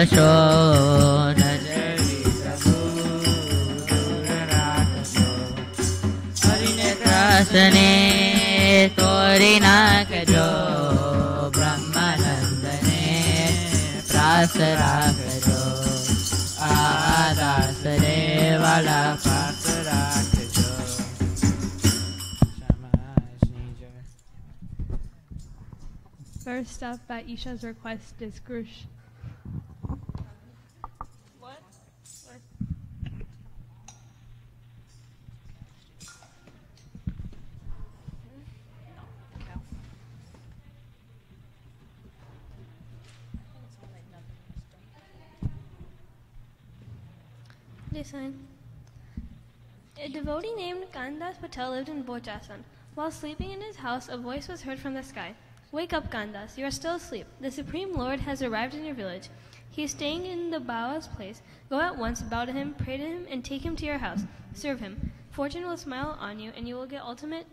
રાખશો નજરી પ્રભુ દૂર રાખશો હરિને ત્રાસને તોરી નાખજો બ્રહ્માનંદને ત્રાસ રાખજો આ દાસ રે વાલા પાસ રાખજો. First up at Isha's request is Grush. What? Listen. A devotee named Kandas Patel lived in Bochasan. While sleeping in his house, a voice was heard from the sky. Wake up, Kandas. You are still asleep. The Supreme Lord has arrived in your village. He is staying in the Baba's place. Go at once, bow to him, pray to him, and take him to your house. Serve him. Fortune will smile on you, and you will get ultimate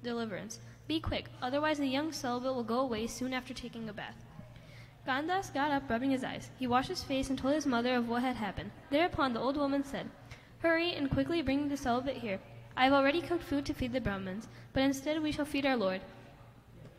deliverance. Be quick, otherwise the young celibate will go away soon after taking a bath. Kandas got up, rubbing his eyes. He washed his face and told his mother of what had happened. Thereupon the old woman said, Hurry and quickly bring the celibate here. I have already cooked food to feed the Brahmins, but instead we shall feed our Lord.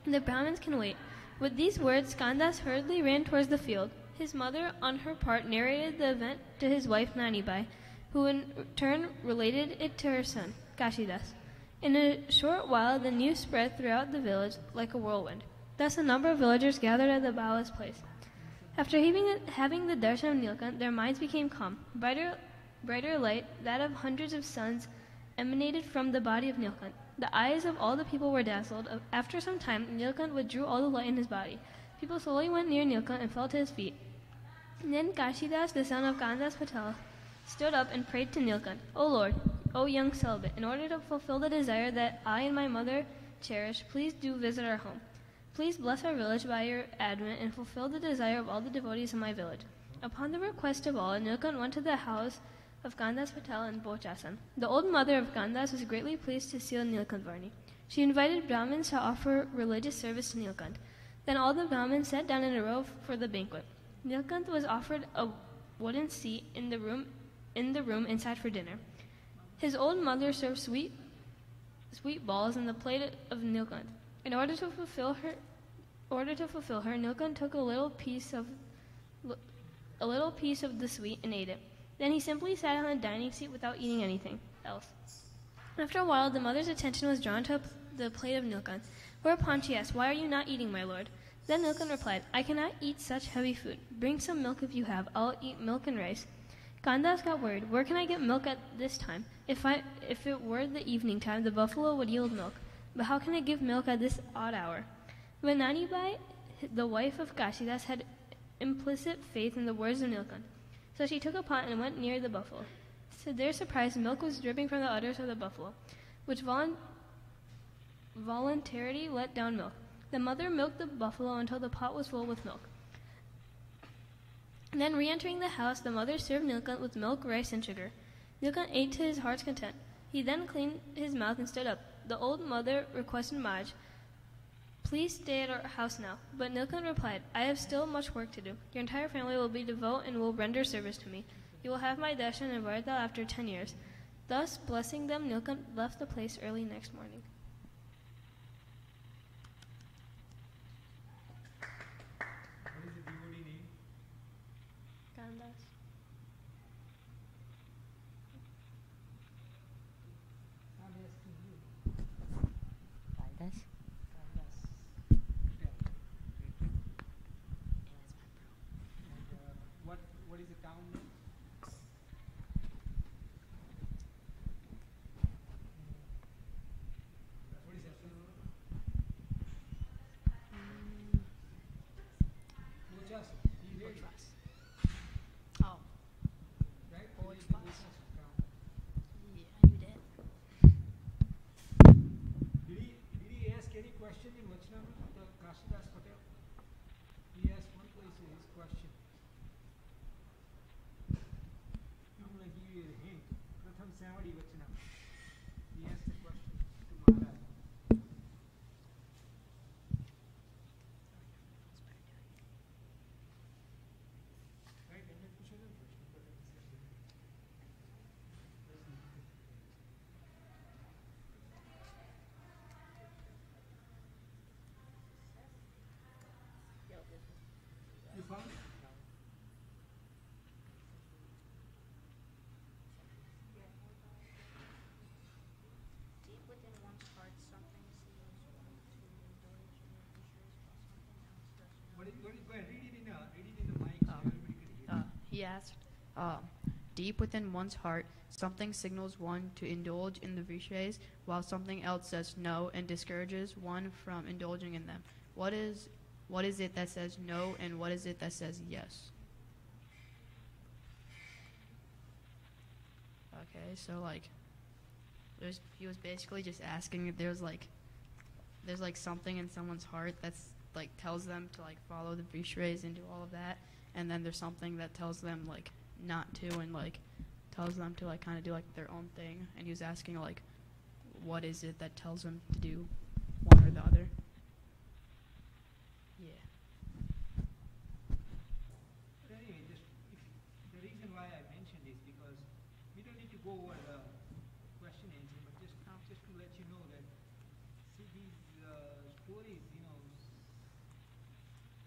The Brahmins can wait. With these words, Kandas hurriedly ran towards the field. His mother, on her part, narrated the event to his wife Nanibai, who in turn related it to her son, Kashidas. In a short while, the news spread throughout the village like a whirlwind. Thus a number of villagers gathered at the Baba's place. After having the darshan of Nilkant, their minds became calm. Brighter light, that of hundreds of suns, emanated from the body of Nilkant. The eyes of all the people were dazzled. After some time, Nilkant withdrew all the light in his body. People slowly went near Nilkant and fell to his feet. Then Kashidas, the son of Kandas Patel, stood up and prayed to Nilkant, O Lord, O young celibate, in order to fulfill the desire that I and my mother cherish, please do visit our home. Please bless our village by your advent and fulfill the desire of all the devotees in my village. Upon the request of all, Nilkant went to the house of Kandas Patel in Bochasan. The old mother of Kandas was greatly pleased to see Nilkant Varni. She invited Brahmins to offer religious service to Nilkant. Then all the Brahmins sat down in a row for the banquet. Nilkant was offered a wooden seat in the room and sat for dinner. His old mother served sweet balls in the plate of Nilkant. In order to fulfill her, Nilkant took a little piece of the sweet and ate it. Then he simply sat on the dining seat without eating anything else. After a while, the mother's attention was drawn to the plate of Nilkant, whereupon she asked, Why are you not eating, my lord? Then Nilkant replied, I cannot eat such heavy food. Bring some milk if you have. I'll eat milk and rice. Kandas got worried. Where can I get milk at this time? If it were the evening time, the buffalo would yield milk. But how can I give milk at this odd hour? But Nanibai, the wife of Kashidas, had implicit faith in the words of Nilkant. So she took a pot and went near the buffalo. To their surprise, milk was dripping from the udders of the buffalo, which voluntarily let down milk. The mother milked the buffalo until the pot was full with milk. Then, re-entering the house, the mother served Nilkant with milk, rice, and sugar. Nilkant ate to his heart's content. He then cleaned his mouth and stood up. The old mother requested Maj, Please stay at our house now. But Nilkant replied, I have still much work to do. Your entire family will be devout and will render service to me. You will have my darshan and Vardal after 10 years. Thus, blessing them, Nilkant left the place early next morning. What is the devotee name? Kandas. I'm asking you. Kandas? What is the town name? What is that? Bochas. Oh, Right? Bochas. It is the Bochas town. yeah, I knew that. Did he ask any question in Vachnama, the Kashidas Patel? He asked one place in his question. I'm going to give you a hint. Pratham Samadi Vachanam. He asked the question to Maharaj. Right? found it? Deep within one's heart, something signals one to indulge in the vicious, while something else does not. Go ahead, read it in the mic so everybody can hear. He asked, deep within one's heart, something signals one to indulge in the cliches, while something else says no and discourages one from indulging in them. What is it that says no, and what is it that says yes? Okay, so like, he was basically just asking if there's like something in someone's heart that's like tells them to like follow the cliches and do all of that, and then there's something that tells them like not to, and like tells them to like kind of do like their own thing. And he was asking like, what is it that tells them to do one or the other? Yeah. But anyway, the reason why I mentioned is because we don't need to go over the question answer, but just to let you know that see these stories,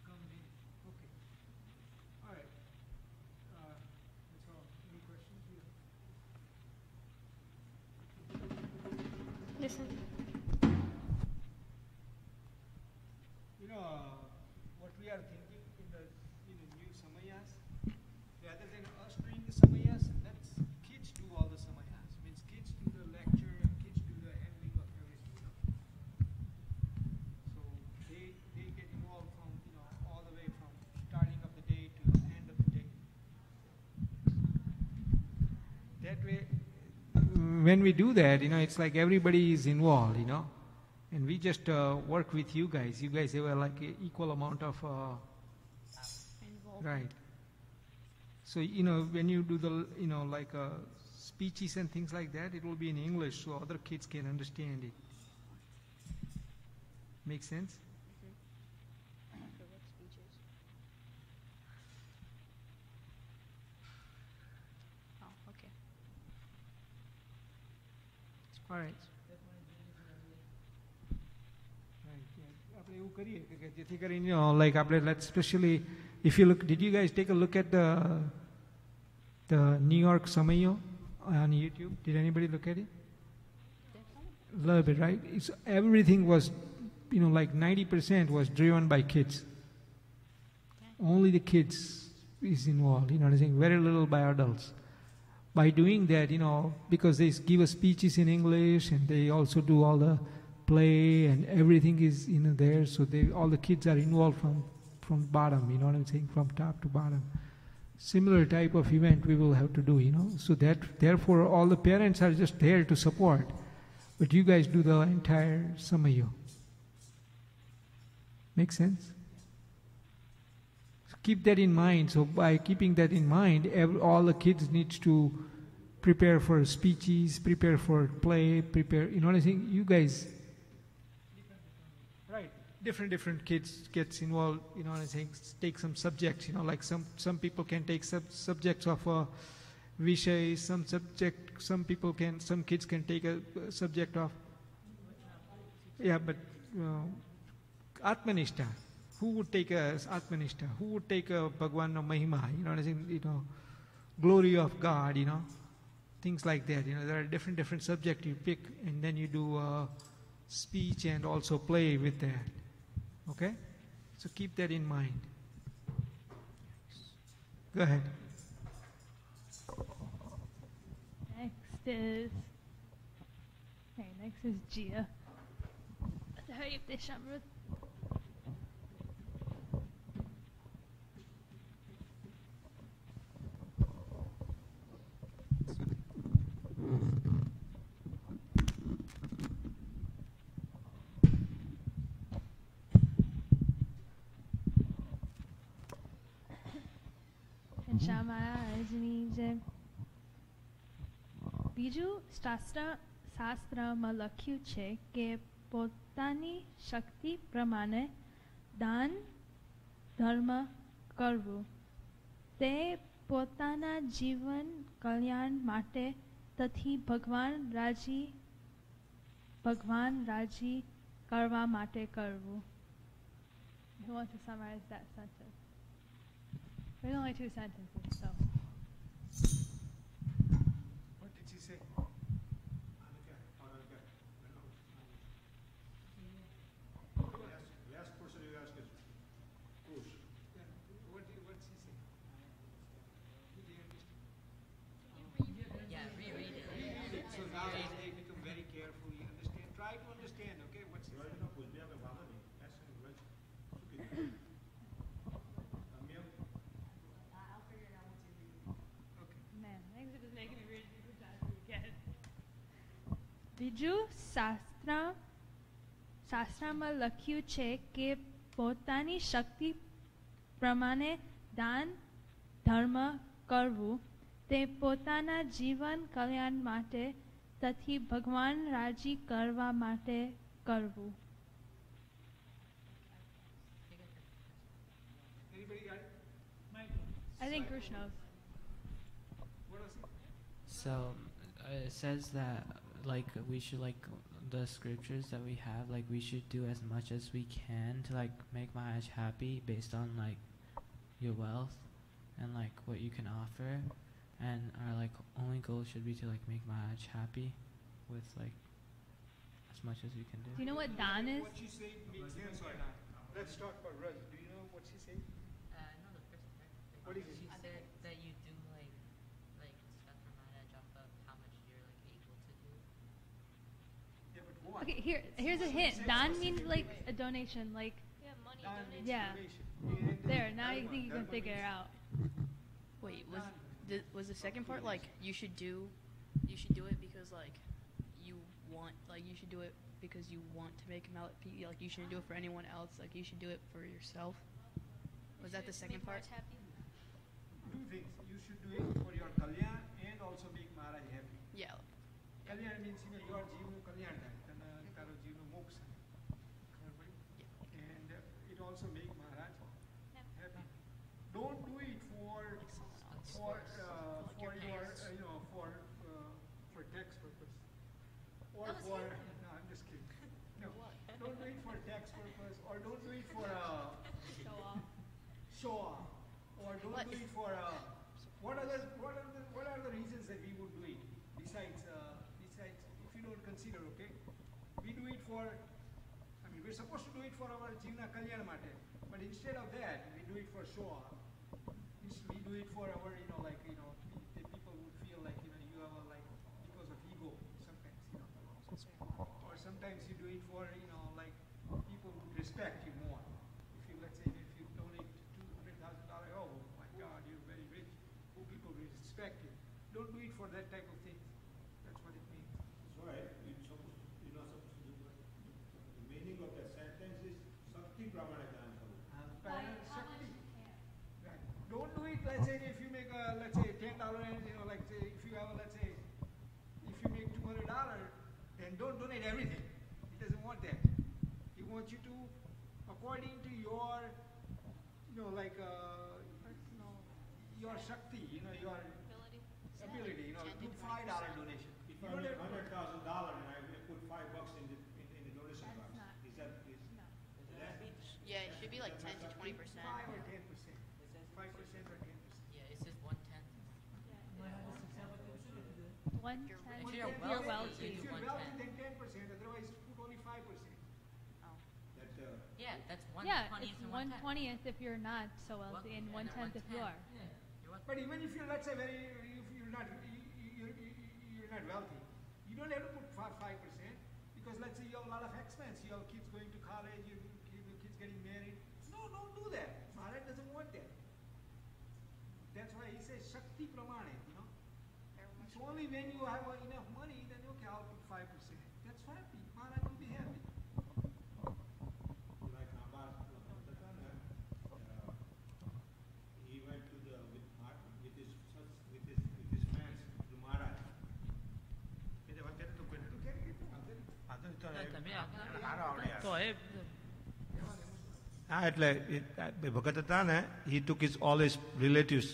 comes in. Okay. All right. That's all. Any questions here? Listen. What we are thinking in the new samayas, rather than us doing the samayas, let's kids do all the samayas. Means kids do the lecture and kids do the handling of everything. So they get involved from all the way from starting of the day to the end of the day. That way, when we do that, it's like everybody is involved, and we just work with you guys. You guys have like an equal amount of right. So when you do the like speeches and things like that, it will be in English so other kids can understand it. Make sense? For what speeches? Oh, okay. All right. આપણે એવું કરીએ કે જેથી કરીને like આપણે let's especially if you look, did you guys take a look at the New York Samayo on YouTube? Did anybody look at it? A little bit, right? Everything was like 90% was driven by kids. Only the kids is involved, what I'm saying? Very little by adults. By doing that, because they give us speeches in English and they also do all the play and everything is there, so all the kids are involved from bottom, what I'm saying, from top to bottom. Similar type of event we will have to do, so that therefore all the parents are just there to support, but you guys do the entire samayo. Make sense? So keep that in mind. So by keeping that in mind, all the kids needs to prepare for speeches, prepare for play, prepare, what I'm saying? You guys, right, different kids gets involved, what I'm saying? Take some subjects, like some people can take subjects of Vishay, some kids can take a subject of, but Atmanishta. Who would take a Atmanishta? Who would take a Bhagwan or Mahima? What I'm saying? Glory of God, things like that. There are different subjects you pick, and then you do speech and also play with that. Okay? So keep that in mind. Go ahead. Next is Gia. Hurry up, Shamrut. બીજું શાસ્ત્રમાં લખ્યું છે કે પોતાની શક્તિ પ્રમાણે દાન ધર્મ કરવું તે પોતાના જીવન કલ્યાણ માટે તથી ભગવાન રાજી કરવા માટે કરવું. Who wants to summarize that sentence? There's only 2 sentences, so. What did she say? Last person you ask is Kush. Yeah, what did she say? Did you understand? Yeah, reread it. Reread it. So now they become very careful. You understand? Try to understand. Okay, what's she Right saying? now, कुछ भी हमें वादा नहीं. That's it, right? Amir, I'll figure it out once you read it. Okay. Man, thanks for just making me read it again. બીજું શાસ્ત્રમાં લખ્યું છે કે પોતાની શક્તિ પ્રમાણે દાન ધર્મ કરવું તે પોતાના જીવન કલ્યાણ માટે તથી ભગવાન રાજી કરવા માટે કરવું. Anybody got it? I think Krish knows. What else? So it says that like we should like the scriptures that we have, like we should do as much as we can to like make Maharaj happy based on like your wealth and like what you can offer, and our like only goal should be to like make Maharaj happy with like as much as we can do. Do you know what Dan is? What she said makes sense or not? Let's talk about Raj. Do you know what she said? No, the first part. What is it? She said that you do like stuff for Maharaj off of how much you're like able to do. Yeah, but what? Okay, here's a hint. Dan means like a donation, like Yeah, money, Dan donation. means Yeah. donation. And there. Now you dharma. think you can Dharma figure it means- out. Wait, was the second part like you should do it because like you want, like you should do it because you want to make him happy, like you shouldn't do it for anyone else, like you should do it for yourself? Was that the second part? Two things. You should do it for your kalyan and also make Maharaj happy. Yeah. Kalyan means your જીવનું કલ્યાણ થાય તારો જીવનો મોક્ષ થાય. ખબર પડી? And it also make Maharaj happy. Don't do it for your for tax purpose or for no, I'm just kidding. No, don't do it for tax purpose, or don't do it for show off, or don't do it for what are the reasons that we would do it besides if you don't consider, okay, we do it for, I mean, we're supposed to do it for our jivna kalyan mate, but instead of that we do it for show off. We do it for our, the people would feel like, you have a, like, because of ego sometimes, or sometimes you do it for, like, people would respect you more. If you, let's say, if you donate $200,000, oh my God, you're very rich, people will respect you. Don't do it for that type of thing. That's what it means. that's right. You're not supposed to do that. The meaning of that sentence is Sakti Pramana Dhan Karu. Shakti. Right. Don't do it, let's say, if you make let's say $10 and, like say, if you have, let's say, if you make $200, then don't donate everything. He doesn't want that. He wants you to, according to your, like, your Shakti, your ability, do $5 donation. If You I don't make have to- $100,000 and I put $5 in the donation box, is that Yeah, it should be like 10 to 20%. 5 or 10%. 5% or 10%. Yeah, it says 1/10. 1/10 If if you're you're wealthy, wealthy. If you're 1/10. wealthy, then 10%, otherwise put only 5%. that Yeah, that's 1/20 Yeah, it's and 1/20th if you're not so wealthy, and 1/10 if you are. Yeah, you're welcome. But even if you're, let's say, if you're not wealthy, you don't have to put 5%, because let's say you have a lot of expense. You have kids going to college, you have kids getting married. No, don't do that. Maharaj doesn't want that. That's why he says Shakti Pramane, It's only when you have enough money, then okay, I'll put 5%. That's happy. Maharaj will be happy. like Abbas he went to the with his friends to Maharaj. હા એટલે ભગત હતા ને he took all his relatives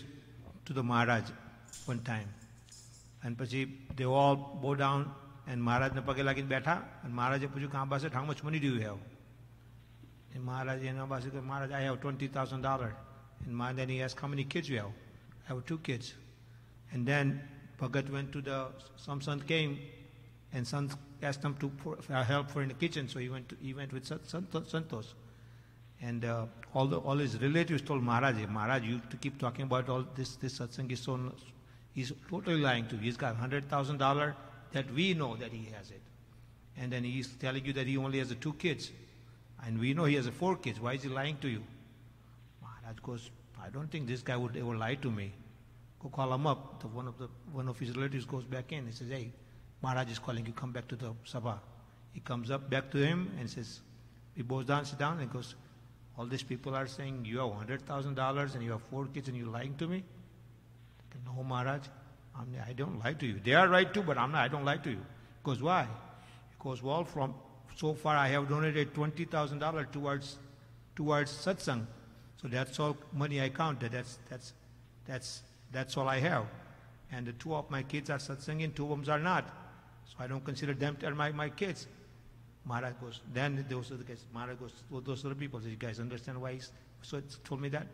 to the Maharaj one time, and પછી they all bow down and મહારાજને પગે લાગીને બેઠા, અને મહારાજે પૂછ્યું કે Abbas, how much money do you have? And Maharaj, Abbas said, Maharaj, I have $20,000. And then he asked, how many kids you have? I have 2 kids. And then Bhagat went to some son came, and son asked him for help in the kitchen, so he went with Santosh. And all his relatives told Maharaj, Maharaj, you to keep talking about all this satsang is so, he's totally lying to you. He's got $100,000 that we know that he has it. And then he's telling you that he only has 2 kids. And we know he has 4 kids. Why is he lying to you? Maharaj goes, I don't think this guy would ever lie to me. Go call him up. One of his relatives goes back in. He says, hey, Maharaj is calling you, come back to the sabha. He comes up back to him and says, he goes down, sit down, and goes, all these people are saying you have $100,000 and you have 4 kids and you're lying to me? No, Maharaj, I don't lie to you. They are right too, but I don't lie to you. He goes, why? He goes, well, from so far I have donated $20,000 towards satsang. So that's all money I counted. That's all I have. And the 2 of my kids are satsang and 2 of them are not. So I don't consider them to my kids. Maharaj goes, then those are the guys. Maharaj goes, well, those are the people. So you guys understand why it's told me that?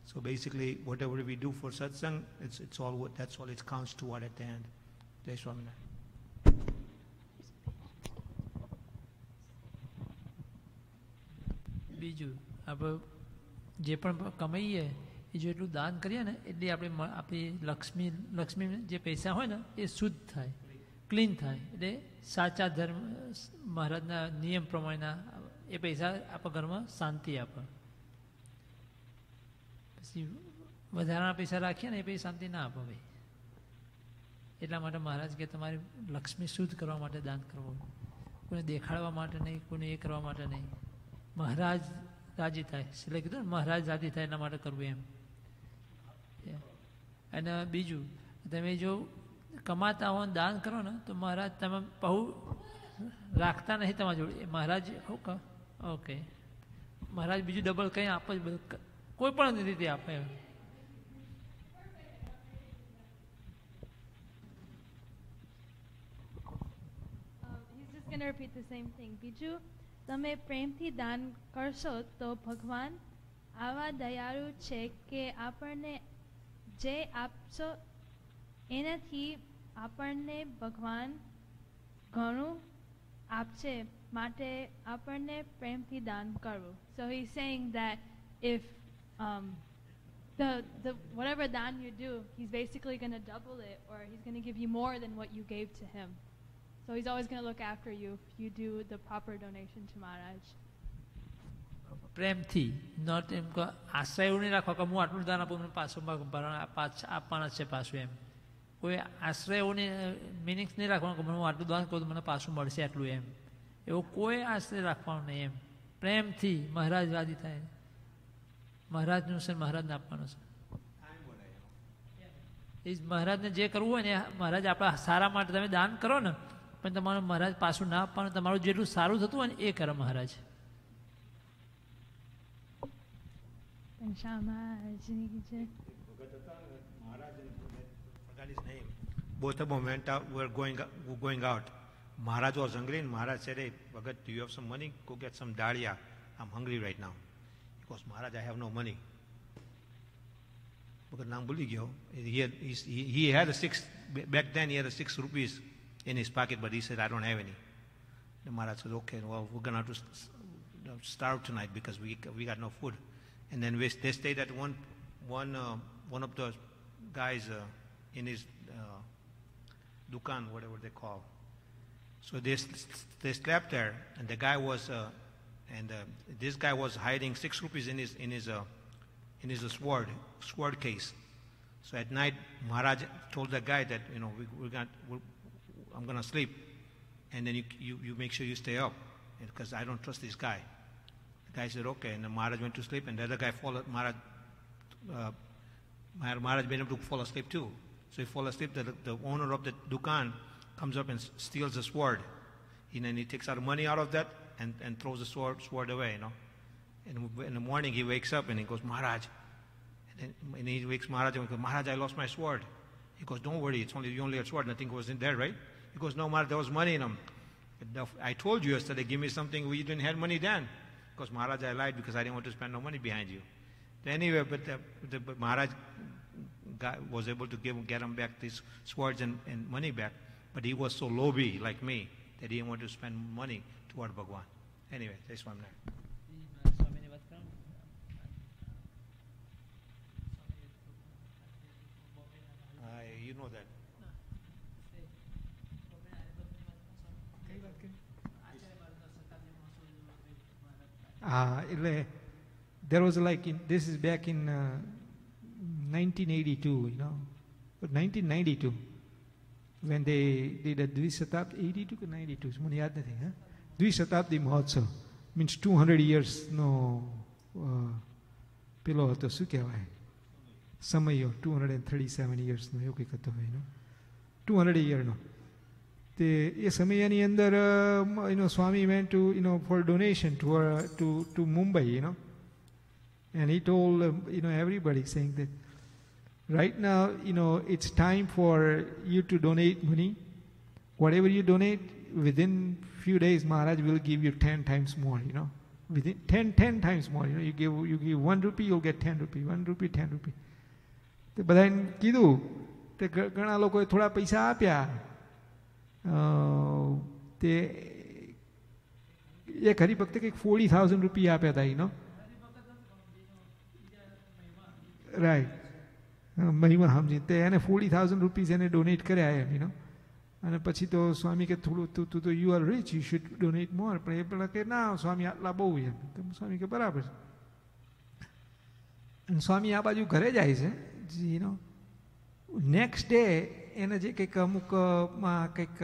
So basically, whatever we do for satsang, it's all that's all it counts toward at the end. Jai Swaminarayan. બીજું આપણે જે પણ કમાઈએ એ જો એટલું દાન કરીએ ને એટલે આપણી લક્ષ્મી જે પૈસા હોય ને એ શુદ્ધ થાય, ક્લીન થાય. એટલે સાચા ધર્મ મહારાજના નિયમ પ્રમાણેના એ પૈસા આપણા ઘરમાં શાંતિ આપે. પછી વધારાના પૈસા રાખીએ ને એ પછી શાંતિ ના આપે ભાઈ. એટલા માટે મહારાજ કે તમારી લક્ષ્મી શુદ્ધ કરવા માટે દાન કરવું, કોઈને દેખાડવા માટે નહીં, કોઈને એ કરવા માટે નહીં. મહારાજ રાજી થાય, એટલે કીધું ને મહારાજ રાજી થાય એના માટે કરવું એમ. અને બીજું, તમે જો કમાતા હો દાન કરો ને તો મહારાજ તમે બહુ રાખતા નહીં તમારા જોડે. મહારાજ ઓકે, મહારાજ બીજું ડબલ કંઈ આપે જ, કોઈ પણ રીતે આપે. He's just going to repeat the same thing. બીજું, તમે પ્રેમથી દાન કરશો તો ભગવાન આવા દયાળુ છે કે આપણને જે આપશો એનાથી આપણને ભગવાન ઘણું આપશે, માટે આપણને પ્રેમથી દાન કરવું. So he's saying that if the whatever dan you do, he's basically going to double it, or he's going to give you more than what you gave to him. So he's always going to look after you if you do the proper donation to Maharaj. પ્રેમથી, not એમ આશ્રય એવું નહીં રાખો કે હું આટલું દાન આપું મને પાછું આપવાના છે પાછું એમ. કોઈ આશ્રય એવું નહીં, મિનિંગ્સ નહીં રાખવાનું કે હું આટલું દાન કરું તો મને પાછું મળશે આટલું એમ. એવો કોઈ આશ્રય રાખવાનો નહીં એમ. પ્રેમથી મહારાજ રાજી થાય, મહારાજનું છે મહારાજને આપવાનું છે. એ મહારાજને જે કરવું હોય ને મહારાજ આપણા સારા માટે તમે દાન કરો ને, પણ તમારું મહારાજ પાછું ના આપવાનું, તમારું જેટલું સારું થતું હોય ને એ કરે મહારાજ. Both of them went out, were going out. Maharaj was hungry, and Maharaj said, hey, Bhagat, do you have some money? Go get some dalia. I'm hungry right now. Because Maharaj, I have no money. Bhagat naam bhuli gyo. He had a 6, back then he had a 6 rupees in his pocket, but he said, I don't have any. And Maharaj said, okay, well, we're going to have to starve tonight because we got no food. And then they stayed at one of the guys in his dukan, whatever they call. So they slept there, and the guy was, this guy was hiding 6 rupees in his sword case. So at night, Maharaj told the guy that, I'm going to sleep, and then you make sure you stay up, because I don't trust this guy. The guy said, okay, and then Maharaj went to sleep, and the other guy followed Maharaj. Maharaj made him to fall asleep too. So he fell asleep. The owner of the dukan comes up and steals the sword. And then he takes out money out of that and throws the sword away, And in the morning he wakes up and he goes, Maharaj. And he wakes Maharaj and he goes, Maharaj, I lost my sword. He goes, don't worry, you only had sword, nothing was in there, right? He goes, no, Maharaj, there was money in them. I told you yesterday, give me something, we didn't have money then. Because Maharaj, I lied because I didn't want to spend no money behind you. Anyway, but the Maharaj was able to get him back these swords and money back. But he was so lobby like me that he didn't want to spend money toward Bhagwan. Anyway, that's one there. સ્વામીની વાત કરું You know that. There was like, this is back in 1982, but 1992, when they did a Dvisatabdi, 82 to 92, મને યાદ નથી, huh? Dvisatabdi Mahotsav, means 200 years no પેલો હતો, શું કહેવાય, સમયો 237 years નો એવું કંઈક હતો, 200 year નો. તે એ સમયની અંદર Swami went to for donation to Mumbai, and he told everybody, saying that right now it's time for you to donate money. Whatever you donate, within few days Maharaj will give you 10 times more. Within 10 times more. You give 1 rupee, you'll get 10 rupee. 1 rupee, 10 rupee. તે બધાને કીધું, તે ઘણા લોકોએ થોડા પૈસા આપ્યા. તે એક હરિભક્તે કંઈક 40,000 રૂપિયા આપ્યા હતા, રાઈટ, મહિમા સમજી. તે એને 40,000 રૂપીસ એને ડોનેટ કર્યા એમ, અને પછી તો સ્વામી કે થોડું તું તો you are rich, you should donate more. પણ એ પેલા કે ના સ્વામી આટલા બહુ એમ. તો સ્વામી કે બરાબર છે. અને સ્વામી આ બાજુ ઘરે જાય છે, નેક્સ્ટ ડે એને જે કંઈક અમુકમાં કંઈક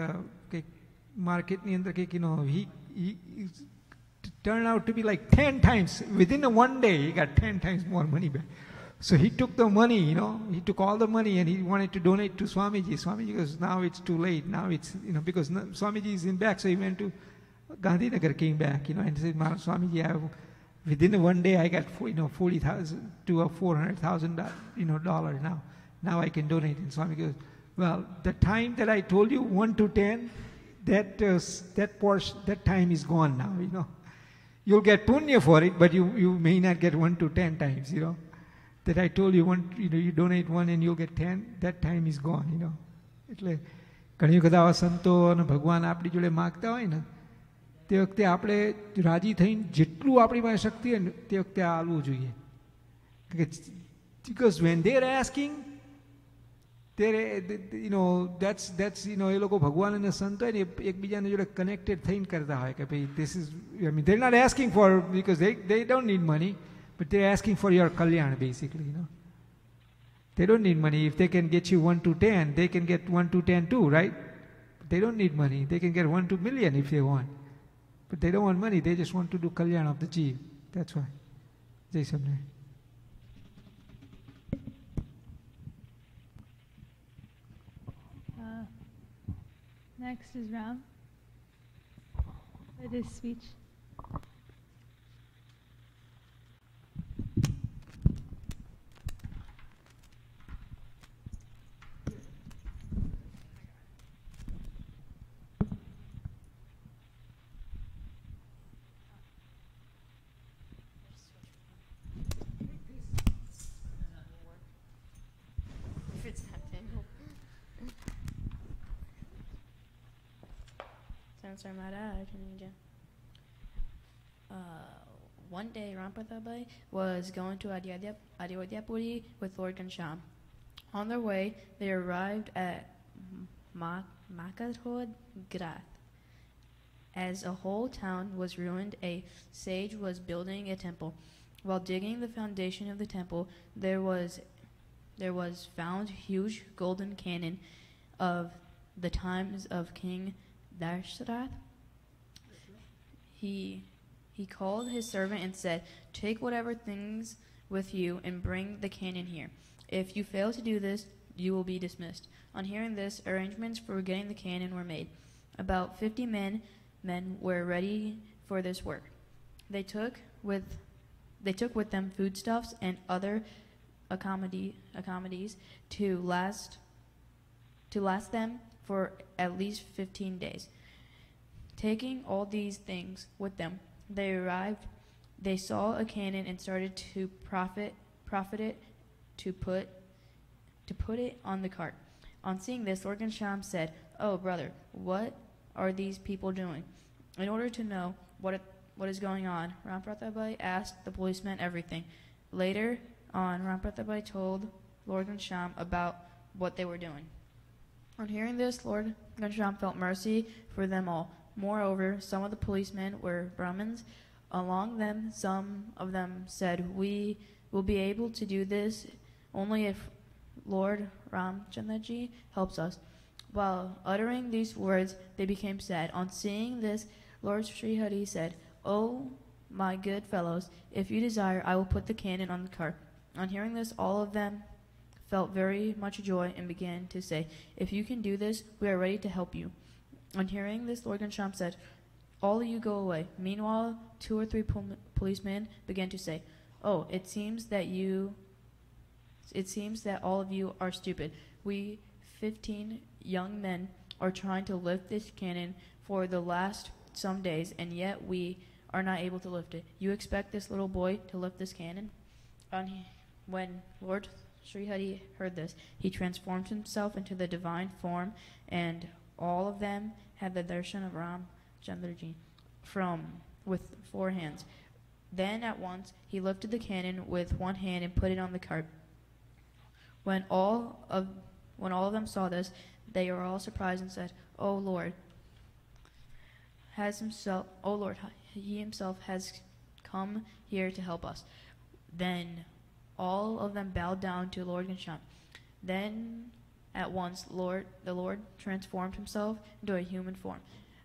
માર્કેટની અંદર કંઈક he turned out to be like 10 times. Within one day he got 10 times more money back. So he took the money, he took all the money and he wanted to donate to Swamiji. Swamiji goes, now it's too late. Now it's, because Swamiji is in back, so he went to Gandhinagar, came back, and said, Swamiji, within one day I got 40,000 to $400,000, dollars now. Now I can donate. And Swami goes, well, the time that I told you 1 to 10, that portion, that time is gone now. You'll get punya for it, but you may not get 1 to 10 times. That I told you you donate 1 and you'll get 10. That time is gone. એટલે ઘણી વખત આવા સંતો અને ભગવાન આપણી જોડે માગતા હોય ને, તે વખતે આપણે રાજી થઈને જેટલું આપણી પાસે શક્તિ હોય ને તે વખતે આલવું જોઈએ. Because when they're asking, that's એ લોકો ભગવાન અને સંત હોય ને એકબીજાને જોડે કનેક્ટેડ થઈને કરતા હોય કે ભાઈ this is, they're not asking for, because they don't need money, but they're asking for your kalyan basically. They don't need money. If they can get you 1 to 10, they can get 1 to 10 too, right? They don't need money. They can get 1 to million if they want, but they don't want money. They just want to do kalyan of the jeev. That's why. G.M.S.M. Next is Ram. It is speech. Sir Maharaj. One day Rampathabai was going to Adyodyapuri with Lord Ghanshyam. On their way, they arrived at Makadhod Grath. As a whole town was ruined, a sage was building a temple. While digging the foundation of the temple, there was found huge golden cannon of the times of King Dashrath. He called his servant and said, take whatever things with you and bring the cannon here. If you fail to do this, you will be dismissed. On hearing this, arrangements for getting the cannon were made. About 50 men were ready for this work. They took with them foodstuffs and other accommodations to last them for at least 15 days. Taking all these things with them, they arrived. They saw a cannon and started to profited to put it on the cart. On seeing this, Lord Gansham said, "Oh, brother, what are these people doing?" In order to know what is going on, Ram Prathabai asked the policeman everything. Later on, Ram Prathabai told Lord Gansham about what they were doing. On hearing this, Lord Gansham felt mercy for them all. Moreover, some of the policemen were Brahmins. Among them, some of them said, "We will be able to do this only if Lord Ramchandraji helps us." While uttering these words, they became sad. On seeing this, Lord Sri Hari said, "Oh, my good fellows, if you desire, I will put the cannon on the cart." On hearing this, all of them felt very much joy and began to say, "If you can do this, we are ready to help you." On hearing this, Lord Gansham said, "All of you go away." Meanwhile, 2 or 3 policemen began to say, "Oh, it seems that all of you are stupid. We 15 young men are trying to lift this cannon for the last some days, and yet we are not able to lift it. You expect this little boy to lift this cannon?" When Lord Sri Hari heard this, he transformed himself into the divine form, and all of them had the darshan of Ram Chandraji with 4 hands. Then at once he lifted the cannon with 1 hand and put it on the cart. When all of them saw this, they were all surprised and said, "Oh Lord, he himself has come here to help us." Then all of them bowed down to Lord Gansham. Then at once the Lord transformed himself into a human form.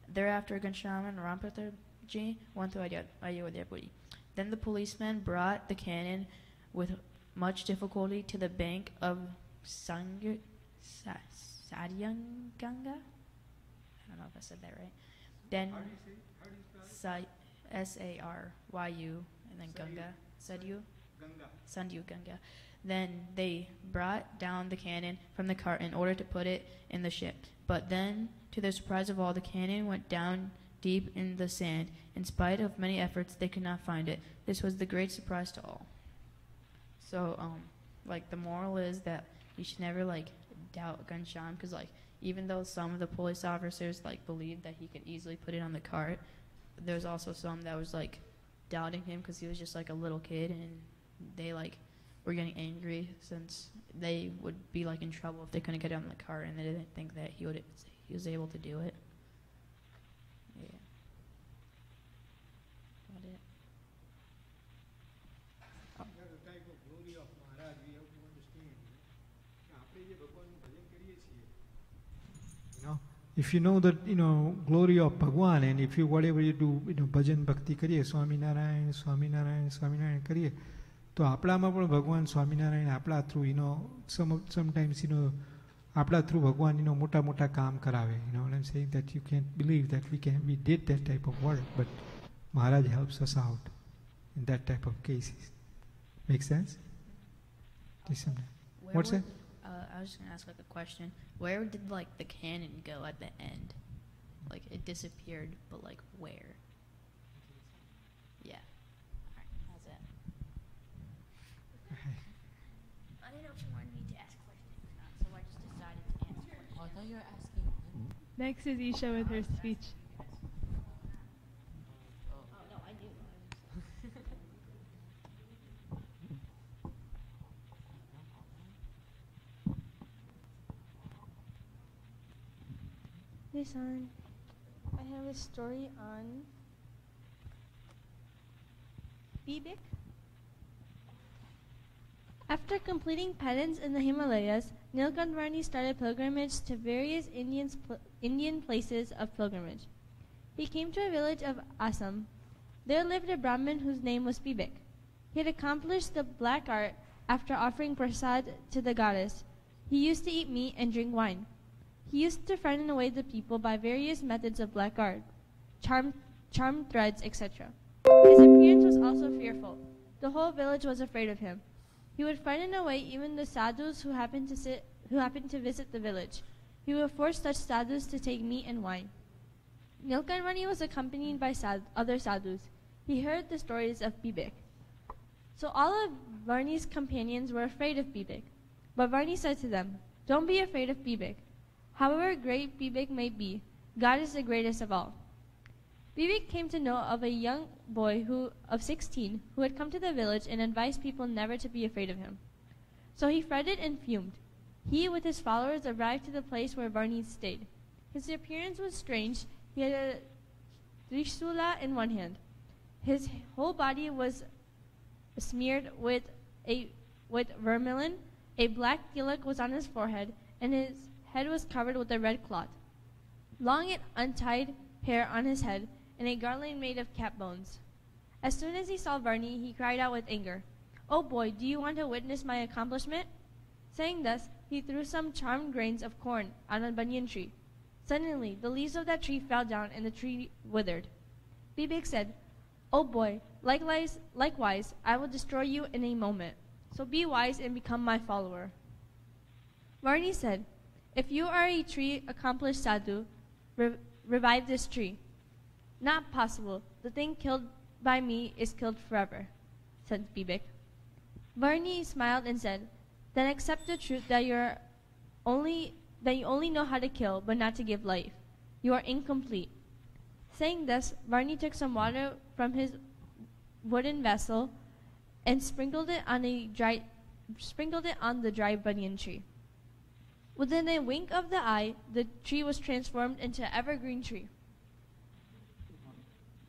Thereafter Gansham and Rampatharji went to Ayodhyapuri. Then the policeman brought the cannon with much difficulty to the bank of Saryanganga. I don't know if I said that right. Then Saryu and then Ganga. Sandhu Ganga. Then they brought down the cannon from the cart in order to put it in the ship. But then, to the surprise of all, the cannon went down deep in the sand. In spite of many efforts, they could not find it. This was the great surprise to all. So, the moral is that you should never, doubt Gansham, because, even though some of the police officers, believed that he could easily put it on the cart, there's also some that was, doubting him because he was just, a little kid, and they, were getting angry since they would be, in trouble if they couldn't get it on the cart, and they didn't think that he was able to do it. Yeah. Got it. That's the type of glory of Maharaj we have to understand. આપણે જે ભગવાનનું ભજન કરીએ છીએ, if you know that glory of Bhagwan, and if you whatever you do, bhajan bhakti કરીએ, સ્વામિનારાયણ સ્વામિનારાયણ સ્વામિનારાયણ કરીએ, તો આપણામાં પણ ભગવાન સ્વામિનારાયણ આપણા થ્રુ sometimes આપણા થ્રુ ભગવાન મોટા મોટા કામ કરાવે. And I'm saying that you can't believe that we did that type of work, but Maharaj helps us out in that type of cases. Make sense? What's that? I was just gonna ask a question. Where did the cannon go at the end? It disappeared, but where? Yeah. Alright, how's that? I didn't know if you wanted me to ask questions or not, so I just decided to answer questions. Oh, I thought you were asking him. Next is Isha with her speech. Oh, no, I do. Listen, I have a story on Bibik. After completing penance in the Himalayas, Nilkantvarni started pilgrimage to various Indian places of pilgrimage. He came to a village of Assam. There lived a Brahmin whose name was Bibik. He had accomplished the black art after offering prasad to the goddess. He used to eat meat and drink wine. He used to frighten away the people by various methods of black art, charm threads, etc. His appearance was also fearful. The whole village was afraid of him. He would frighten away even the sadhus who happened to visit the village. He would force such sadhus to take meat and wine. Nilkanmani was accompanied by other sadhus. He heard the stories of Bibik. So all of Varni's companions were afraid of Bibik. But Varni said to them, "Don't be afraid of Bibik. However great Bibik may be, God is the greatest of all." Bibik came to know of a young boy of 16 who had come to the village and advised people never to be afraid of him. So he fretted and fumed. He, with his followers, arrived to the place where Varni stayed. His appearance was strange. He had a trishula in one hand. His whole body was smeared with vermilion. A black tilak was on his forehead, and his head was covered with a red cloth. Long and untied hair on his head, and a garland made of cat bones. As soon as he saw Varni, he cried out with anger, "Oh boy, do you want to witness my accomplishment?" Saying thus, he threw some charmed grains of corn on a banyan tree. Suddenly, the leaves of that tree fell down, and the tree withered. Bibik said, "Oh boy, likewise, I will destroy you in a moment. So be wise and become my follower." Varni said, "If you are a tree accomplished sadhu, revive this tree." "Not possible. The thing killed by me is killed forever," said Bibik. Varni smiled and said, "Then accept the truth that you only know how to kill, but not to give life. You are incomplete." Saying this, Varni took some water from his wooden vessel and sprinkled it on the dry banyan tree. Within a wink of the eye, the tree was transformed into an evergreen tree.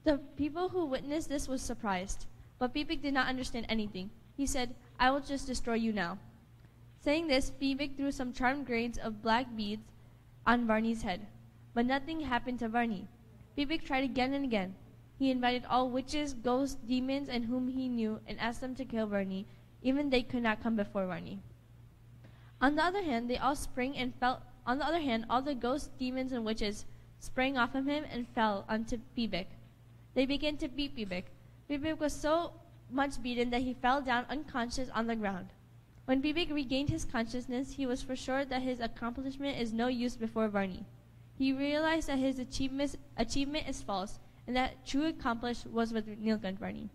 The people who witnessed this was surprised, but Bibik did not understand anything. He said, "I will just destroy you now." Saying this, Bibik threw some charmed grains of black beads on Varni's head, but nothing happened to Varni. Bibik tried again and again. He invited all witches, ghosts, demons, and whom he knew, and asked them to kill Varni. Even they could not come before Varni. On the other hand, all the ghosts, demons, and witches sprang off of him and fell onto Bibik. They began to beat Bibik. Bibik was so much beaten that he fell down unconscious on the ground. When Bibik regained his consciousness, he was for sure that his accomplishment is no use before Varni. He realized that his achievement is false, and that true accomplishment was with Nilkant Varni.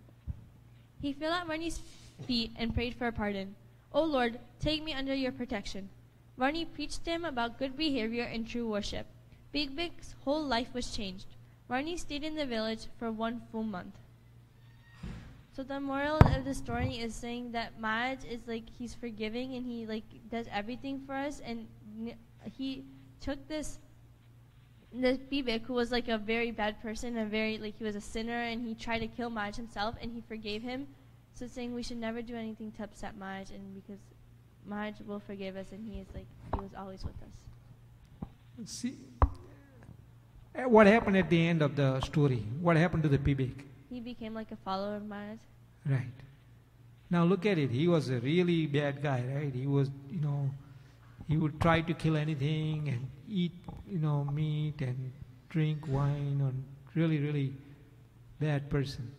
He fell at Varni's feet and prayed for pardon. "O Lord, take me under your protection." Varni preached to him about good behavior and true worship. Bibik's whole life was changed. Varni stayed in the village for 1 full month. So the moral of the story is saying that Maharaj is he's forgiving and he does everything for us, and he took this Bibik, who was a very bad person, he was a sinner, and he tried to kill Maharaj himself, and he forgave him. So it's saying we should never do anything to upset Maharaj, and because Maharaj will forgive us, and he was always with us. See, what happened at the end of the story? What happened to the Bibik? He became like a follower of Maharaj. Right. Now look at it. He was a really bad guy, right? He was, he would try to kill anything and eat, meat and drink wine, and really, really bad person.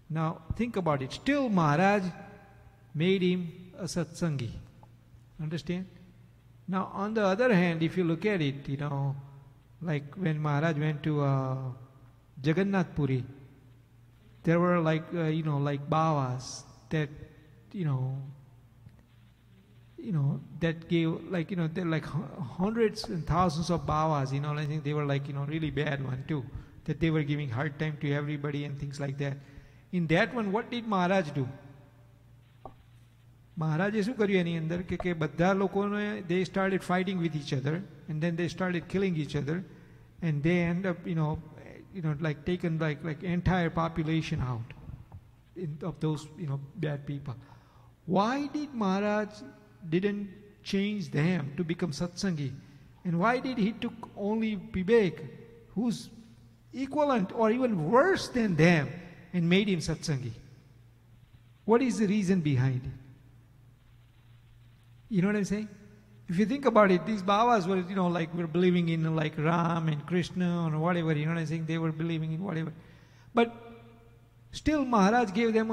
Now think about it. Still Maharaj made him a Satsangi. Understand? Now on the other hand, if you look at it, like when Maharaj went to Jagannath Puri, there were Bhavas that, that gave there were hundreds and thousands of Bhavas, I think they were really bad one too, that they were giving hard time to everybody and things like that. In that one, what did Maharaj do? મહારાજે શું કર્યું એની અંદર કે બધા લોકોને they started fighting with each other, and then they started killing each other, and they end up taken entire population out of those bad people. Why did Maharaj didn't change them to become satsangi, and why did he took only Bibek, who's equivalent or even worse than them, and made him satsangi? What is the reason behind it? You know what I'm saying? If you think about it, these Bhavas were, were believing in Ram and Krishna or whatever, you know what I'm saying? They were believing in whatever. But still Maharaj gave them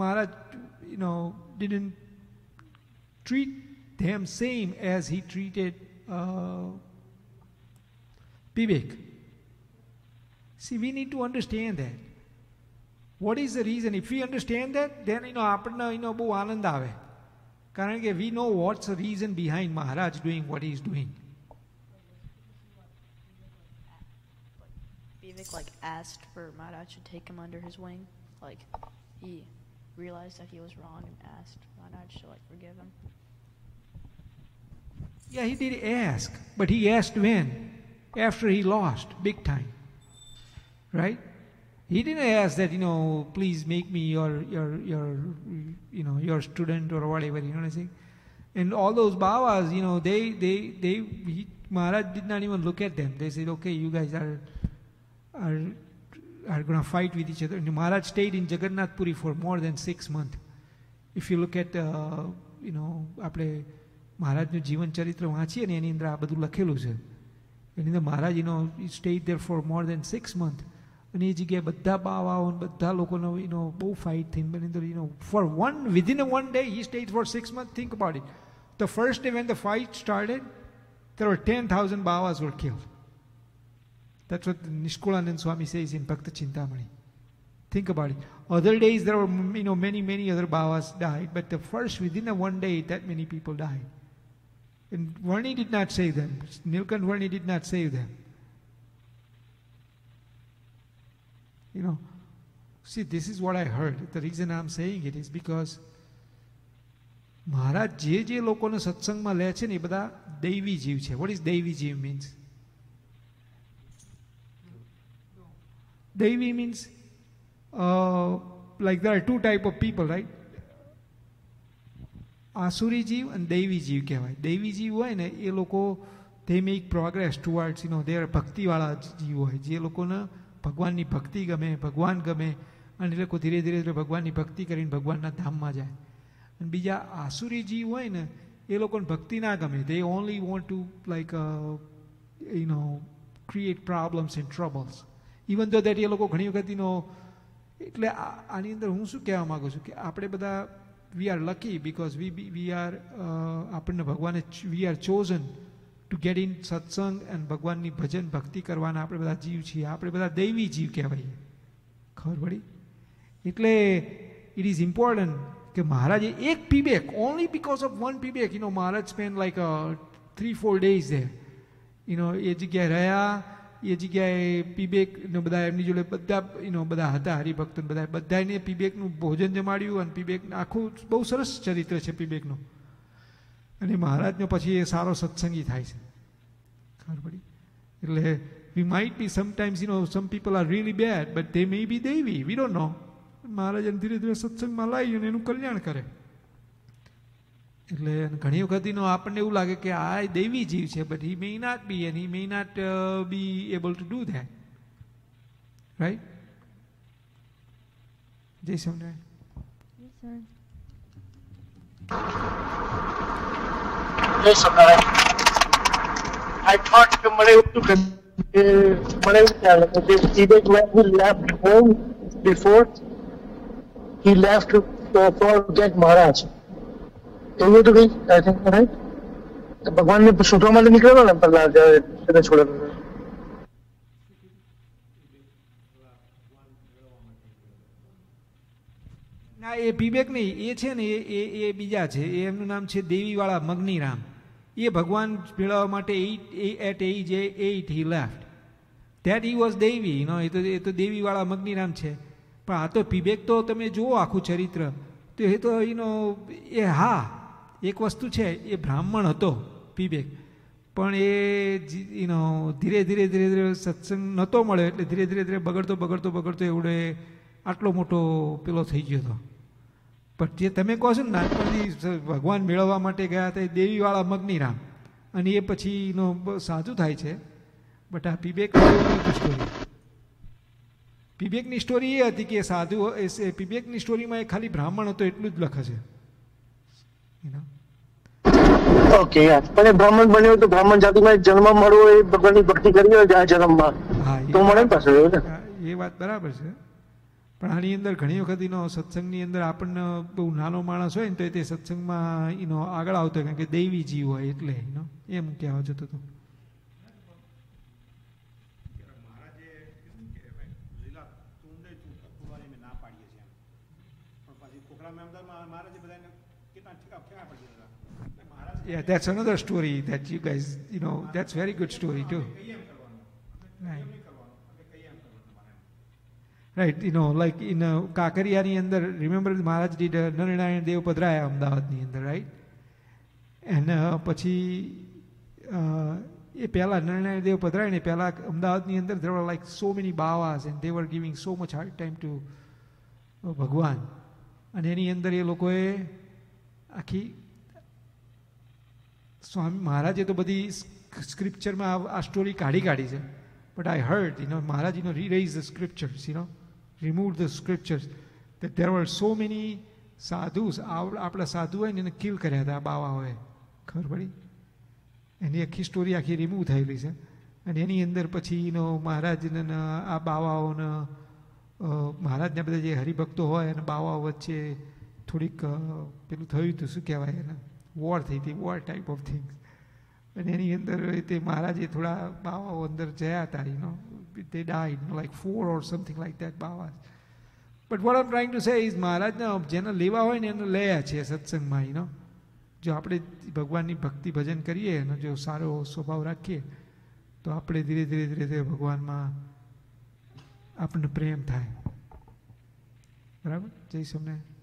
Maharaj, didn't treat them same as he treated Bibek. See, we need to understand that. What is the reason? If we understand that, then આપણને બહુ આનંદ આવે. કારણ કે we know what's the reason behind Maharaj doing what he is doing. Vivek asked for Maharaj to take him under his wing. He realized that he was wrong and asked Maharaj to forgive him. Yeah, he did ask, but he asked when? After he lost, big time. Right? He didn't ask that, please make me your student or whatever, you know what I'm saying? And all those Bhavas, Maharaj did not even look at them. They said, okay, you guys are going to fight with each other. And Maharaj stayed in Jagannath Puri for more than 6 months. If you look at, આપણે મહારાજનું જીવન ચરિત્ર વાંચીએ ને એની અંદર આ બધું લખેલું છે. એની અંદર મહારાજ he stayed there for more than 6 months. અને એ જગ્યાએ બધા બાવાઓ બધા લોકોનો બહુ ફાઇટ થઈ. For within one day he stayed for 6 months. Think about it. The first day when the fight started, there were 10,000 Bhavas were killed. That's what Nishkulanand Swami says in Bhakta Chintamani. Think about it. Other days there were many other Bhavas died, but the first within one day that many people died. And Varni did not save them. Nilkant Varni did not save them. See, this is what I heard. The reason I'm saying it is because Maharaj જે લોકોને સત્સંગમાં લે છે ને એ બધા દૈવી જીવ છે. What is દૈવી જીવ means? Daivi means there are two type of people, right? Asuri જીવ and દૈવી જીવ કહેવાય. દૈવી જીવ હોય ને એ લોકો they make progress towards they are ભક્તિવાળા જીવ હોય. જે લોકોને ભગવાનની ભક્તિ ગમે, ભગવાન ગમે અને એ લોકો ધીરે ધીરે ભગવાનની ભક્તિ કરીને ભગવાનના ધામમાં જાય. અને બીજા આસુરી જીવ હોય ને એ લોકોને ભક્તિ ના ગમે. They only want to create problems and troubles. Even though that એ લોકો ઘણી વખત એટલે આની અંદર હું શું કહેવા માગું છું કે આપણે બધા we are lucky because we are આપણને ભગવાને we are chosen to get in satsang and ભગવાનની ભજન ભક્તિ કરવાના આપણે બધા જીવ છીએ. આપણે બધા દૈવી જીવ કહેવાય. ખબર પડી? એટલે it is important કે મહારાજે એક પીબેક, only because of one પીબેક, Maharaj spent 3-4 days there. એ જગ્યાએ રહ્યા, એ જગ્યાએ પીબેક બધા એમની જોડે બધા હતા હરિભક્તો બધાને પીબેકનું ભોજન જમાડ્યું અને પીબેક આખું બહુ સરસ ચરિત્ર છે પીબેકનું. અને મહારાજનો પછી એ સારો સત્સંગી થાય છે. ખબર પડી? એટલે we might be sometimes some people are really bad but they may be devi, we don't know. મહારાજ એને ધીરે ધીરે સત્સંગમાં લાવી અને એનું કલ્યાણ કરે. એટલે ઘણી વખત આપણને એવું લાગે કે આ દૈવી જીવ છે, but he may not be and he may not be able to do that. Right? જય સ્વામિનારાયણ. Yes, sir. જય સ્વામિનારાયણ. I thought કે મને એવું ખ્યાલ હતું કે when he left home before he left to forget Maharaj. એવું હતું કંઈ I think, right? ભગવાનને શોધવા માટે નીકળેલો ને પહેલા છોડેલો. ના, એ પીબેક નહીં, એ છે ને એ બીજા છે. એમનું નામ છે દેવીવાળા મગ્નિરામ. એ ભગવાન મેળવવા માટે at age 8 he left. That he was દેવી, એ તો દેવીવાળા મગ્નિરામ છે. પણ આ તો પીબેક તો તમે જુઓ આખું ચરિત્ર તો એ તો એ હા એક વસ્તુ છે, એ બ્રાહ્મણ હતો પીબેક, પણ એ ધીરે ધીરે ધીરે ધીરે સત્સંગ નહોતો મળ્યો એટલે ધીરે ધીરે ધીરે બગડતો એવડે આટલો મોટો પેલો થઈ ગયો હતો. પણ જે તમે કહો છો ને નાનપણથી ભગવાન મેળવવા માટે ગયા હતા એ દેવીવાળા મગ્નિરામ, અને એ પછી સાધુ થાય છે. બટ આ પીબેકની સ્ટોરી એ હતી કે સાધુ પીબેકની સ્ટોરીમાં એ ખાલી બ્રાહ્મણ હતો એટલું જ લખે છે. ઓકે, પણ એ બ્રાહ્મણ બન્યો તો બ્રાહ્મણ જાતિમાં જન્મ મળવો એ ભગવાનની ભક્તિ કરી હોય આ જન્મમાં તો મળે પાછળ. એ વાત બરાબર છે, પણ આની અંદર ઘણી વખત સત્સંગની અંદર આપણને બહુ નાનો માણસ હોય ને તો તે સત્સંગમાં આગળ આવતો હોય કારણ કે દૈવી જીવ હોય એટલે એમ કહેવા જતો હતો. Yeah, that's another story that you guys, that's very good story too. Right. Right, like in Kakariyani અંદર, remember Maharaj did નરનારાયણ દેવ પધરાયા અમદાવાદની અંદર, right? And પછી એ પહેલા નરનારાયણ દેવ પધરાય ને પહેલા અમદાવાદની અંદર there were like so many બાવાસ and they were giving so much hard time to ભગવાન. અને એની અંદર એ લોકોએ આખી સ્વામી મહારાજે તો બધી સ્ક્રિપ્ચરમાં આ સ્ટોરી કાઢી છે. But I heard, Maharaj, re-raised the scriptures, removed the scriptures, that there were so many sadhus, આપણા સાધુ હોય ને એને કિલ કર્યા હતા આ બાવાઓએ, ખબર પડી? એની આખી સ્ટોરી આખી રિમૂવ થયેલી છે. અને એની અંદર પછી મહારાજને આ બાવાઓને મહારાજના બધા જે હરિભક્તો હોય અને બાવાઓ વચ્ચે થોડીક પેલું થયું હતું, શું કહેવાય એને, વોર થઈ હતી, વોર ટાઈપ ઓફ થિંગ્સ. અને એની અંદર તે મહારાજે થોડા બાવાઓ અંદર જયા હતા, they died, like 4 or something like that બાવા. But what I'm trying to say is મહારાજના જેને લેવા હોય ને એને લયા છે સત્સંગમાં. જો આપણે ભગવાનની ભક્તિ ભજન કરીએ અને જો સારો સ્વભાવ રાખીએ તો આપણે ધીરે ધીરે ભગવાનમાં આપણને પ્રેમ થાય. બરાબર? જય Swaminarayan.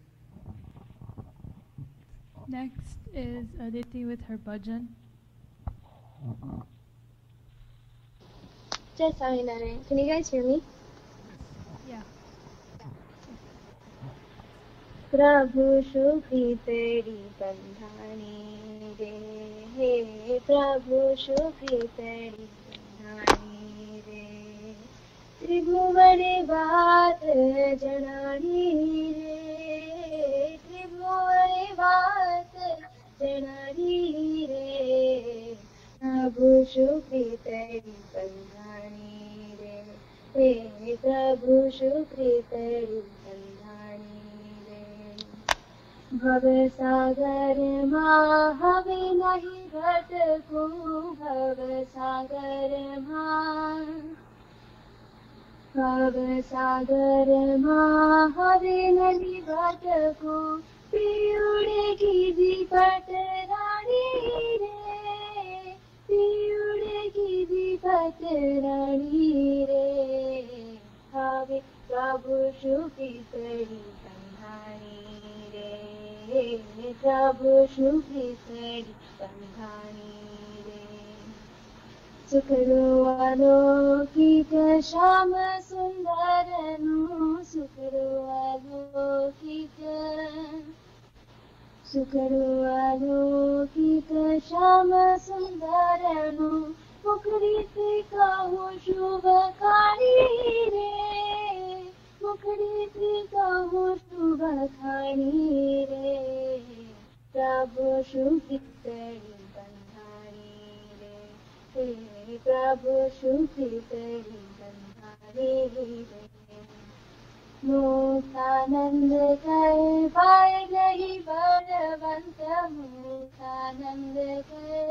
Next is Aditi with her bhajan. Jai Swaminarayan. Can you guys hear me? Yeah. प्रभु सुखी तेरी बंधानी रे, हे प्रभु सुखी तेरी बंधानी रे, त्रिभुवने बात जनानी रे, त्रिभुवने बात जनानी रे, प्रभु सुखी तेरी बंधानी रे, हे प्रभु सुखी तेरी बंधानी रे. भव सागर माँ हवे नहीं भटकूं, भव सागर माँ, भव सागर माँ हवे नहीं भटकूं, पीड़े की विपट रानी रे, पीड़े की विपट रानी रे, हवे प्रभु सुखी तेरी बंधानी रे, प्रभु सुखी तेरी बंधानी रे. सुखरुआलो कीट श्याम सुंदर नु, सुखरुआलो कीट, सुखरुआलो कीट श्याम सुंदर नु, मुखरीति कहूँ शुभ खानी रे, मुखरीति कहूँ शुभ खानी रे, प्रभु सुखी तेरी बंधानी रे, हे प्रभु सुखी तेरी बंधानी रे. मुक्तानंद कर पाए नहीं बलवंत, मुक्तानंद कर,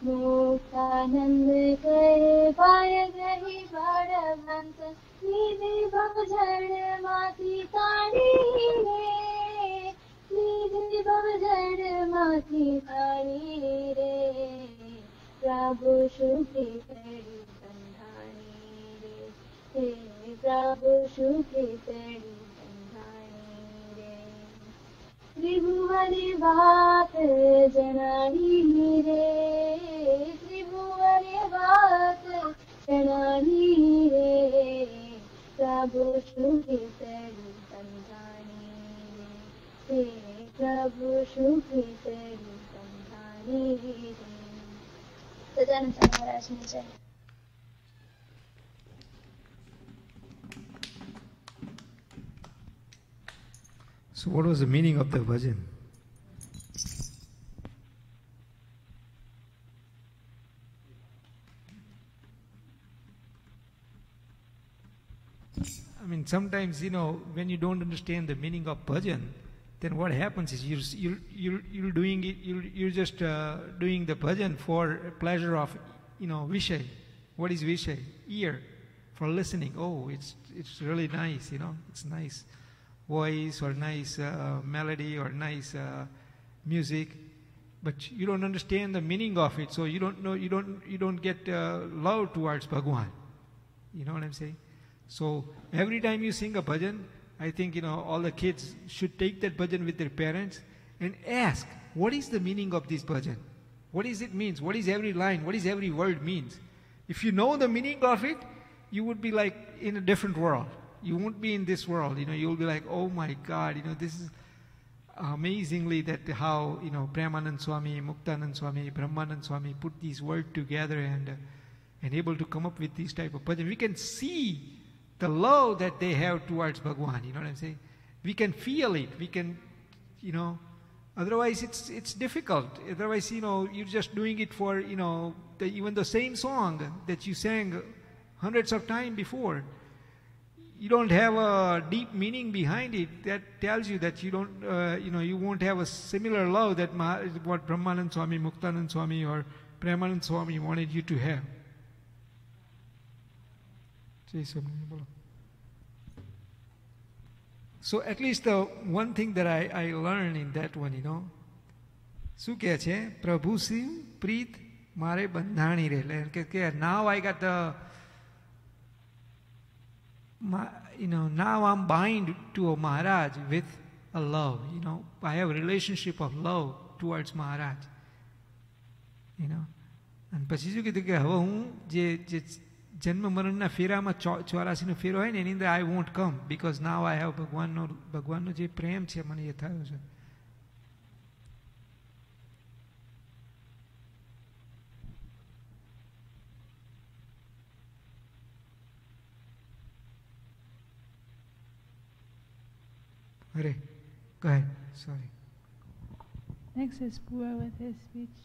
मुक्तानंद कर पाए नहीं बलवंत, निधि भवजड़ माती तानी रे, निधि भवजड़ माती तानी रे, प्रभु सुखी तेरी बंधानी रे, हे प्रभु सुखी तेरी बंधानी रे. त्रिभुवने बात जनानी रे, त्रिभुवने बात जनानी रे, प्रभु सुखी तेरी बंधानी रे, हे प्रभु सुखी तेरी बंधानी रे. सदानंद महाराज ने जय. So what was the meaning of the bhajan? I mean, sometimes, when you don't understand the meaning of bhajan, then what happens is you're doing it, you're just doing the bhajan for pleasure of, vishay. What is vishay? Ear, for listening. Oh, it's really nice, it's nice. voice or nice melody or nice music, but you don't understand the meaning of it, so you don't know, you don't get love towards Bhagwan. You know what I'm saying? So every time you sing a bhajan, I think all the kids should take that bhajan with their parents and ask, what is the meaning of this bhajan? What is it means? What is every line? What is every word means? If you know the meaning of it, you would be like in a different world. You won't be in this world. You'll be like, oh my God, this is amazingly that how Premanand Swami, Muktanand Swami, Brahmanand Swami put these words together and able to come up with these type of bhajan. We can see the love that they have towards Bhagwan. You know what I'm saying? We can feel it. We can, otherwise it's difficult. Otherwise, you're just doing it for, even the same song that you sang hundreds of times before. You don't have a deep meaning behind it that tells you that you don't, you won't have a similar love that what Brahmanand Swami, Muktanand Swami or Premanand Swami wanted you to have. So at least the one thing that I learned in that one, શું કહે છે પ્રભુ શિવ પ્રીત મારે બંધાણી રહે કે now I got the now I'm bind to a Maharaj with a love. I have a relationship of love towards Maharaj. અને પછી શું કીધું કે હવે હું જે જન્મ મરણના ફેરામાં 84નો ફેરો હોય ને એની અંદર I won't come because now I have ભગવાનનો જે પ્રેમ છે મને એ થયો છે. Hare, go ahead. Sorry. Next is Pura with his speech.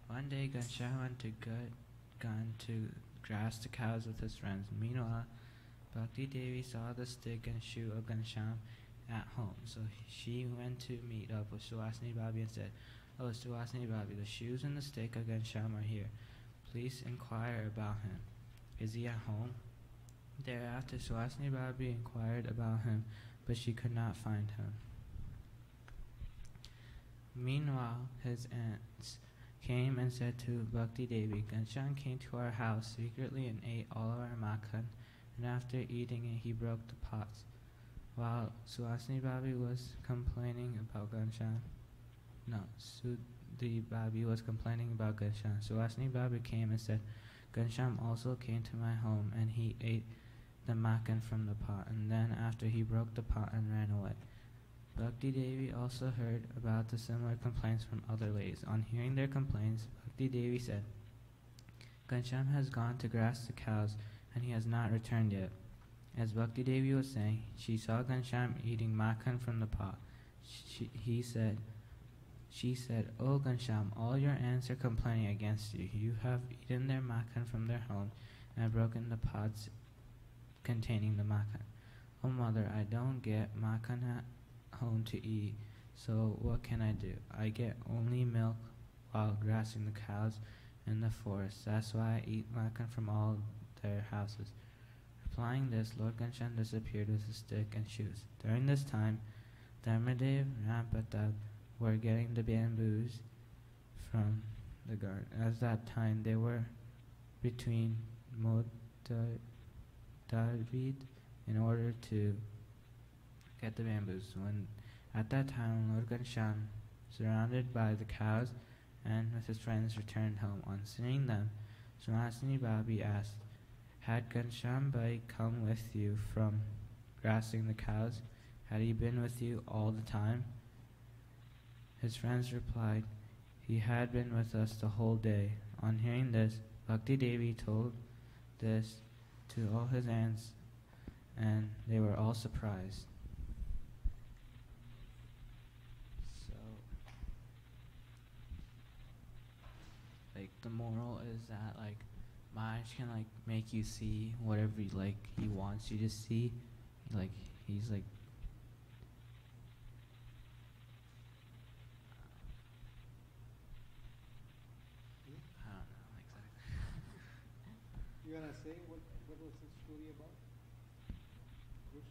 One day Ghanshyam went to Gun to grass the cows with his friends. Meanwhile, Bhakti Devi saw the stick and shoe of Ghanshyam at home. So she went to meet up with Suhasini Bhabi and said, "Oh, Suhasini Bhabi, the shoes and the stick of Ghanshyam are here. Please inquire about him. Is he at home?" Thereafter, Suhasini Bhabi inquired about him, but she could not find him. Meanwhile, his aunts came and said to Bhakti Devi, "Ghanshyam came to our house secretly and ate all of our makhan, and after eating it, he broke the pots." While Suhasini Bhabi was complaining about Ghanshyam, Sudhi Bhabi was complaining about Ghanshyam, Suhasini Bhabi came and said, "Ghanshyam also came to my home, and he ate the makhan from the pot, and then after he broke the pot and ran away." Bhakti Devi also heard about the similar complaints from other ladies. On hearing their complaints, Bhakti Devi said, "Ghanshyam has gone to grass the cows, and he has not returned yet." As Bhakti Devi was saying, she saw Ghanshyam eating makhan from the pot. She said, "Oh Ghanshyam, all your aunts are complaining against you. You have eaten their makhan from their home and broken the pots containing the makhan. Oh mother, I don't get makhan at home to eat, so what can I do? I get only milk while grassing the cows in the forest. That's why I eat makhan from all their houses." Replying this, Lord Ghanshyam disappeared with his stick and shoes. During this time, Dharmadev and Rampatap were getting the bamboos from the garden. At that time, they were between Modavid in order to get the bamboos. At that time, Lord Ghanshyam, surrounded by the cows and with his friends, returned home. On seeing them, Suhasini Bhabi asked, "Had Ghanshyam Bhai come with you from grassing the cows? Had he been with you all the time?" His friends replied, "He had been with us the whole day." On hearing this, Bhakti Devi told this to all his aunts, and they were all surprised. The moral is that Maharaj can like make you see whatever like he wants you to see. Like he's like I don't know exactly. You wanna say what was the story about? Which,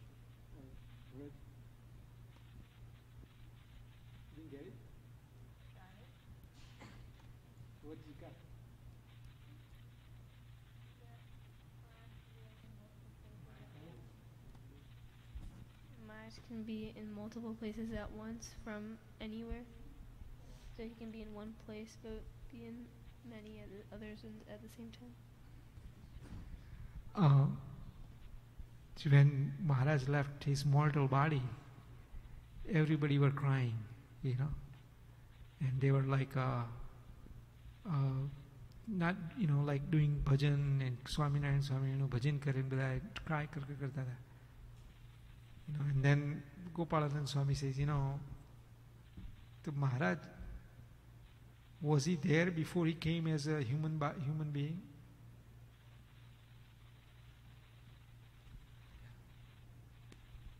Red? Didn't get it? What you got? Maharaj can be in multiple places at once from anywhere. So he can be in one place but be in many others at the same time. When Maharaj left his mortal body, everybody were crying, and they were like, not, like doing bhajan and Swaminarayan, bhajan kare and cry karta tha. And then Gopalanand Swami says, the Maharaj, was he there before he came as a human being?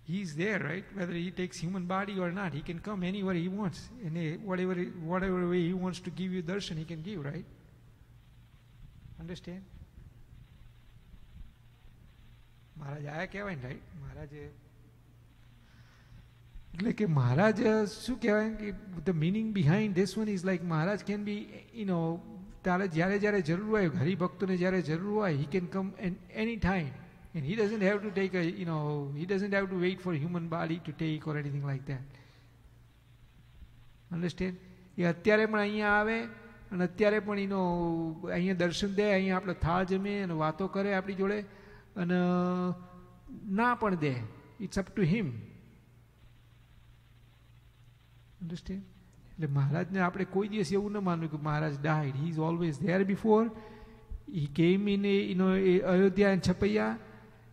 He's there, right? Whether he takes human body or not, he can come anywhere he wants. And whatever way he wants to give you darshan, he can give, right? Understand? Maharaj આયા કહેવાય ને, right? Maharaj શું કહેવાય કે the meaning behind this one is like Maharaj can be, ત્યારે જ્યારે જરૂર હોય, હરિભક્તોને જ્યારે જરૂર હોય, he can come any time. And he doesn't have to take he doesn't have to wait for human body to take or anything like that. Understand? એ અત્યારે પણ અહીંયા આવે અને અત્યારે પણ અહીંયા દર્શન દે, અહીંયા આપણે થાળ જમે અને વાતો કરે આપણી જોડે અને ના પણ દે. It's up to him. Understand? એટલે મહારાજને આપણે કોઈ દિવસ એવું ન માનવું કે મહારાજ died. He is always there before. He came in Ayodhya and Chapaya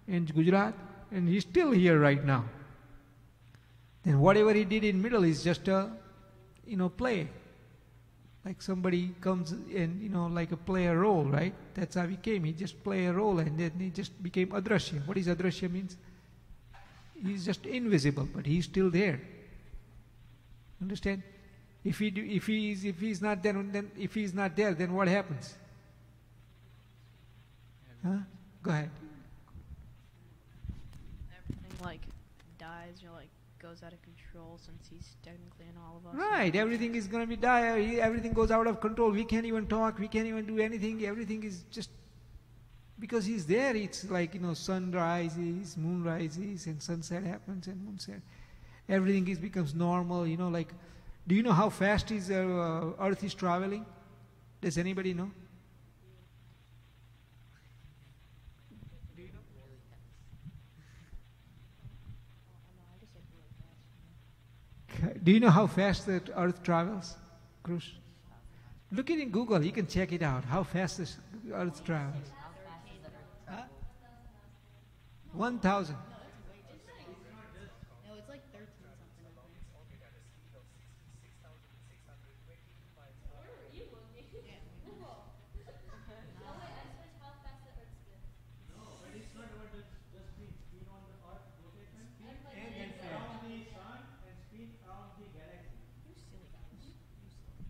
and Gujarat, and he's still here right now. Then whatever he did in middle is just a play. Like somebody comes and like a play a role, right? That's how he came. He just play a role and then he just became adrashya. What is adrashya means? He's just invisible, but he's still there. Understand? If he's not there, then what happens? Huh? Go ahead. Everything like dies, goes out of control since he's technically in all of us. Right, everything is going to be die. Everything goes out of control. We can't even talk. We can't even do anything. Everything is just because he's there. It's like sun rises, moon rises, and sunset happens and moonset. Everything becomes normal. Do you know how fast Earth is traveling? Does anybody know? Do you know how fast the Earth travels, Krush? Look it in Google. You can check it out. How fast the Earth travels. 1,000. No, it's like 13 something.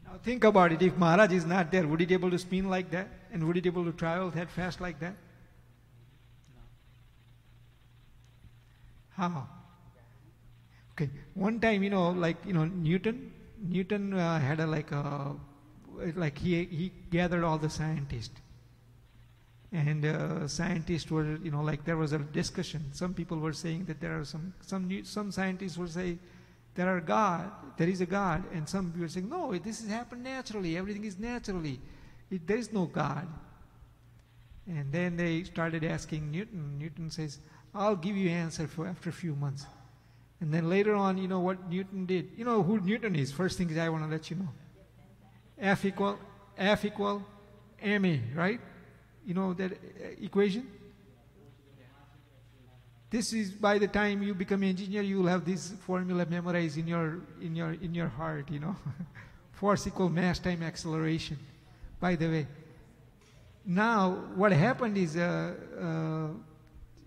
Now think about it. If Maharaj is not there, would he be able to spin like that? And would he be able to travel that fast like that? How? Okay. One time, Newton had he gathered all the scientists. And scientists were, there was a discussion. Some people were saying that there are some scientists were saying there is a God. And some people were saying, no, this has happened naturally. Everything is naturally. There is no God. And then they started asking Newton. Newton says, I'll give you an answer after a few months. And then later on, what Newton did. You know who Newton is? First thing is I want to let you know. F equal ma, right? You know that equation? This is by the time you become an engineer, you will have this formula memorized in your heart, Force equal mass time acceleration. By the way, now what happened is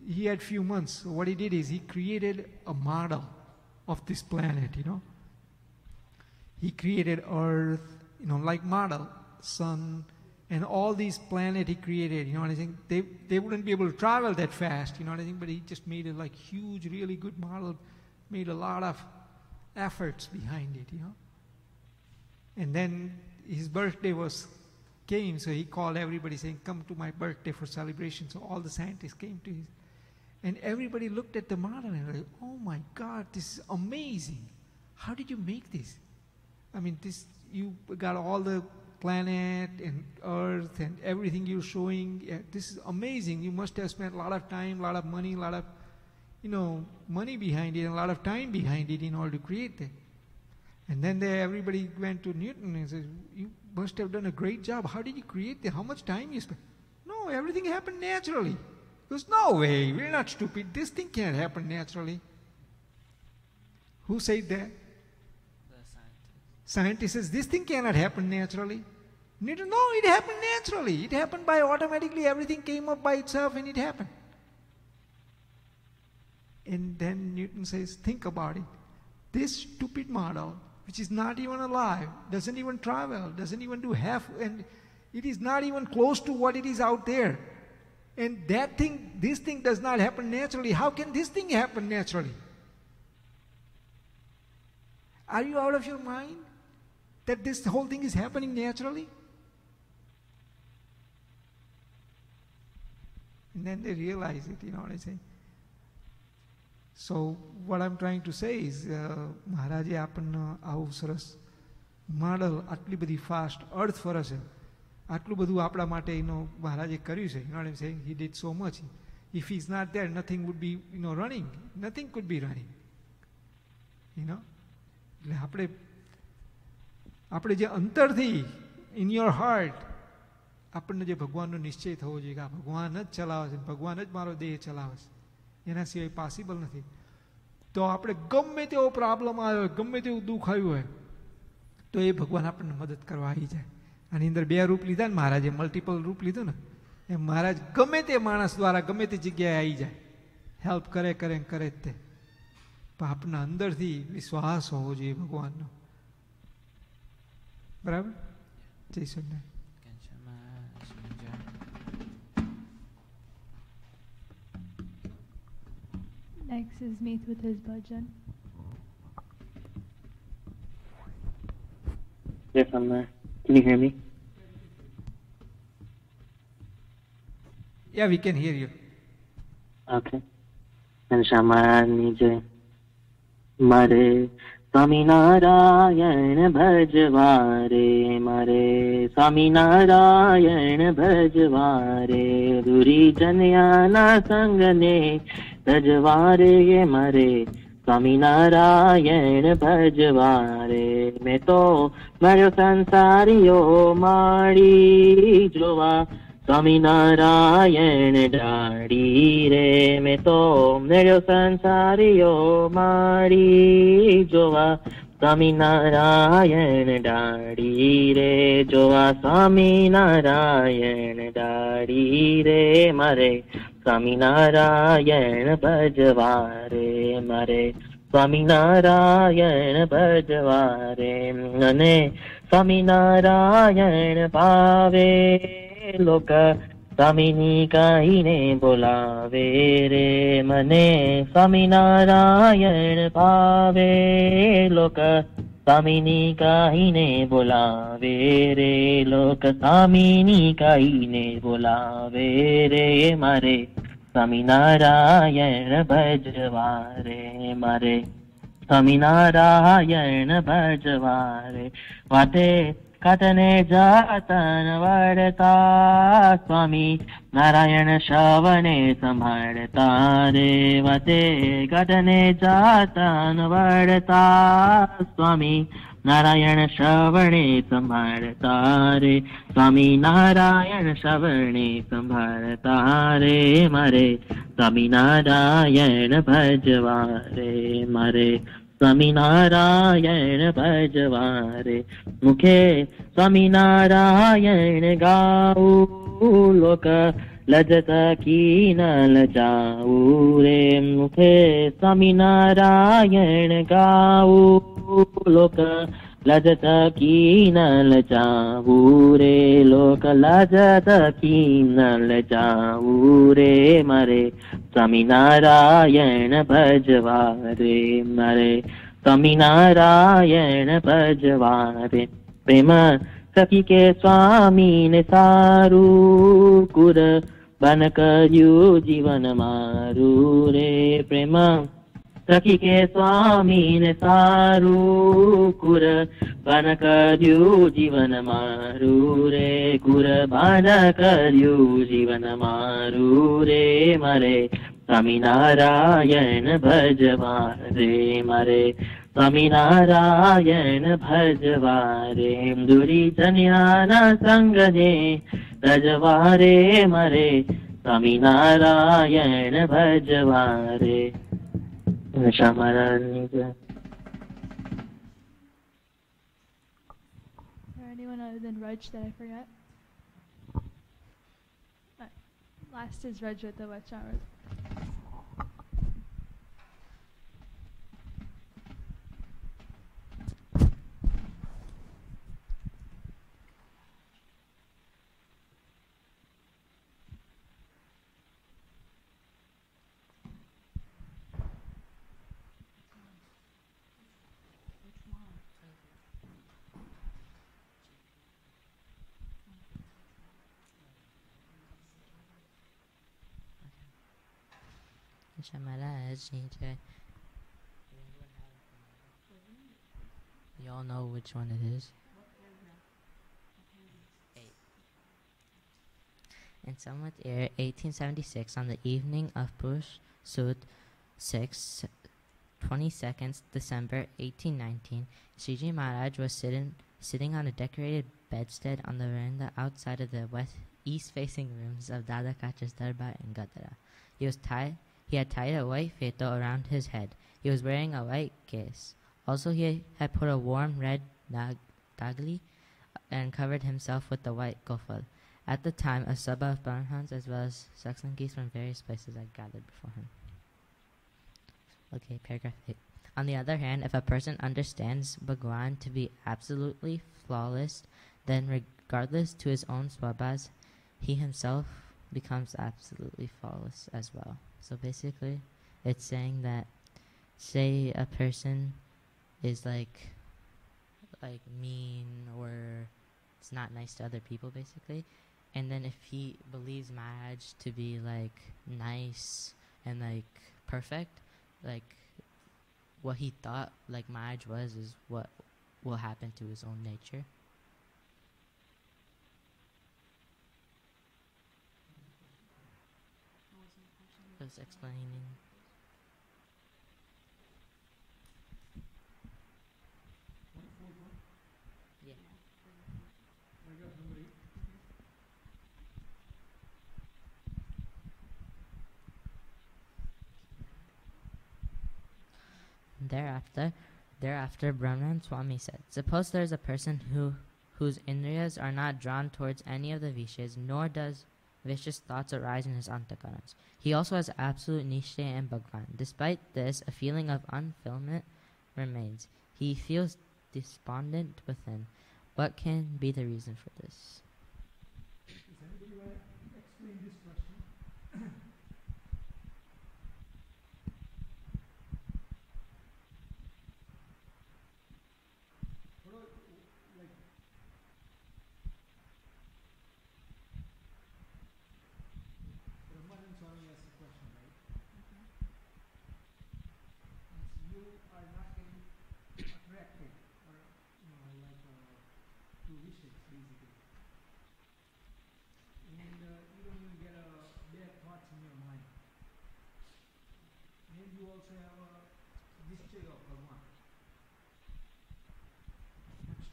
he had few months. So what he did is he created a model of this planet, He created Earth, like model, Sun, and all these planets he created, what I think? They wouldn't be able to travel that fast, what I think? But he just made it like huge, really good model, made a lot of efforts behind it, And then his birthday came, so he called everybody saying, come to my birthday for celebration. So all the scientists came to his, and everybody looked at the model and like, oh my God, this is amazing. How did you make this? I mean, you got all the planet and Earth and everything you're showing. Yeah, this is amazing. You must have spent a lot of time, a lot of money, a lot of, money behind it and a lot of time behind it in order to create that. And then everybody went to Newton and said, you must have done a great job. How did you create that? How much time you spent? No, everything happened naturally. He goes, no way, we're not stupid. This thing can't happen naturally. Who said that? Scientist says, this thing cannot happen naturally. Newton, no, it happened naturally. It happened by automatically. Everything came up by itself and it happened. And then Newton says, think about it. This stupid model, which is not even alive, doesn't even travel, doesn't even do half, and it is not even close to what it is out there. And this thing does not happen naturally. How can this thing happen naturally? Are you out of your mind? That this whole thing is happening naturally? And then they realize it, what I say. So what I'm trying to say is, Maharaje આપણને આવું સરસ model આટલી બધી fast અર્થ ફરે છે, આટલું બધું આપણા માટે મહારાજે કર્યું છે. You know what I'm saying? He did so much. If he's not there, nothing would be running. Nothing could be running. એટલે આપણે જે અંતરથી in your heart આપણને જે ભગવાનનો નિશ્ચય થવો જોઈએ કે આ ભગવાન જ ચલાવે છે, ભગવાન જ મારો દેહ ચલાવે છે, એના સિવાય પોસિબલ નથી. તો આપણે ગમે તેવો પ્રોબ્લેમ આવ્યો હોય, ગમે તેવું દુઃખ આવ્યું હોય, તો એ ભગવાન આપણને મદદ કરવા આવી જાય. આની અંદર બે રૂપ લીધા ને મહારાજે, મલ્ટિપલ રૂપ લીધું ને, એ મહારાજ ગમે તે માણસ દ્વારા ગમે તે જગ્યાએ આવી જાય, હેલ્પ કરે જ તે. પણ આપણા અંદરથી વિશ્વાસ હોવો જોઈએ ભગવાનનો. બરાબર? જય Swaminarayan. Next is Meet with his bhajan. Yes, I'm there. Can you hear me? Yeah, we can hear you. Okay. Shamarani jai. Mare Swaminarayan bhajvare, Mare Swaminarayan bhajvare, Duri janyana sangane भजवारे ये मरे स्वामीनारायण भजवारे. मैं तो मरो संसारियो माड़ी जोवा स्वामीनारायण डाड़ी रे. मैं तो मरो संसारियो माड़ी जोवा स्वामीनारायण डाड़ी रे. जोवा स्वामीनारायण डाड़ी रे. मरे स्वामीनारायण भजवारे, मरे स्वामीनारायण भजवारे. મને સ્વામિનારાયણ પાવે લોક સ્વામીની કહીને બોલાવે રે. મને સ્વામિનારાયણ પાવે લોક સ્વામીની કહીને બોલાવે રે. લોક સ્વામીની કહીને બોલાવે રે. મારે સ્વામિનારાયણ ભજવારે, મારે સ્વામિનારાયણ ભજવારે. વાતે કાતને જાતન વળતા સ્વામી નારાયણ શ્રવણે સંભાળતા રે. વાતે કાતને જાતન વળતા સ્વામી નારાયણ શ્રવણે સંભાળતા રે. સ્વામી નારાયણ શ્રવણે સંભાળતા રે. મારે સ્વામિનારાયણ ભજવારે, મારે स्वामीनारायण भजवारे मुखे स्वामीनारायण गाऊ लोक लजत की न लजाऊ रे मुखे स्वामीनारायण गाऊ लोक लजत की न लजाऊ रे लोक लजत की न लजाऊ रे मारे स्वामीनारायण भजवारे मारे स्वामीनारायण भजवारे प्रेम सखी के स्वामी ने सारू कुर बन कर्યું जीवन मारू रे प्रेम सखी के स्वामी ने सारू कुर बन कर्યું जीवन मारू रे कुर बन कर्યું जीवन मारू रे मारे स्वामीनारायण भजवारे मारे स्वामीनारायण भजवारे दुरी जन्याना संगने रजवारे मरे Swaminarayan भजवारे शमरणी Is there anyone other than Raj that I forgot? Last is Raj with the Vachara. Y'all know which one it is? 8. In Samvat year 1876, on the evening of Push Sud 6, 22nd December 1819, Shiji Maharaj was sitting on a decorated bedstead on the veranda outside of the east-facing rooms of Dada Kacha's Darbar in Gadara. He had tied a white feto around his head. He was wearing a white case. Also, he had put a warm red dagli and covered himself with the white gofal. At the time, a sabha of Brahmans as well as Satsangis from various places had gathered before him. Okay, paragraph 8. On the other hand, if a person understands Bhagwan to be absolutely flawless, then regardless to his own swabhas, he himself becomes absolutely flawless as well. So basically, it's saying that, say a person is like mean or it's not nice to other people, basically, and then if he believes Maharaj to be like nice and like perfect, like what he thought like Maharaj was is what will happen to his own nature. I was explaining. Yeah. Thereafter, Brahman Swami said, suppose there is a person whose indriyas are not drawn towards any of the vishas, nor does vicious thoughts arise in his antakarans. He also has absolute nishtaya in Bhagwan. Despite this, a feeling of unfulfillment remains. He feels despondent within. What can be the reason for this? Does anybody want to explain this question?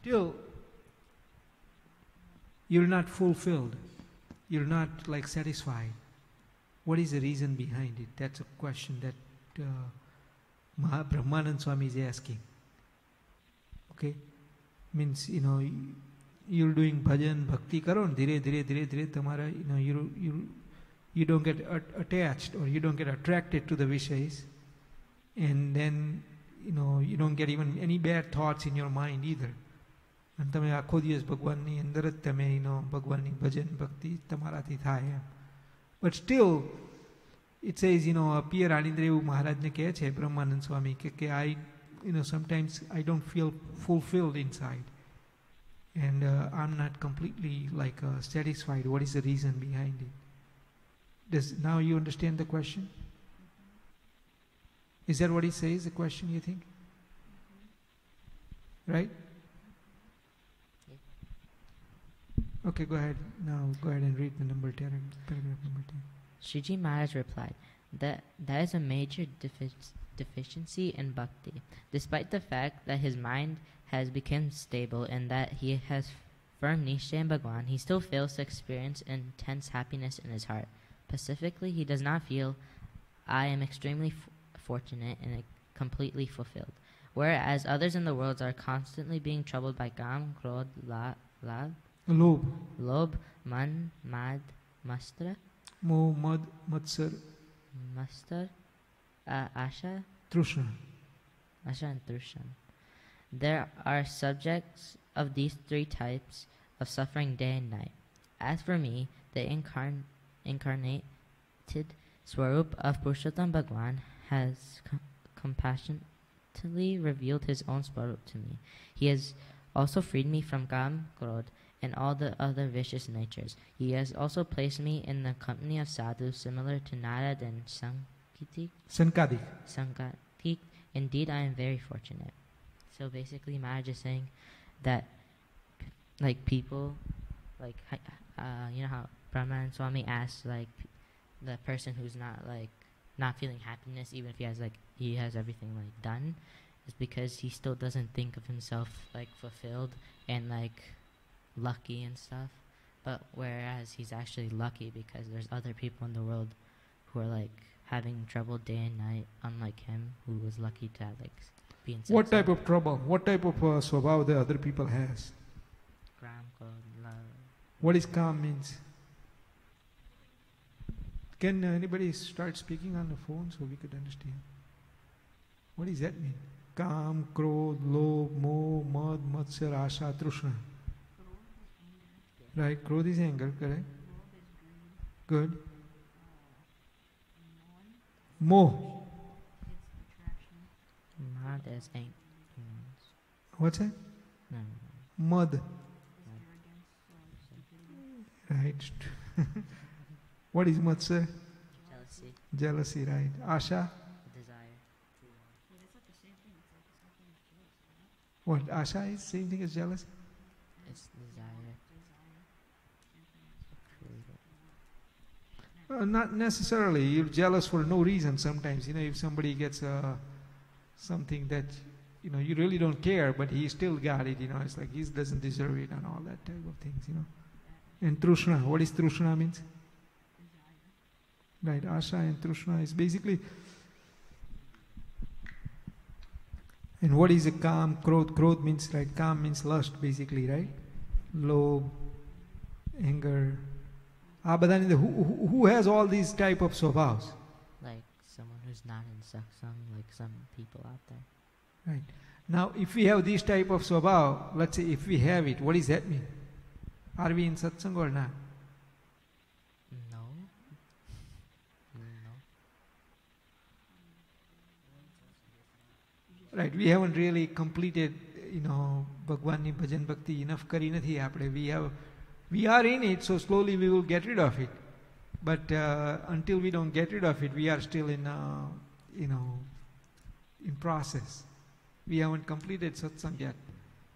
Still, you're not fulfilled. You're not like satisfied. What is the reason behind it? That's a question that Brahmanand Swami is asking. Okay? Means, you're doing bhajan, bhakti karo, dhire, tamara, you don't get attached or you don't get attracted to the Vishayas. And then, you don't get even any bad thoughts in your mind either. And તમે આખો દિવસ ભગવાનની અંદર જ તમે ભગવાનની ભજન ભક્તિ તમારાથી થાય એમ. But still, it says, P.R. Anindrevu Maharajને કહે છે બ્રહ્માનંદ સ્વામી કે I, sometimes I don't feel fulfilled inside. And I'm not completely satisfied. What is the reason behind it? Now you understand the question? Is that what he says, the question, you think? Right? Okay, go ahead. Now go ahead and read the paragraph number 10. Shiji Maharaj replied, that is a major deficiency in bhakti. Despite the fact that his mind has become stable and that he has firm nishtaya in Bhagwan, he still fails to experience intense happiness in his heart. Specifically, he does not feel, I am extremely fortunate and completely fulfilled. Whereas others in the world are constantly being troubled by Kam, Krodh, Lobh, Man, Mad, Mastra, Moh, Mad, Matsar, Asha, Trushna. Asha and Trushna. There are subjects of these three types of suffering day and night. As for me, the incarnated Swarup of Purushottam Bhagwan has compassionately revealed his own Swarup to me. He has also freed me from Kam, Krodh, and all the other vicious natures. He has also placed me in the company of sadhus similar to Narad and Sankadik. Indeed, I am very fortunate. So basically, Maharaj is saying that, people, how Brahman Swami asks, the person who's not feeling happiness, even if he has everything done, is because he still doesn't think of himself fulfilled and lucky and stuff. But whereas he's actually lucky because there's other people in the world who are having trouble day and night, unlike him who was lucky to be in satsang. What type of trouble? What type of swabhav the other people has? What is calm means? Can anybody start speaking on the phone so we could understand? What does that mean? Kam, Krodh, Lobh, Moh, Mad, Matsar, Asha, Trushna. Right, Krodh is anger, correct? Good. Moh. Mad is anger. What's that? Mad. Right. What is Matsar? Jealousy. Jealousy, right. Asha? Desire. What? Asha is same thing as jealousy? It's desire. Not necessarily. You're jealous for no reason sometimes. If somebody gets something that, you really don't care, but he still got it, it's like he doesn't deserve it and all that type of things, And Trushna, what is Trushna means? Right, Asha and Trushna is basically... And what is a Kam, Krodh? Krodh means, right, Kam means lust basically, right? Lobh, anger... who has all these type of swabhavs? Someone who's not in satsang, some people out there. Right. Now, if we have this type of swabhav, let's say if we have it, what does that mean? Are we in satsang or not? No. Right. We haven't really completed, Bhagwan ni bhajan bhakti enough kari nathi apne. We are in it, so slowly we will get rid of it. But until we don't get rid of it, we are still in, in process. We haven't completed satsang yet.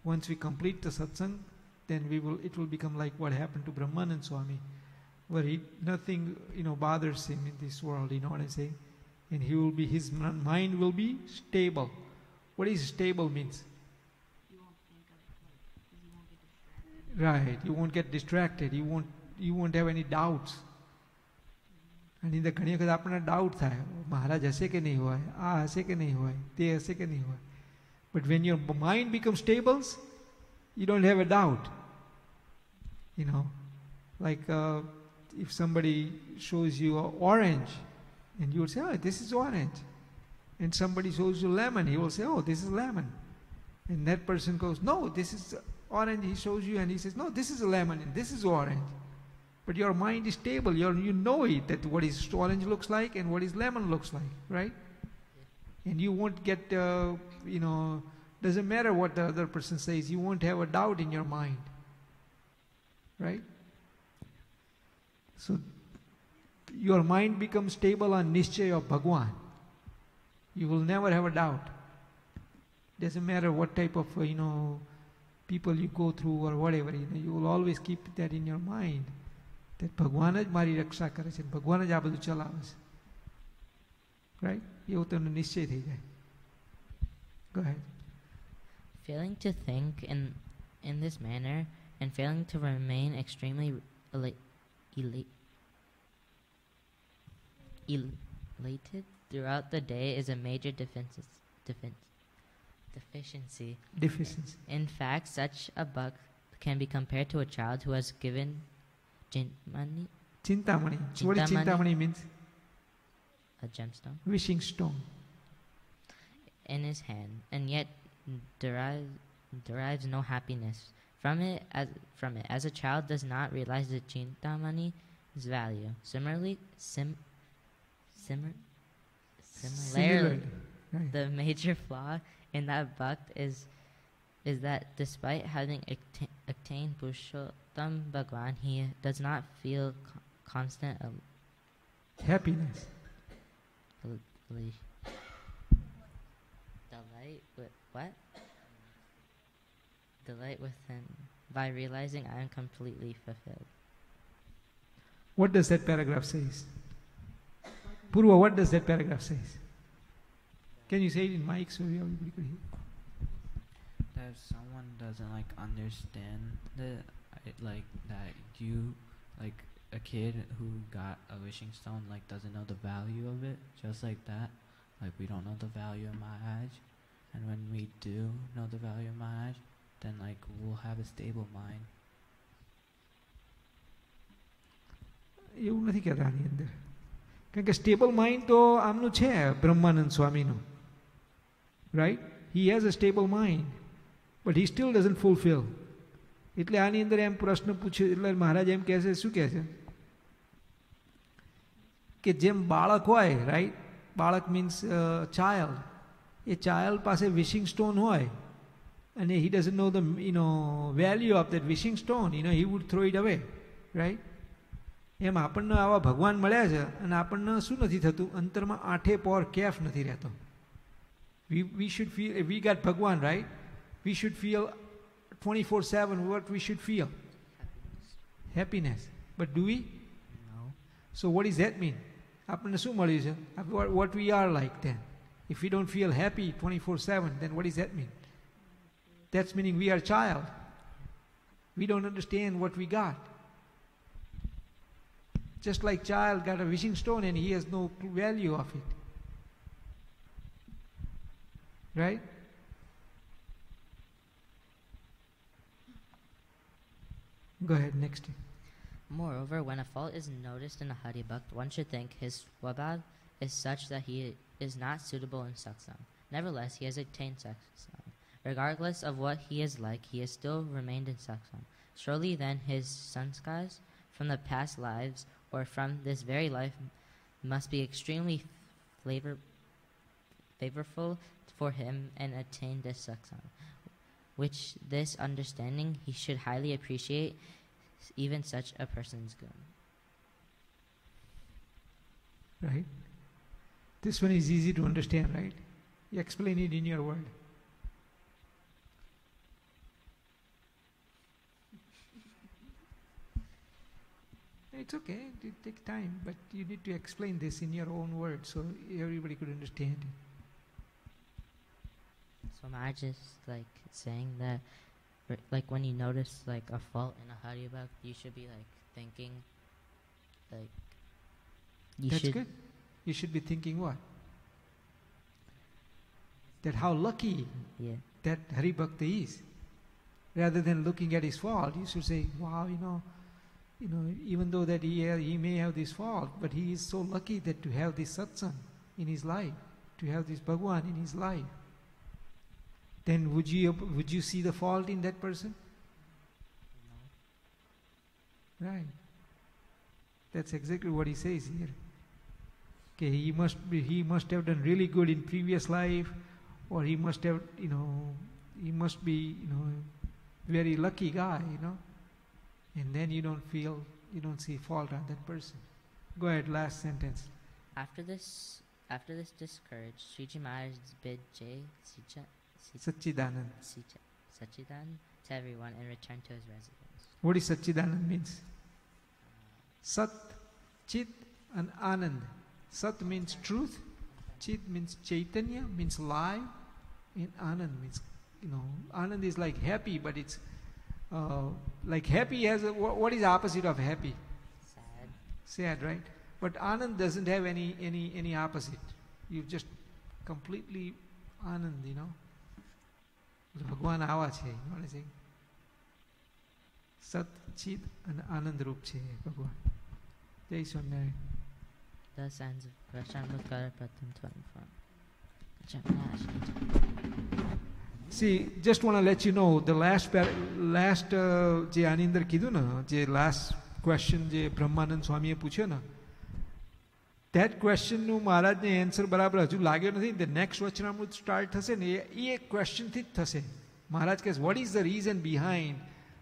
Once we complete the satsang, then it will become like what happened to Brahmanand Swami, where nothing, bothers him in this world. You know what I'm saying? And his mind will be stable. What is stable means? Right, you won't get distracted. You won't have any doubts. આની અંદર ઘણી વખત આપણને doubt થાય, મહારાજ હશે કે નહીં હોય, આ હશે કે નહીં હોય, તે હશે કે નહીં હોય. But when your mind becomes stable, you don't have a doubt. You know, like if somebody shows you orange, and you will say, oh, this is orange. And somebody shows you lemon, he will say, oh, this is lemon. And that person goes, no, this is orange. He shows you and he says, no, this is a lemon and this is orange. But your mind is stable. You know it, that what is orange looks like and what is lemon looks like, right? And you won't get, doesn't matter what the other person says, you won't have a doubt in your mind, right? So your mind becomes stable on Nishchay of Bhagwan. You will never have a doubt. Doesn't matter what type of, people you go through or whatever, you will always keep that in your mind. That ભગવાન જ મારી રક્ષા કરે છે, ભગવાન જ આ બધું ચલાવે છે, રાઈટ? એવું તમને નિશ્ચય થઈ જાય. Go ahead. Failing to think in this manner and failing to remain extremely elated throughout the day is a major deficiency. In fact, such a buck can be compared to a child who has given Chintamani. What is Chintamani means? A gemstone. Wishing stone. In his hand, and yet derives no happiness from it. As a child does not realize the Chintamani's value. Similarly, Right. The major flaw in that buck is that despite having attained Purushottam Bhagwan, he does not feel constant happiness. Delight with what? Delight within by realizing I am completely fulfilled. What does that paragraph says? Purva, what does that paragraph says? Can you say it in mic so everybody could hear? That if someone doesn't understand that you, a kid who got a wishing stone doesn't know the value of it, just like that, we don't know the value of Maharaj, and when we do know the value of Maharaj, then we'll have a stable mind. એવું નથી કહેતા આની અંદર, કારણ કે stable mind તો આમનું છે બ્રહ્માનંદ સ્વામીનું, right? He has a stable mind, but he still doesn't fulfill. એટલે આની અંદર એમ પ્રશ્ન પૂછે, એટલે મહારાજ એમ કહે છે, શું કહે છે કે જેમ બાળક હોય, રાઈટ? બાળક મીન્સ ચાઇલ્ડ. એ ચાઇલ્ડ પાસે વિશિંગ સ્ટોન હોય અને he doesn't know the value of that wishing stone, he would throw it away, right? એમ આપણને આવા ભગવાન મળ્યા છે અને આપણને શું નથી થતું, અંતરમાં આઠે પોર કેફ નથી રહેતો. We should feel, if we got Bhagwan, right? We should feel 24/7 what we should feel. Happiness. But do we? No. So what does that mean? આપણને શું મળ્યું છે? What we are like then? If we don't feel happy 24/7, then what does that mean? That's meaning we are child. We don't understand what we got. Just like child got a wishing stone and he has no value of it. Right? Go ahead, next. Moreover, when a fault is noticed in a Hari Bhakt, one should think his swabhav is such that he is not suitable in satsang. Nevertheless, he has attained satsang. Regardless of what he is like, he has still remained in satsang. Surely then his sanskars from the past lives or from this very life must be extremely favorable for him and attain this satsang. Which this understanding he should highly appreciate even such a person's good. Right? This one is easy to understand, right? You explain it in your word. It's okay, it takes time, but you need to explain this in your own words so everybody could understand it. So Maharaj is saying that when you notice a fault in a Hari Bhakt, you should be thinking That's good. You should be thinking what? That how lucky that Hari Bhakta is. Rather than looking at his fault, you should say, wow, even though that he may have this fault, but he is so lucky that to have this satsang in his life, to have this Bhagwan in his life. Then would you see the fault in that person? No. Right. That's exactly what he says here. Okay, he must have done really good in previous life, or he must have, he must be, very lucky guy, and then you don't see fault on that person. Go ahead, last sentence. After this discouraged, Sriji Maharaj bid Satchidanand to everyone and returned to his residence. What is Satchidanand means? Sat, Chit and Anand. Sat means truth, Chit means Chaitanya, means life, and Anand means, Anand is like happy, but it's like happy has what is the opposite of happy? Sad, right? But Anand doesn't have any opposite. You just completely Anand, Bhagwan આવા છે, you know what I'm saying? Sat, Chit and Anand રૂપ છે ભગવાન. જય Swaminarayan. Thus ends Vashamukara Pratham 24. See, just want to let you know, the last જે આની કીધું ને, જે last question જે બ્રહ્માનંદ સ્વામીએ પૂછ્યો ને, that question નું મહારાજને answer બરાબર હજુ લાગ્યો નથી. The next વચનામૃત start થશે ને, એ question થી જ થશે. મહારાજ કહે, what is the reason behind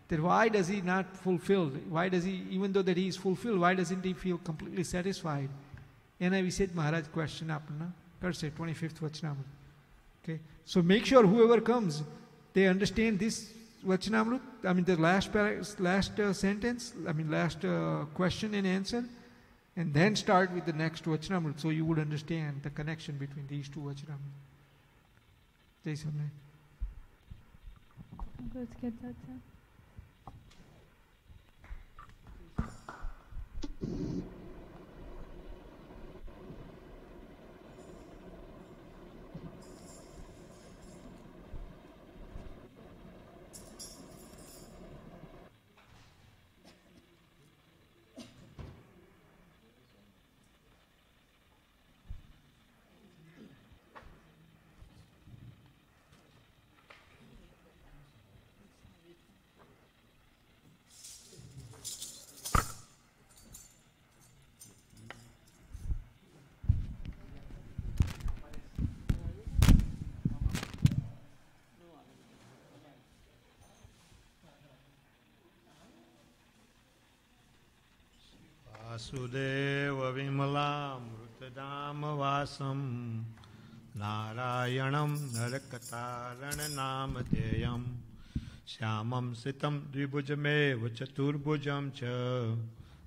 that? Why does he not fulfill? Why does he, even though that he is fulfilled, why doesn't he feel completely satisfied? એના વિશે જ મહારાજ question આપણને કરશે 25th Vachanamrut. Okay, so make sure whoever comes, they understand this Vachanamrut, the last sentence, last question and answer, and then start with the next Vachanamrut, so you would understand the connection between these two Vachanamrut. Jai Swaminarayan. Let's get that done. Vasudev विमलामृतधाम वासं नारायणं नरकतारणनामधेयं श्यामं सितं द्विभुजमेव चतुर्भुजं च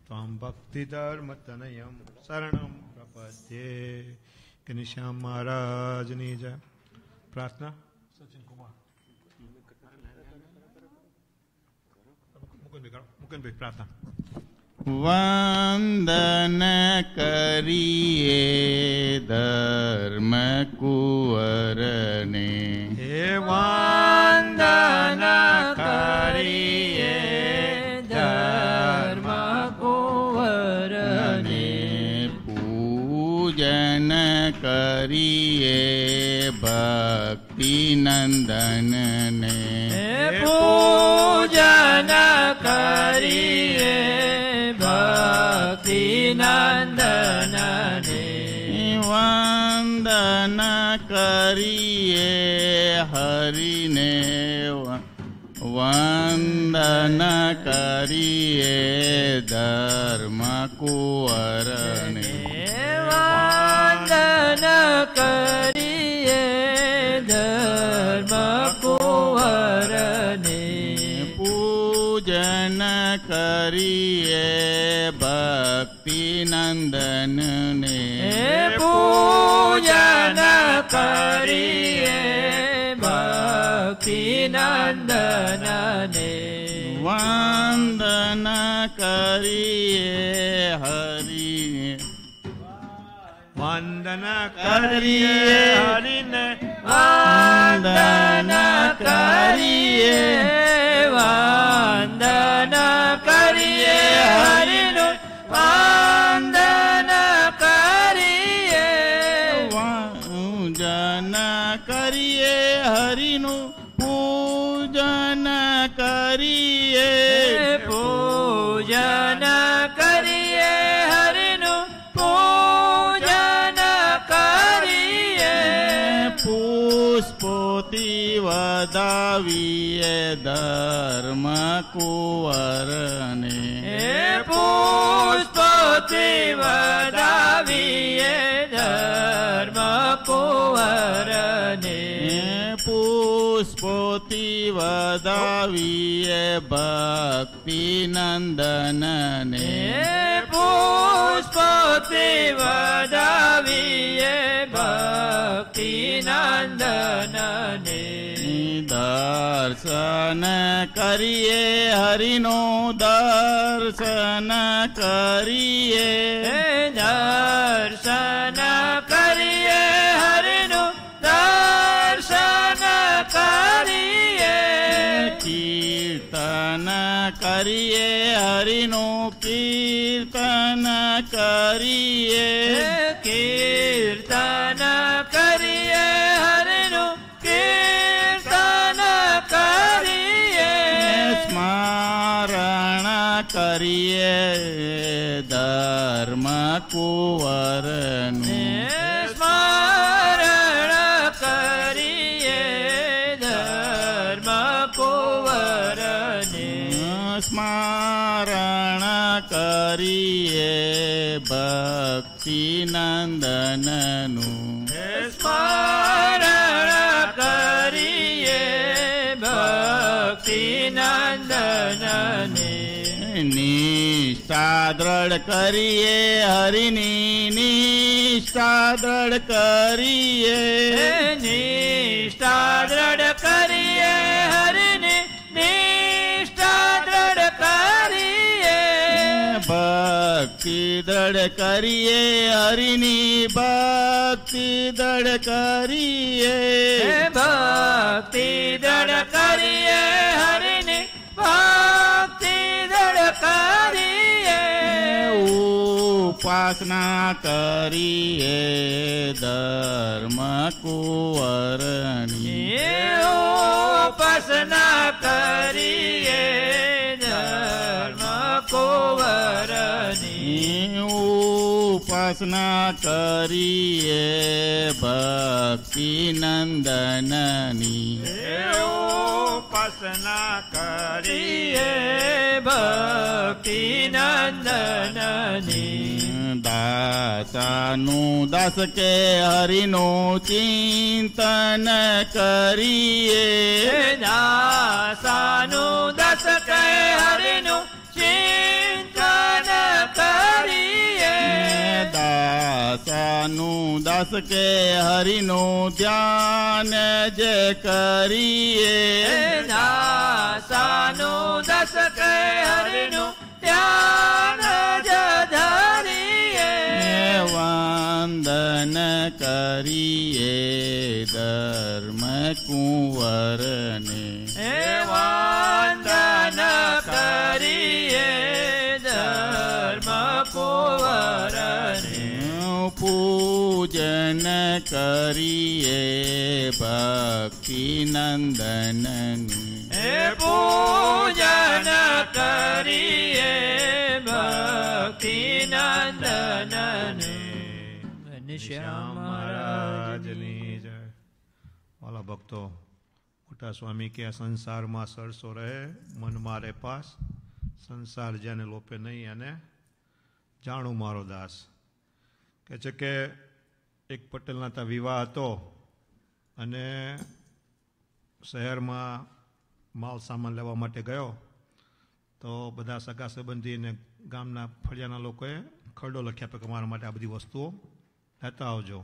त्वं भक्तिधर्मतनयं शरणं प्रपद्ये. घनश्याम महाराज ની જય. પ્રાર્થના સચિન કુમાર મુકુંદભાઈ પ્રાર્થના. वंदन करिए धर्म कुंवरने, हे वंदन करिए धर्म कुंवरने, पूजन करिए भक्ति नंदन ने, पूजन करिए भक्ति नंदन ने, वंदन करिए हरि ने, वंदन करिए धर्म कुंवर ने, वंदन करिए धर्म कुंवर ने, पूजन करिए भक्ति नंदन ने, पूजन करिए भक्ति नंदन ने, वंदन करिए हरि, વંદન કરીએ હરિને વંદન કરીએ વંદન કરીએ હરિનું વંદન કરીએ પૂજન કરીએ હરિનું પૂજન કરીએ પૂજન કરીએ હરિનું પૂજન કરીએ પુષ્પોથી વધાવીએ ધર્મ કુંવરને પુષ્પોથી વધાવીએ ધર્મ કુંવરને પુષ્પોથી વધાવીએ ભક્તિ નંદનને પુષ્પોથી વધાવીએ ભક્તિ નંદનને દર્શન કરીએ હરિનું દર્શન કરીએ દર્શન કરીએ હરિનું દર્શન કરીએ કીર્તન કરીએ હરિનું કીર્તન કરીએ કીર્તન કરીએ હરિનું કીર્તન કરીએ સ્મરણ કરીએ ધર્મ કુંવરનું સ્મરણ કરીએ ધર્મ કુંવરને સ્મરણ કરીએ ભક્તિ નંદનનું સ્મરણ કરીએ ભક્તિ નંદનને નિષ્ઠા દ્રઢ કરીએ હરિની નિષ્ઠા દ્રઢ કરીએ નિષ્ઠા દ્રઢ કરીએ હરિની નિષ્ઠા દ્રઢ કરીએ ભક્તિ દ્રઢ કરીએ હરિની ભક્તિ દ્રઢ કરીએ ભક્તિ દ્રઢ કરીએ હરિની ભક્તિ દ્રઢ કરીએ ઉપાસના કરીએ ધર્મ કુંવરની ઉપાસના કરીએ ધર્મ કુંવરની ઉપાસના કરીએ ભક્તિ નંદનની ઉપાસના કરીએ ભક્તિ નંદનની દાસાનું દાસ કે હરિનું ચિંતન કરીએ દાસાનું દાસ કે હરિનું ચિંતન કરીએ દાસાનું દાસ કે હરિનું ધ્યાન જે કરીએ દાસાનું દાસ કે હરિનું ધ્યાન જ ધરીએ વંદન કરીએ ધર્મ કુંવરને વંદન કરીએ ધર્મ કુંવરને પૂજન કરીએ ભક્તિ નંદનની પૂજન કરીએ ભક્તિ નંદનને શ્યામ મહારાજની જય. વાલા ભક્તો, મોટા સ્વામી કે સંસારમાં સરસો રહે મન મારે પાસ, સંસાર જેને લોપે નહીં અને જાણું મારો દાસ. કહે છે કે એક પટેલના ત્યાં વિવાહ હતો અને શહેરમાં માલ સામાન લેવા માટે ગયો તો બધા સગા સંબંધી અને ગામના ફળિયાના લોકોએ ખરડો લખ્યા કે મારા માટે આ બધી વસ્તુઓ લેતા આવજો.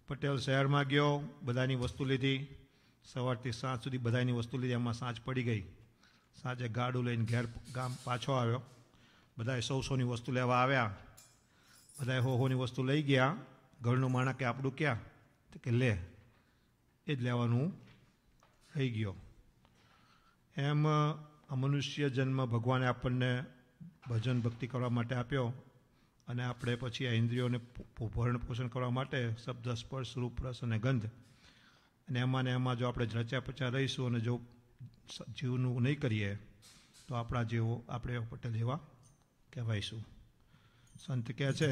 પટેલ શહેરમાં ગયો, બધાની વસ્તુ લીધી, સવારથી સાંજ સુધી બધાની વસ્તુ લીધી. એમાં સાંજ પડી ગઈ. સાંજે ગાડું લઈને ઘેર ગામ પાછો આવ્યો. બધાએ 100-100ની વસ્તુ લેવા આવ્યા. બધા હોની વસ્તુ લઈ ગયા. ઘરનું માણા કે આપણું ક્યાં? તો કે લે, એ જ લેવાનું થઈ ગયો. એમ આ મનુષ્ય જન્મ ભગવાને આપણને ભજન ભક્તિ કરવા માટે આપ્યો, અને આપણે પછી આ ઇન્દ્રિયોને ભરણ પોષણ કરવા માટે શબ્દ, સ્પર્શ, રૂપ, રસ અને ગંધ, અને એમાં જો આપણે રચ્યા પચ્યા રહીશું અને જો જીવનું નહીં કરીએ તો આપણા જેવો આપણે પટેલ જેવા કહેવાઈશું. સંત કહે છે,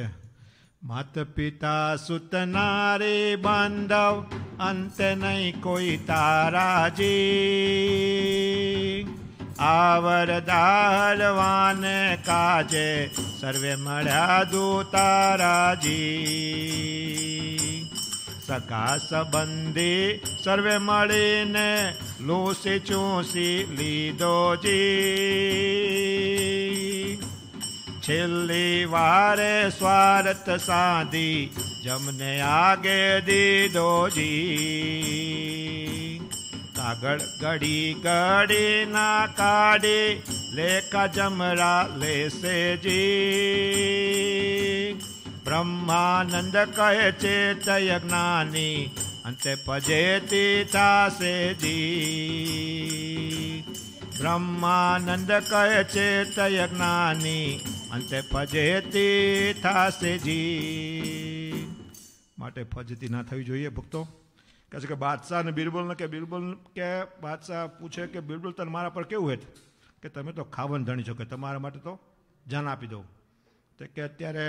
માત પિતા સુતના રે બાંધવ, અંત નહીં કોઈ તારાજી. આવરદાહલવાને કાજે, સર્વે મળ્યા દૂતારાજી. સગા સંબંધી સર્વે મળીને લૂસી ચૂસી લીધો જી. છેલ્લી વારે સ્વાર્થ સાધી, જમને આગે દીધો જી. કાગળ ઘડી ઘડી ના કાઢી, લેખા જમરા લેશે જી. બ્રહ્માનંદ કહે છે તય જ્ઞાની, અંતે પજેતી થાશે જી. બ્રહ્માનંદ કહે છે તય જ્ઞાની, અંતે ફજેતી થાશે જી. માટે ફજતી ના થવી જોઈએ ભક્તો. કહે છે કે બાદશાહ ને બિરબલ કે બાદશાહ પૂછે કે બિરબલ તને મારા પર કેવું હેત, કે તમે તો ખાવન ધણી છો, કે તમારા માટે તો જાન આપી દઉં. તો કે અત્યારે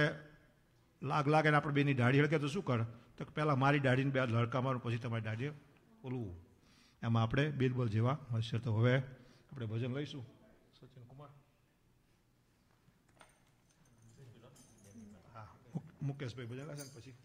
લાગે ને આપણે બેની દાઢી હળકે તો શું કર? તો પહેલાં મારી દાઢીને બે લડકા મારું, પછી તમારી દાઢી ઓલવું. એમાં આપણે બિરબલ જેવા હશે. તો હવે આપણે ભજન લઈશું. સચિન કુમાર, હા, મુકેશભાઈ ભજન ગાશે ને પછી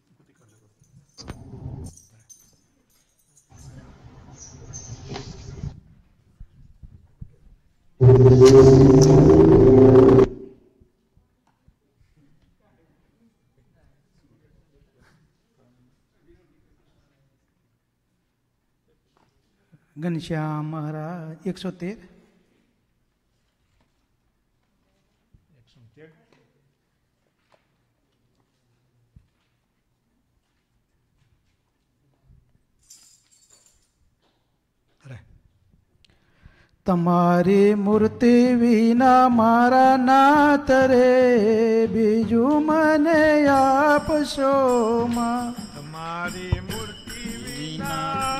ઘનશ્યામ મહારાજ 113. તમારી મૂર્તિ વિના મારા નાથ રે, બીજું મને આપશો માં. તમારી મૂર્તિ વિના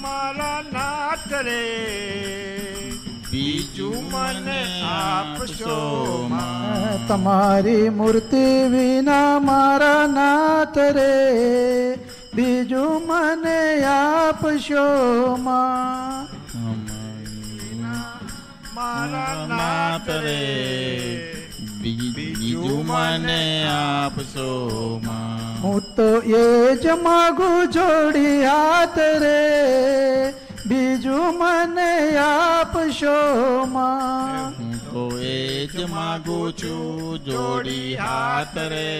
મારા નાથ રે, બીજું મને આપશો માં. તમારી મૂર્તિ વિના મારા નાથ રે, બીજું મને આપશો માં. મારા નાથ રે, બીજું મને આપશો માં. હું તો એ જ માગું જોડી હાથ રે, બીજું મને આપશો માં. હું તો એ જ માગું છું જોડી હાથ રે,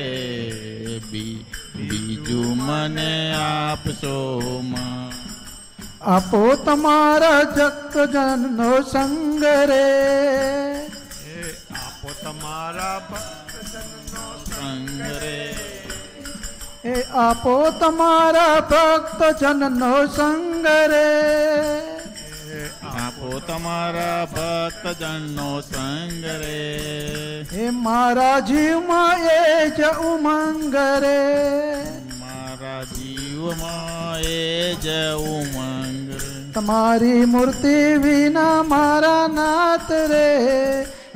બીજું મને આપશો માં. આપો તમારા ભક્તજનનો સંગ રે, આપો તમારા ભક્તજનનો સંગ રે. એ આપો તમારા ભક્તજનનો સંગ રે, આપો તમારા ભક્તજનનો સંગ રે. એ મારા જીવમાં એ જ ઉમંગ રે, મારા જીવમાં એ જ ઉમંગ રે. તમારી મૂર્તિ વિના મારા નાથ રે,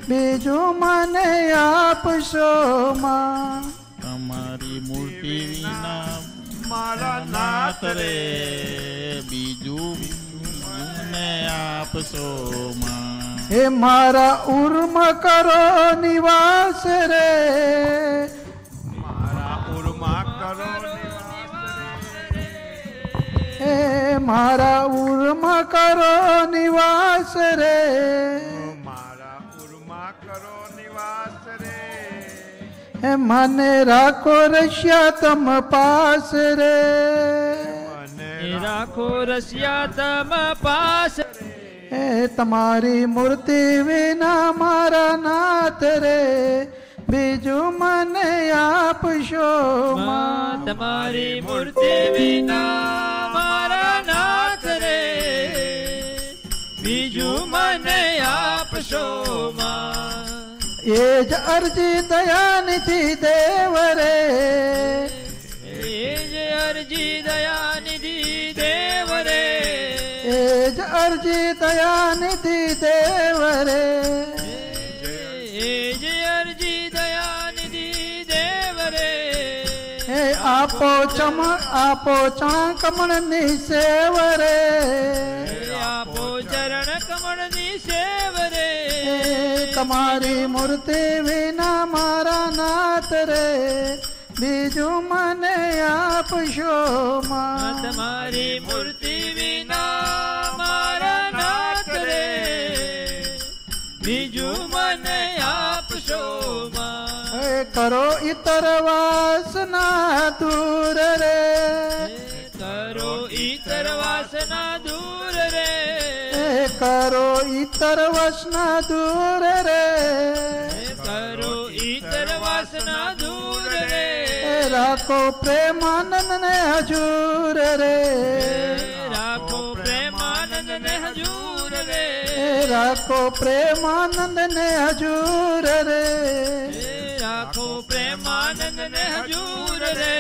બીજું મને આપશો માં. તમારી મૂર્તિ વિના મારા નાથ રે, બીજું મને આપશો માં. હે મારા ઉર્મ કરો નિવાસ રે, મારા ઉર્મા કરો હે મારા ઉર્મ કરો નિવાસ રે, મારા ઉર્મા કરો નિવાસ રે. હે મને રાખો રશિયા તમ પાસ રે, રાખો રશિયા તમ પાસ. હે તમારી મૂર્તિ વિના મારા નાથ રે, બીજું મને આપશો માં. તમારી મૂર્તિ વિના મારા નાથ રે બીજું મને આપશો માં. એ જ અરજી દયાનિધિ દેવ રે, એ જ અરજી દયાનિધિ દેવ રે, એ જ અરજી દયાનિધિ દેવ રે, એ જ અરજી દયાનિધિ દેવ રે. એ આપો ચણા કમળની સેવ રે, આપો ચરણ કમળની સેવ રે. તમારી મૂર્તિ વિના મારા નાથ રે બીજું મને આપશો માં. તમારી મૂર્તિ વિના મારા નાથ રે બીજું મને આપશો માં. કરો ઇતર વાસના દૂર રે, કરો ઈતર વાસના દૂર રે, કરો ઇતર વાસના દૂર રે, કરો ઈતર વાસના દૂર રે. રાખો પ્રેમાનંદ ને હજૂર રે, રાખો પ્રેમાનંદ ને હજૂર રે, રાખો પ્રેમાનંદ ને હજૂર રે, રાખો પ્રેમાનંદ ને હજૂર રે.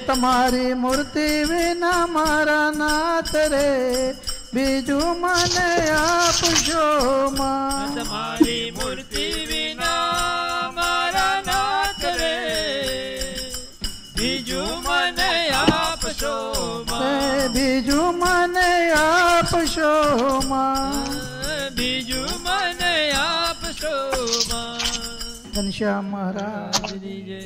તમારી મૂર્તિ વિના મારા નાથ રે બીજું મને આપશો માં. તમારી મૂર્તિ વિના મારા નાથ રે બીજું મને આપશો માં. બીજું મને આપશો માં, બીજું મને આપશો માં. ઘનશ્યામ મહારાજની જય.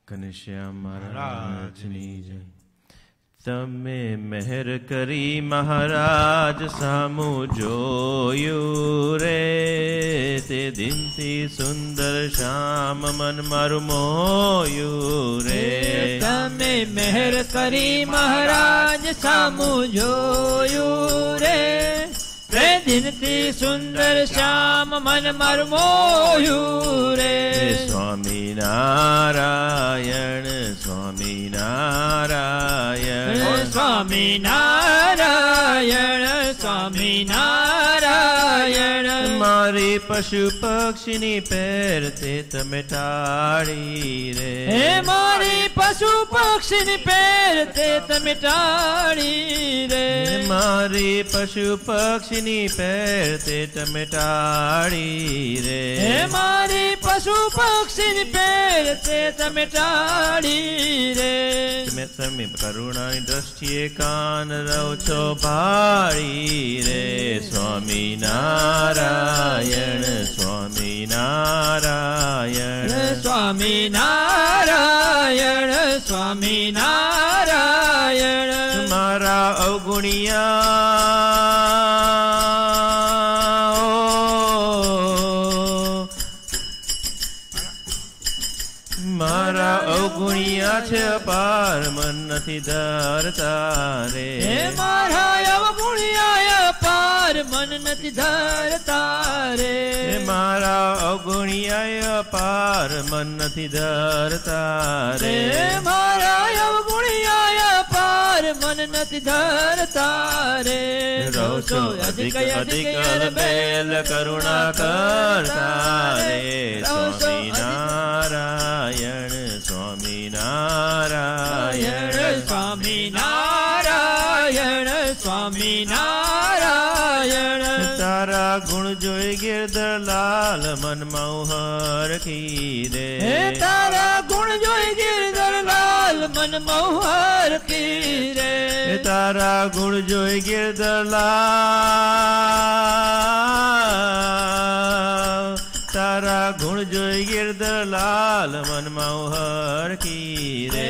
ઘનશ્યામ મહારાજની જય. તમે મહેર કરી મહારાજ સામું જોયું રે, તે દિનથી સુંદર શ્યામ મન મારું મોયું રે. તમે મહેર કરી મહારાજ સામું જોયું રે, તે દિનથી સુંદર શ્યામ મન મારું મોયું રે. સ્વામી નારાયણ, સ્વામી નારાયણ, સ્વામી નારાયણ, સ્વામી નારાયણ. મારી પશુ પક્ષીની પેર તે તમે ટાળી રે, હે મારી પશુ પક્ષીની પેર તે તમે ટાળી રે. મારી પશુ પક્ષીની પેર તે તમે ટાળી રે, હે મારી પશુ પક્ષીની પેર તે તમે ટાળી રે. તમે કરુણાની દ્રષ્ટિએ કાન રહો છો ભાળી રે. સ્વામી નારાયણ, સ્વામી નારાયણ, સ્વામી નારાયણ, સ્વામી નારાયણ. મારા અવગુણિયા મારા અવગુણિયા છે અપાર મન નથી ધરતા રે. હે મારા અવગુણિયા અપાર મન નથી ધરતા રે. મારા અવગુણિયા અપાર મન નથી ધરતા રે. મારા અવગુણિયા અપાર મન નથી ધરતા રે. રોસો અધિક અધિક બેલ કરુણા કરતા રે. સ્વામી નારાયણ, સ્વામી નારાયણ, સ્વામી નારાયણ, સ્વામી નારાયણ. તારા ગુણ જોઈ ગિરધર લાલ મનમાં ઉહર કી રે. તારા ગુણ જોઈ ગિરધર લાલ મનમાં ઉહર કી રે. તારા ગુણ જોઈ ગિરધર લાલ, તારા ગુણ જોઈ ગિરધર લાલ મનમાં ઉહર કી રે.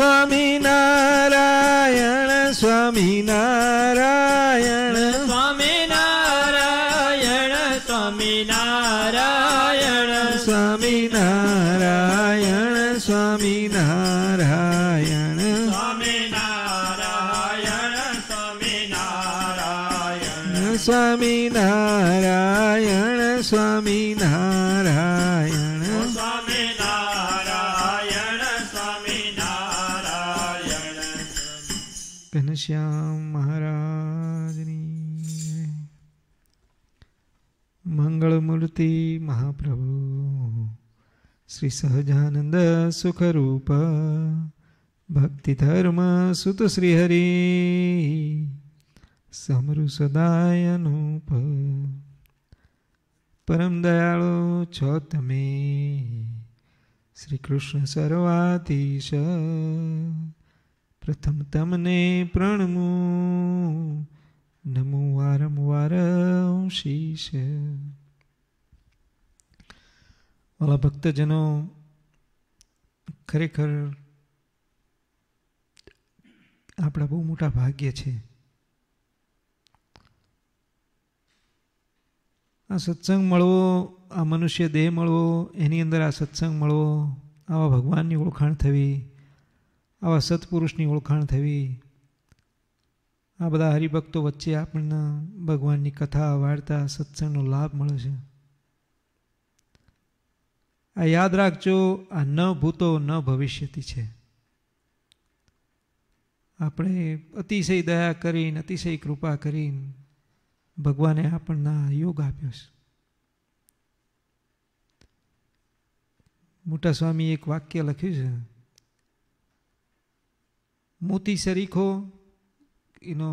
સ્વામિનારાયણ સ્વામિનારાયણ સ્વામિનારાયણ સ્વામિનારાયણ સ્વામિનારાયણ સ્વામિનારાયણ સ્વામિનારાયણ સ્વામિનારાયણ સ્વામિનારાયણ સ્વામિનારાયણ ઘનશ્યામ મહારાજની મંગળમૂર્તિ મહાપ્રભુ શ્રી સહજાનંદ સુખરૂપ ભક્તિ ધર્મ સુત શ્રી હરિ સમરુ સદાય અનુપ પરમ દયાળુ છો તમે શ્રી કૃષ્ણ સર્વાધીશ પ્રથમ તમને પ્રણમું નમો વારંવાર શીશ. વાલા ભક્તજનો, ખરેખર આપણા બહુ મોટા ભાગ્ય છે. આ સત્સંગ મળવો, આ મનુષ્ય દેહ મળવો, એની અંદર આ સત્સંગ મળવો, આવા ભગવાનની ઓળખાણ થવી, આવા સત્પુરુષની ઓળખાણ થવી, આ બધા હરિભક્તો વચ્ચે આપણને ભગવાનની કથા વાર્તા સત્સંગનો લાભ મળે છે. આ યાદ રાખજો, આ ન ભૂતો ન ભવિષ્યથી છે. આપણે અતિશય દયા કરીને, અતિશય કૃપા કરીને ભગવાને આપણને યોગ આપ્યો છે. મોટા સ્વામી એક વાક્ય લખ્યું છે, મોતી સરીખો એનો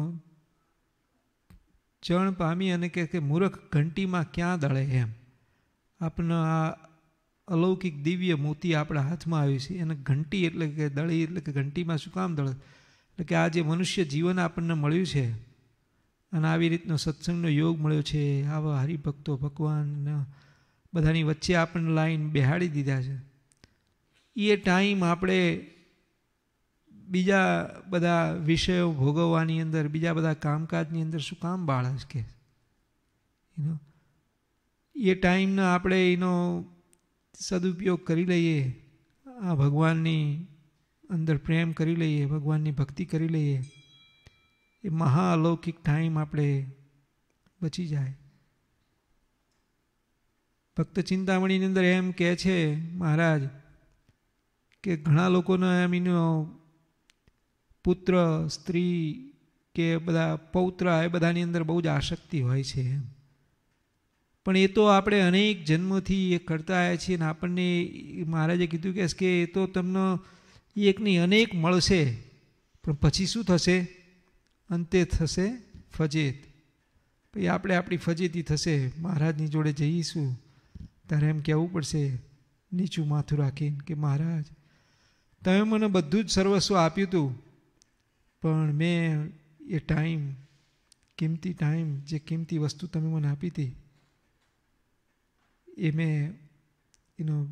ચણ પામી અને કે મૂર્ખ ઘંટીમાં ક્યાં દળે એમ. આપણને આ અલૌકિક દિવ્ય મોતી આપણા હાથમાં આવ્યું છે, એને ઘંટી એટલે કે દળી એટલે કે ઘંટીમાં શું કામ દળે, એટલે કે આ જે મનુષ્ય જીવન આપણને મળ્યું છે અને આવી રીતનો સત્સંગનો યોગ મળ્યો છે, આવા હરિભક્તો ભગવાન બધાની વચ્ચે આપણને લાઈન બેહાડી દીધા છે. એ ટાઈમ આપણે બીજા બધા વિષયો ભોગવવાની અંદર, બીજા બધા કામકાજની અંદર શું કામ બાળસ કે એ ટાઈમનો આપણે એનો સદુપયોગ કરી લઈએ, આ ભગવાનની અંદર પ્રેમ કરી લઈએ, ભગવાનની ભક્તિ કરી લઈએ, એ મહાઅલૌકિક ટાઈમ આપણે બચી જાય. ભક્ત ચિંતામણીની અંદર એમ કહે છે મહારાજ કે ઘણા લોકોને એમ એનો પુત્ર સ્ત્રી કે બધા પૌત્ર એ બધાની અંદર બહુ જ આસક્તિ હોય છે એમ. પણ એ તો આપણે અનેક જન્મોથી એ કરતા આવ્યા છીએ, ને આપણને મહારાજે કીધું કે એ તો તમને એકની અનેક મળશે, પણ પછી શું થશે? અંતે થશે ફજેત. પછી આપણે આપણી ફજેતી થશે, મહારાજની જોડે જઈશું ત્યારે એમ કહેવું પડશે નીચું માથું રાખીને કે મહારાજ તમે મને બધું જ સર્વસ્વ આપ્યું હતું, પણ મેં એ ટાઈમ, કિંમતી ટાઈમ, જે કિંમતી વસ્તુ તમે મને આપી હતી એ મેં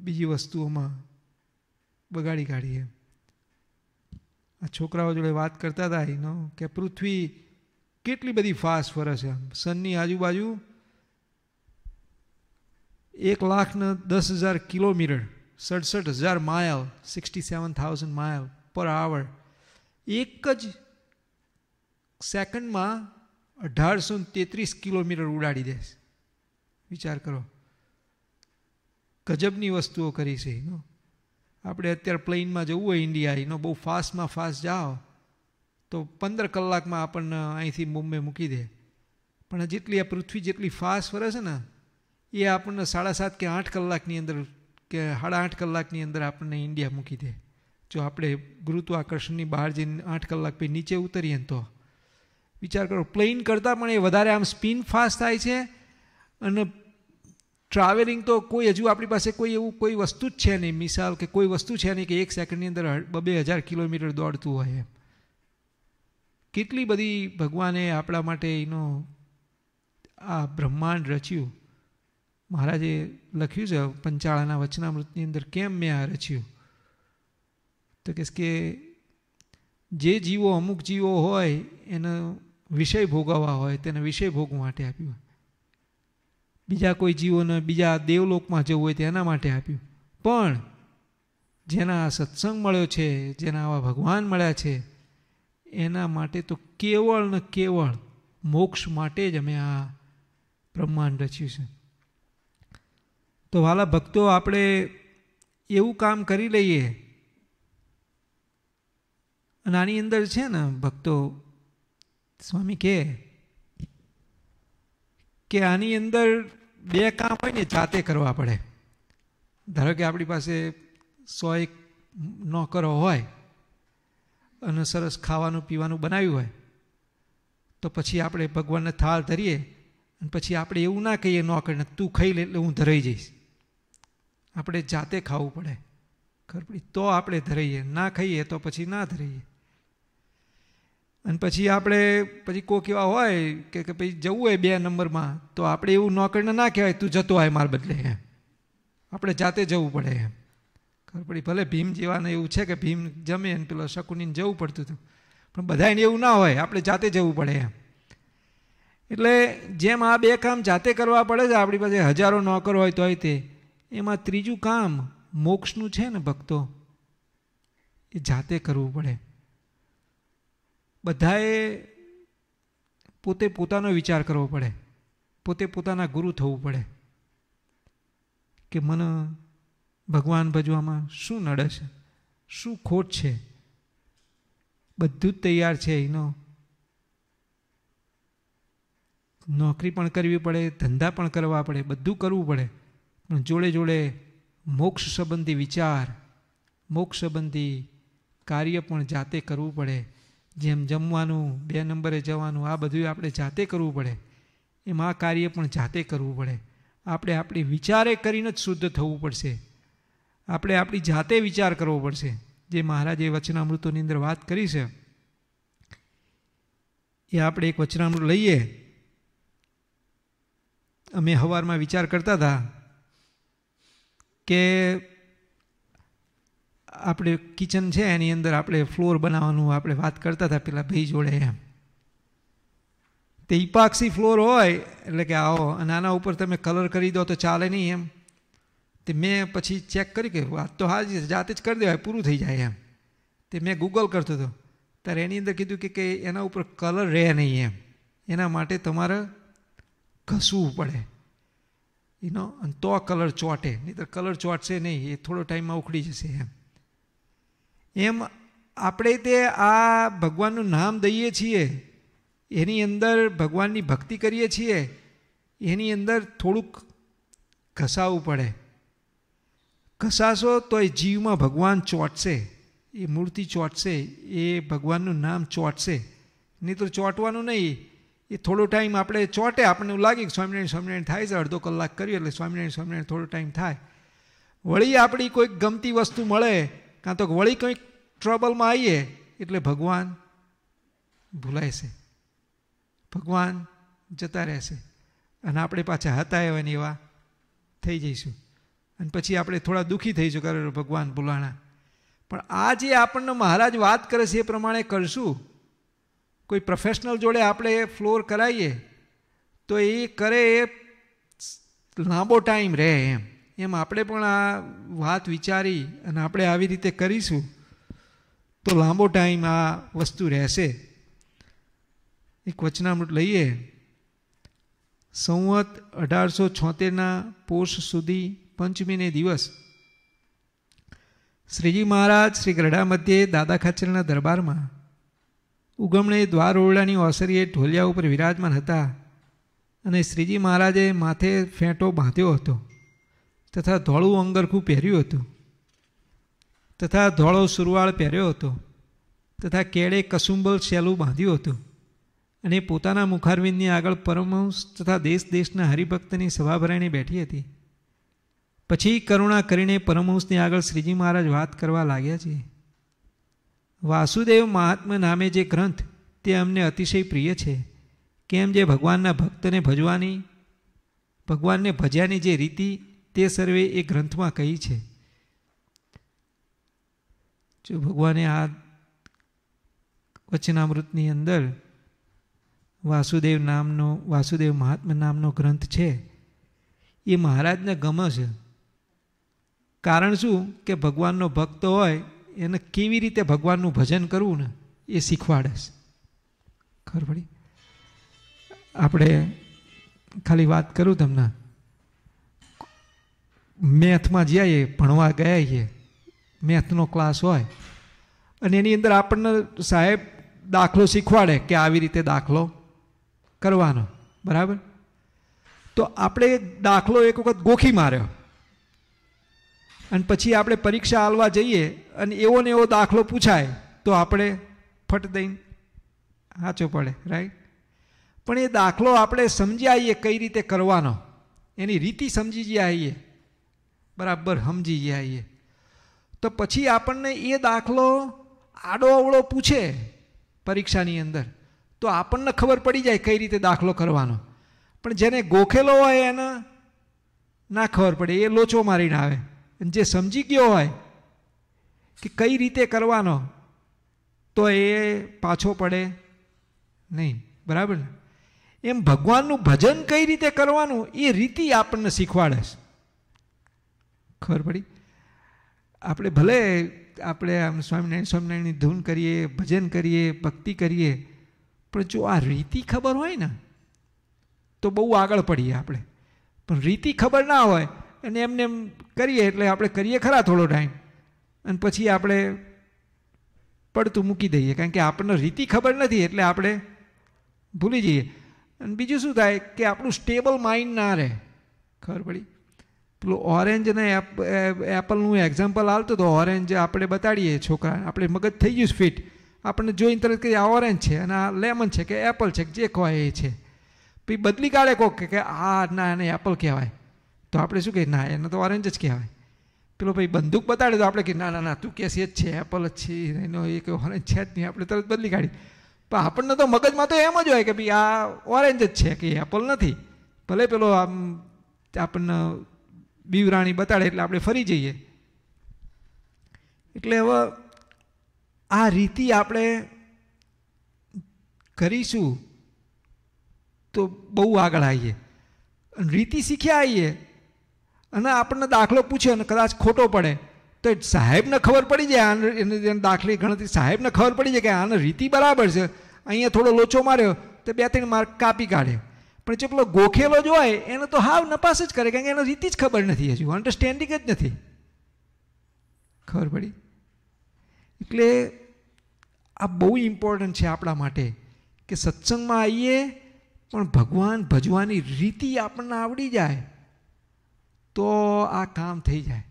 બીજી વસ્તુઓમાં બગાડી કાઢી. એમ આ છોકરાઓ જોડે વાત કરતા હતા કે પૃથ્વી કેટલી બધી ફાસ્ટ ફરે છે. સનની આજુબાજુ 1,10,000 કિલોમીટર, 67,000 માઇલ, 67,000 માઇલ પર આવર એક જ સેકન્ડમાં 1833 કિલોમીટર ઉડાડી દે. વિચાર કરો, ગજબની વસ્તુઓ કરી છે. આપણે અત્યારે પ્લેનમાં જવું હોય ઇન્ડિયા, બહુ ફાસ્ટમાં ફાસ્ટ જાઓ તો 15 કલાકમાં આપણને અહીંથી મુંબઈ મૂકી દે. પણ જેટલી આ પૃથ્વી જેટલી ફાસ્ટ ફરે છે ને એ આપણને 7.5 કે 8 કલાકની અંદર કે 8.5 કલાકની અંદર આપણને ઇન્ડિયા મૂકી દે. જો આપણે ગુરુત્વાકર્ષણની બહાર જઈને 8 કલાક પછી નીચે ઉતરીએ ને તો વિચાર કરો, પ્લેન કરતાં પણ એ વધારે આમ સ્પિન ફાસ્ટ થાય છે. અને ટ્રાવેલિંગ તો કોઈ હજુ આપણી પાસે કોઈ વસ્તુ જ છે નહીં. મિસાલ કે કોઈ વસ્તુ છે નહીં કે 1 સેકન્ડની અંદર 2,000 કિલોમીટર દોડતું હોય એમ. કેટલી બધી ભગવાને આપણા માટે આ બ્રહ્માંડ રચ્યું. મહારાજે લખ્યું છે પંચાળાના વચનામૃતની અંદર, કેમ મેં આ રચ્યું? તો કે જે જીવો અમુક જીવો હોય એને વિષય ભોગવવા હોય તેને વિષય ભોગ માટે આપ્યું, બીજા કોઈ જીવોને બીજા દેવલોકમાં જવું હોય તેના માટે આપ્યું. પણ જેના સત્સંગ મળ્યો છે, જેના આવા ભગવાન મળ્યા છે, એના માટે તો કેવળ ને કેવળ મોક્ષ માટે જ અમે આ બ્રહ્માંડ રચ્યું છે. તો વાલા ભક્તો, આપણે એવું કામ કરી લઈએ. અને આની અંદર છે ને ભક્તો, સ્વામી કે આની અંદર બે કામ હોય ને જાતે કરવા પડે. ધારો કે આપણી પાસે 100 નોકરો હોય અને સરસ ખાવાનું પીવાનું બનાવ્યું હોય, તો પછી આપણે ભગવાનને થાળ ધરીએ અને પછી આપણે એવું ના કહીએ નોકરને તું ખાઈ લે એટલે હું ધરાઈ જઈશ. આપણે જાતે ખાવું પડે, ખબર પડી તો આપણે ધરાઈએ, ના ખાઈએ તો પછી ના ધરાઈએ. અને પછી આપણે કોઈક એવા હોય કે પછી જવું હોય 2 નંબરમાં, તો આપણે એવું નોકરને ના કહેવાય તું જતો હોય માર બદલે, એમ આપણે જાતે જવું પડે એમ. ખબર પડી? ભલે ભીમ જેવાને એવું છે કે ભીમ જમે ને પેલો શકુનીને જવું પડતું હતું, પણ બધાને એવું ના હોય, આપણે જાતે જવું પડે એમ. એટલે જેમ આ 2 કામ જાતે કરવા પડે છે, આપણી પાસે હજારો નોકર હોય તોય તે, એમાં ત્રીજું કામ મોક્ષનું છે ને ભક્તો, એ જાતે કરવું પડે. બધાએ પોતે પોતાનો વિચાર કરવો પડે, પોતે પોતાના ગુરુ થવું પડે કે મને ભગવાન ભજવામાં શું નડે છે, શું ખોટ છે. બધું જ તૈયાર છે. એનો નોકરી પણ કરવી પડે, ધંધા પણ કરવા પડે, બધું કરવું પડે, પણ જોડે જોડે મોક્ષ સંબંધી વિચાર, મોક્ષ સંબંધી કાર્ય પણ જાતે કરવું પડે. જેમ જમવાનું, 2 નંબરે જવાનું, આ બધું આપણે જાતે કરવું પડે, એમ આ કાર્ય પણ જાતે કરવું પડે. આપણે આપણી વિચારે કરીને જ શુદ્ધ થવું પડશે. આપણે આપણી જાતે વિચાર કરવો પડશે. જે મહારાજે વચનામૃતોની અંદર વાત કરી છે, એ આપણે એક વચનામૃત લઈએ. અમે સવારમાં વિચાર કરતા હતા કે આપણે કિચન છે એની અંદર આપણે ફ્લોર બનાવવાનું આપણે વાત કરતા હતા પેલા ભાઈ જોડે. એમ તે ઇપાક્સી ફ્લોર હોય એટલે કે આવો અને આના ઉપર તમે કલર કરી દો તો ચાલે નહીં. એમ તે મેં પછી ચેક કરી કે વાત તો હાજી જાતે જ કરી દેવાય, પૂરું થઈ જાય. એમ તે મેં ગૂગલ કરતો હતો ત્યારે એની અંદર કીધું કે એના ઉપર કલર રહે નહીં. એમ એના માટે તમારે ઘસવું પડે અને તો કલર ચોંટે, નહીં તો કલર ચોંટશે નહીં, એ થોડો ટાઈમમાં ઉખડી જશે. એમ આપણે તે આ ભગવાનનું નામ દઈએ છીએ, એની અંદર ભગવાનની ભક્તિ કરીએ છીએ, એની અંદર થોડુંક ઘસાવવું પડે. ઘસાશો તો એ જીવમાં ભગવાન ચોંટશે, એ મૂર્તિ ચોંટશે, એ ભગવાનનું નામ ચોંટશે. નહીં તો ચોંટવાનું નહીં. એ થોડો ટાઈમ આપણે ચોંટે, આપણને એવું લાગે કે સ્વામિનારાયણ સ્વામિનારાયણ થાય છે, અડધો કલાક કર્યું એટલે સ્વામિનારાયણ સ્વામિનારાયણ થોડો ટાઈમ થાય. વળી આપણી કોઈક ગમતી વસ્તુ મળે કાં તો વળી કંઈક ટ્રબલમાં આવીએ એટલે ભગવાન ભૂલાય છે, ભગવાન જતા રહેશે અને આપણે પાછા હતા એવા ને એવા થઈ જઈશું. અને પછી આપણે થોડા દુઃખી થઈશું કે ભગવાન ભૂલાણા. પણ આ જે આપણને મહારાજ વાત કરે છે એ પ્રમાણે કરશું. કોઈ પ્રોફેશનલ જોડે આપણે ફ્લોર કરાવીએ તો એ કરે એ લાંબો ટાઈમ રહે. એમ આપણે પણ આ વાત વિચારી અને આપણે આવી રીતે કરીશું તો લાંબો ટાઈમ આ વસ્તુ રહેશે. એક વચનામૃત લઈએ. સંવત 1876 પોષ સુધી પંચમીને દિવસ શ્રીજી મહારાજ શ્રી ગરડા મધ્યે દાદા ખાચરના દરબારમાં ઉગમણે દ્વાર ઓરડાની ઓસરીએ ઢોલિયા ઉપર વિરાજમાન હતા અને શ્રીજી મહારાજે માથે ફેંટો બાંધ્યો હતો તથા ધોળું અંગરખું પહેર્યું હતું તથા ધોળો સુરવાળ પહેર્યો હતો તથા કેળે કસુંબલ શેલું બાંધ્યું હતું અને પોતાના મુખારવિંદની આગળ પરમહંસ તથા દેશ દેશના હરિભક્તની સભા ભરાઈને બેઠી હતી. પછી કરુણા કરીને પરમહંસની આગળ શ્રીજી મહારાજ વાત કરવા લાગ્યા છે. વાસુદેવ મહાત્મા નામે જે ગ્રંથ તે અમને અતિશય પ્રિય છે. કેમ જે ભગવાનના ભક્તને ભજવાની, ભગવાનને ભજ્યાની જે રીતિ તે સર્વે એ ગ્રંથમાં કહી છે. જો ભગવાને આ વચનામૃતની અંદર વાસુદેવ મહાત્મા નામનો ગ્રંથ છે, એ મહારાજને ગમે છે. કારણ શું કે ભગવાનનો ભક્ત હોય એને કેવી રીતે ભગવાનનું ભજન કરવું ને એ શીખવાડે છે. ખબર પડી? આપણે ખાલી વાત કરું તમને, મેથમાં જઈએ, ભણવા ગયા છીએ, મેથનો ક્લાસ હોય અને એની અંદર આપણને સાહેબ દાખલો શીખવાડે કે આવી રીતે દાખલો કરવાનો, બરાબર? તો આપણે દાખલો એક વખત ગોખી માર્યો અને પછી આપણે પરીક્ષા આલવા જઈએ અને એવો ને એવો દાખલો પૂછાય તો આપણે ફટ દઈને સાચો પડે, રાઈટ? પણ એ દાખલો આપણે સમજી આવીએ કઈ રીતે કરવાનો, એની રીતિ સમજી ગયા આવીએ, બરાબર સમજી ગયા આવીએ, તો પછી આપણને એ દાખલો આડો અવળો પૂછે પરીક્ષાની અંદર તો આપણને ખબર પડી જાય કઈ રીતે દાખલો કરવાનો. પણ જેને ગોખેલો હોય એને ના ખબર પડે, એ લોચો મારીને આવે. જે સમજી ગયો હોય કે કઈ રીતે કરવાનો તો એ પાછો પડે નહીં, બરાબર ને? એમ ભગવાનનું ભજન કઈ રીતે કરવાનું એ રીતિ આપણને શીખવાડે છે. ખબર પડી? આપણે ભલે આપણે આમ સ્વામિનારાયણની ધૂન કરીએ, ભજન કરીએ, ભક્તિ કરીએ, પણ જો આ રીતિ ખબર હોય ને તો બહુ આગળ પડીએ આપણે. પણ રીતિ ખબર ના હોય અને એમને એમ કરીએ એટલે આપણે કરીએ ખરા થોડો ટાઈમ અને પછી આપણે પડતું મૂકી દઈએ, કારણ કે આપણને રીતિ ખબર નથી એટલે આપણે ભૂલી જઈએ. અને બીજું શું થાય કે આપણું સ્ટેબલ માઇન્ડ ના રહે. ખબર પડી? પેલું ઓરેન્જ ને એપલનું એક્ઝામ્પલ આવતું તો ઓરેન્જ આપણે બતાડીએ છોકરા, આપણે મગજ થઈ ગયું ફિટ, આપણને જોઈને તરત કે આ ઓરેન્જ છે અને આ લેમન છે કે એપલ છે, જે કહો એ છે. પછી બદલી કાઢે કોક કે આ ના એને એપલ કહેવાય તો આપણે શું કહીએ, ના એને તો ઓરેન્જ જ કહેવાય. પેલો ભાઈ બંદૂક બતાડે તો આપણે કહીએ ના ના ના તું કહેશે જ છે એપલ જ છે, એનો એ કંઈ ઓરેન્જ છે જ નહીં, આપણે તરત બદલી કાઢી. પણ આપણને તો મગજમાં તો એમ જ હોય કે ભાઈ આ ઓરેન્જ જ છે કે એપલ નથી. ભલે પેલો આમ આપણને બીવરાણી બતાડે એટલે આપણે ફરી જઈએ. એટલે હવે આ રીતિ આપણે કરીશું તો બહુ આગળ આવીએ. રીતિ શીખ્યા આવીએ અને આપણને દાખલો પૂછે અને કદાચ ખોટો પડે તો સાહેબને ખબર પડી જાય, એને દાખલી ગણતરી સાહેબને ખબર પડી જાય કે આને રીતિ બરાબર છે, અહીંયા થોડો લોચો માર્યો તો 2-3 માર્ક કાપી કાઢે. પણ જે પેલો ગોખેલો જ હોય એને તો હાવ નપાસ જ કરે, કારણ કે એને રીતિ જ ખબર નથી, હજુ અન્ડરસ્ટેન્ડિંગ જ નથી. ખબર પડી? એટલે આ બહુ ઇમ્પોર્ટન્ટ છે આપણા માટે કે સત્સંગમાં આવીએ પણ ભગવાન ભજવાની રીતિ આપણને આવડી જાય તો આ કામ થઈ જાય.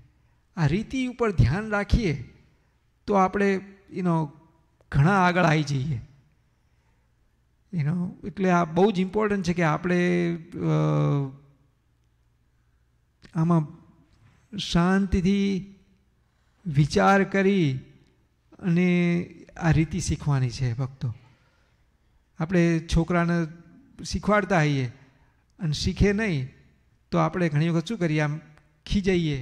આ રીતિ ઉપર ધ્યાન રાખીએ તો આપણે ઘણા આગળ આવી જઈએ. એટલે આ બહુ જ ઇમ્પોર્ટન્ટ છે કે આપણે આમાં શાંતિથી વિચાર કરી અને આ રીતિ શીખવાની છે. ભક્તો આપણે છોકરાને શીખવાડતા હોઈએ અને શીખે નહીં તો આપણે ઘણી વખત શું કરીએ, આમ ખીજાઈએ,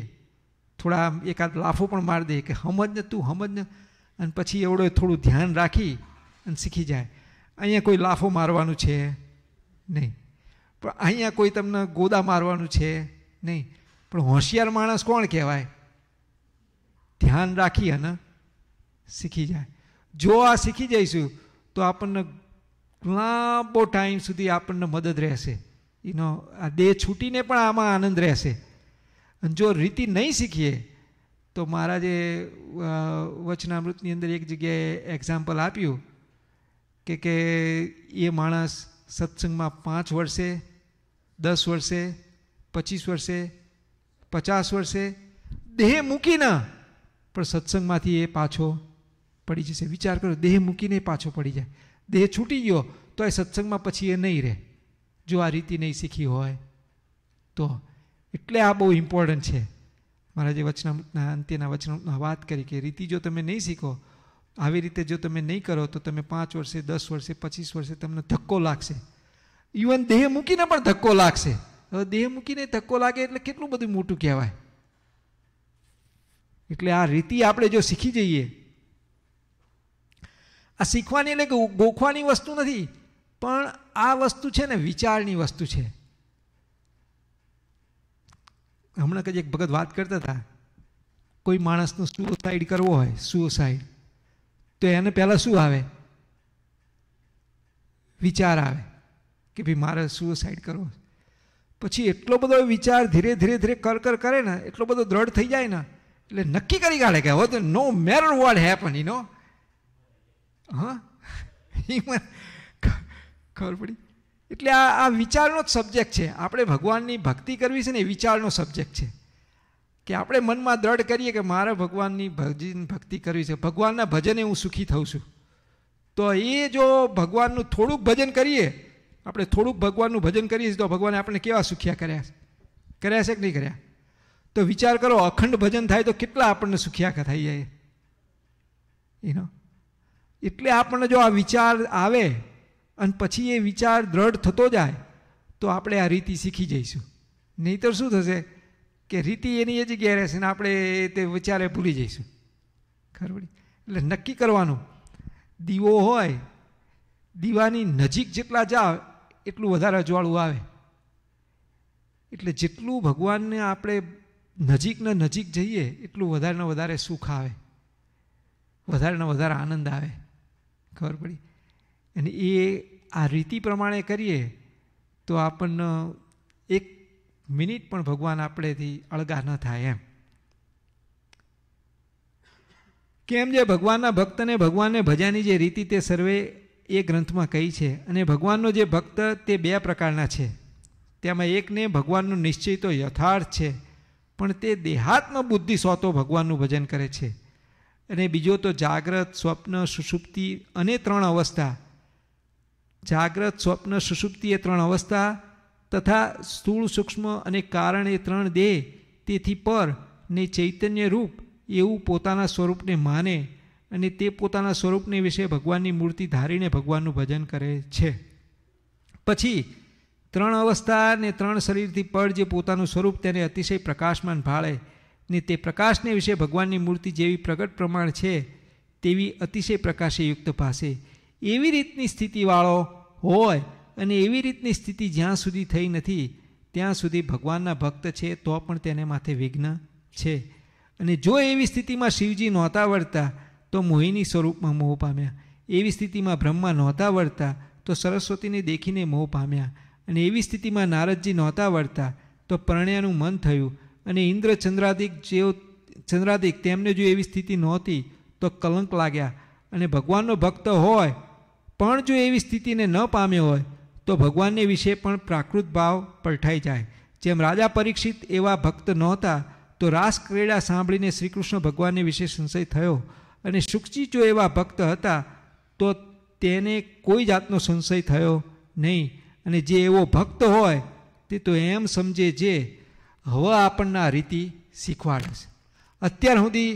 થોડા એકાદ લાફો પણ મારી દઈએ કે સમજ ને તું સમજ ને, અને પછી એવડો થોડું ધ્યાન રાખી અને શીખી જાય. અહીંયા કોઈ લાફો મારવાનું છે નહીં, પણ અહીંયા કોઈ તમને ગોદા મારવાનું છે નહીં. પણ હોશિયાર માણસ કોણ કહેવાય? ધ્યાન રાખી અને શીખી જાય. જો આ શીખી જઈશું તો આપણને લાંબો ટાઈમ સુધી આપણને મદદ રહેશે. આ દેહ છૂટીને પણ આમાં આનંદ રહેશે. અને જો રીતિ નહીં શીખીએ તો મહારાજે વચનામૃતની અંદર એક જગ્યાએ એક્ઝામ્પલ આપ્યું કે એ માણસ સત્સંગમાં 5 વર્ષે, 10 વર્ષે, 25 વર્ષે, 50 વર્ષે દેહ મૂકીને પણ સત્સંગમાંથી એ પાછો પડી જશે. વિચાર કરો, દેહ મૂકીને પાછો પડી જાય. દેહ છૂટી ગયો તો એ સત્સંગમાં પછી એ નહીં રહે, જો આ રીતિ નહીં શીખી હોય તો. એટલે આ બહુ ઇમ્પોર્ટન્ટ છે. મારા જે વચનામૃતના અંત્યના વચનામૃતમાં વાત કરી કે રીતિ જો તમે નહીં શીખો, આવી રીતે જો તમે નહીં કરો તો તમે 5 વર્ષે, 10 વર્ષે, 25 વર્ષે તમને ધક્કો લાગશે. ઇવન દેહ મૂકીને પણ ધક્કો લાગશે. હવે દેહ મૂકીને ધક્કો લાગે એટલે કેટલું બધું મોટું કહેવાય. એટલે આ રીતિ આપણે જો શીખી જઈએ આ શીખવાની એટલે કે ગોખવાની વસ્તુ નથી, પણ આ વસ્તુ છે ને વિચારની વસ્તુ છે. હમણાં કદી એક ભગત વાત કરતા હતા, કોઈ માણસનું સુસાઇડ કરવો હોય, સુસાઇડ, તો એને પહેલાં શું આવે? વિચાર આવે કે ભાઈ મારે સુસાઇડ કરવો. પછી એટલો બધો વિચાર ધીરે ધીરે ધીરે કર કરે ને, એટલો બધો દ્રઢ થઈ જાય ને, એટલે નક્કી કરી કાઢે કે હવે તો no matter what happen, you know. હા, ખબર પડી. એટલે આ વિચારનો જ સબ્જેક્ટ છે. આપણે ભગવાનની ભક્તિ કરવી છે ને એ વિચારનો સબ્જેક્ટ છે. કે આપણે મનમાં દ્રઢ કરીએ કે મારે ભગવાનની ભક્તિ કરવી છે, ભગવાનના ભજને હું સુખી થઉં છું. તો એ જો ભગવાનનું થોડુંક ભજન કરીએ, આપણે થોડુંક ભગવાનનું ભજન કરીએ તો ભગવાને આપણે કેવા સુખિયા કર્યા છે કે નહીં કર્યા? તો વિચાર કરો, અખંડ ભજન થાય તો કેટલા આપણને સુખિયા થઈ જાય. એટલે આપણને જો આ વિચાર આવે અને પછી એ વિચાર દ્રઢ થતો જાય તો આપણે આ રીતિ શીખી જઈશું. નહીંતર શું થશે કે રીતિ એની એ જગ્યાએ રહેશે ને આપણે તે વિચારે ભૂલી જઈશું. ખબર? એટલે નક્કી કરવાનું, દીવો હોય, દીવાની નજીક જેટલા જાઓ એટલું વધારે અજવાળું આવે. એટલે જેટલું ભગવાનને આપણે નજીકને નજીક જઈએ એટલું વધારે ને વધારે સુખ આવે, વધારે ને વધારે આનંદ આવે. ખબર પડી? અને એ આ રીતિ પ્રમાણે કરીએ તો આપણને એક મિનિટ પણ ભગવાન આપણેથી અળગા ન થાય. એમ કેમ જે ભગવાનના ભક્તને ભગવાનને ભજ્યાની જે રીતિ તે સર્વે એ ગ્રંથમાં કહી છે. અને ભગવાનનો જે ભક્ત તે બે પ્રકારના છે. તેમાં એકને ભગવાનનો નિશ્ચય તો યથાર્થ છે, પણ તે દેહાત્મ બુદ્ધિ સોતો ભગવાનનું ભજન કરે છે. અને બીજો તો જાગ્રત, સ્વપ્ન, સુષુપ્તિ અને 3 અવસ્થા, જાગ્રત, સ્વપ્ન, સુષુપ્તિ એ 3 અવસ્થા તથા સ્થૂળ, સૂક્ષ્મ અને કારણ એ 3 દેહ, તેથી પર ને ચૈતન્ય રૂપ એવું પોતાના સ્વરૂપને માને અને તે પોતાના સ્વરૂપને વિશે ભગવાનની મૂર્તિ ધારીને ભગવાનનું ભજન કરે છે. પછી 3 અવસ્થા ને 3 શરીરથી પર જે પોતાનું સ્વરૂપ તેને અતિશય પ્રકાશમાન ભાળે ને તે પ્રકાશને વિશે ભગવાનની મૂર્તિ જેવી પ્રગટ પ્રમાણ છે તેવી અતિશય પ્રકાશે યુક્ત પાસે એવી રીતની સ્થિતિવાળો હોય. અને એવી રીતની સ્થિતિ જ્યાં સુધી થઈ નથી ત્યાં સુધી ભગવાનના ભક્ત છે તો પણ તેને માથે વિઘ્ન છે. અને જો એવી સ્થિતિમાં શિવજી નહોતા વર્તા તો મોહિની સ્વરૂપમાં મોહ પામ્યા. એવી સ્થિતિમાં બ્રહ્મા નહોતા વર્તા તો સરસ્વતીને દેખીને મોહ પામ્યા. અને એવી સ્થિતિમાં નારદજી નહોતા વર્તા તો પરણ્યાનું મન થયું. અને ઇન્દ્ર ચંદ્રાદિક તેમને જો એવી સ્થિતિ નહોતી તો કલંક લાગ્યા. અને ભગવાનનો ભક્ત હોય પણ જો એવી સ્થિતિને ન પામ્યો હોય તો ભગવાનને વિશે પણ પ્રાકૃત ભાવ પલટાઈ જાય. જેમ રાજા પરીક્ષિત એવા ભક્ત નહોતા તો રાસ ક્રીડા સાંભળીને શ્રીકૃષ્ણ ભગવાનને વિશે સંશય થયો. અને શુકજી જો એવા ભક્ત હતા તો તેને કોઈ જાતનો સંશય થયો નહીં. અને જે એવો ભક્ત હોય તે તો એમ સમજે જે હવે આપણને આ રીતિ શીખવાડે છે. અત્યાર સુધી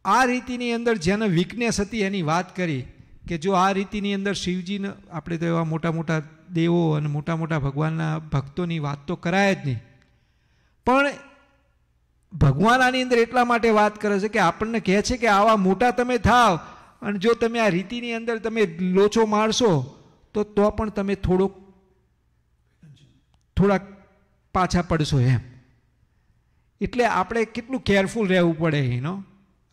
આ રીતિની અંદર જેને વીકનેસ હતી એની વાત કરી કે જો આ રીતિની અંદર શિવજીને આપણે તો એવા મોટા મોટા દેવો અને મોટા મોટા ભગવાનના ભક્તોની વાત તો કરાય જ નહીં. પણ ભગવાન આની અંદર એટલા માટે વાત કરે છે કે આપણને કહે છે કે આવા મોટા તમે થાવ અને જો તમે આ રીતિની અંદર તમે લોચો મારશો તો પણ તમે થોડાક પાછા પડશો એમ. એટલે આપણે કેટલું કેરફુલ રહેવું પડે એનો.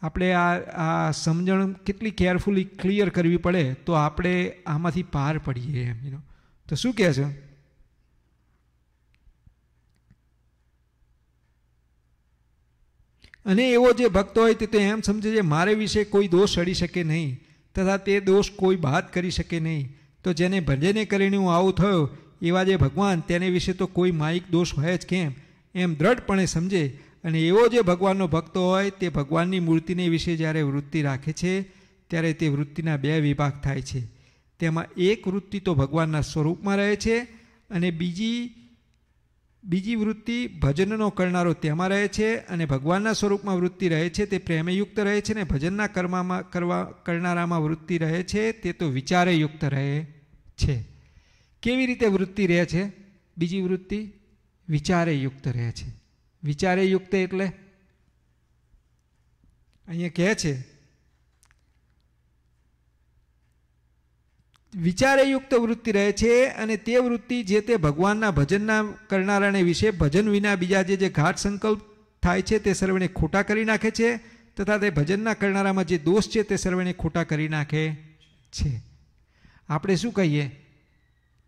આપણે આ સમજણ કેટલી કેરફુલી ક્લિયર કરવી પડે તો આપણે આમાંથી પાર પડીએ એમ. તો શું કહે છે? અને એવો જે ભક્ત હોય તે તો એમ સમજે છે મારે વિશે કોઈ દોષ અડી શકે નહીં તથા તે દોષ કોઈ બાદ કરી શકે નહીં. તો જેને ભજને કરીને હું આવું થયો એવા જે ભગવાન તેને વિશે તો કોઈ માયિક દોષ હોય જ કેમ એમ દ્રઢપણે સમજે. અને એવો જે ભગવાનનો ભક્ત હોય તે ભગવાનની મૂર્તિને વિશે જ્યારે વૃત્તિ રાખે છે ત્યારે તે વૃત્તિના 2 વિભાગ થાય છે. તેમાં એક વૃત્તિ તો ભગવાનના સ્વરૂપમાં રહે છે અને બીજી વૃત્તિ ભજનનો કરનારો તેમાં રહે છે. અને ભગવાનના સ્વરૂપમાં વૃત્તિ રહે છે તે પ્રેમયુક્ત રહે છે. અને ભજનના કરનારામાં વૃત્તિ રહે છે તે તો વિચારેયુક્ત રહે છે. કેવી રીતે વૃત્તિ રહે છે? બીજી વૃત્તિ વિચારેયુક્ત રહે છે. વિચારેયુક્ત એટલે અહીંયા કહે છે વિચારેયુક્ત વૃત્તિ રહે છે અને તે વૃત્તિ જે તે ભગવાનના ભજનના કરનારાને વિશે ભજન વિના બીજા જે ઘાટ સંકલ્પ થાય છે તે સર્વેને ખોટા કરી નાખે છે તથા તે ભજનના કરનારામાં જે દોષ છે તે સર્વેને ખોટા કરી નાખે છે. આપણે શું કહીએ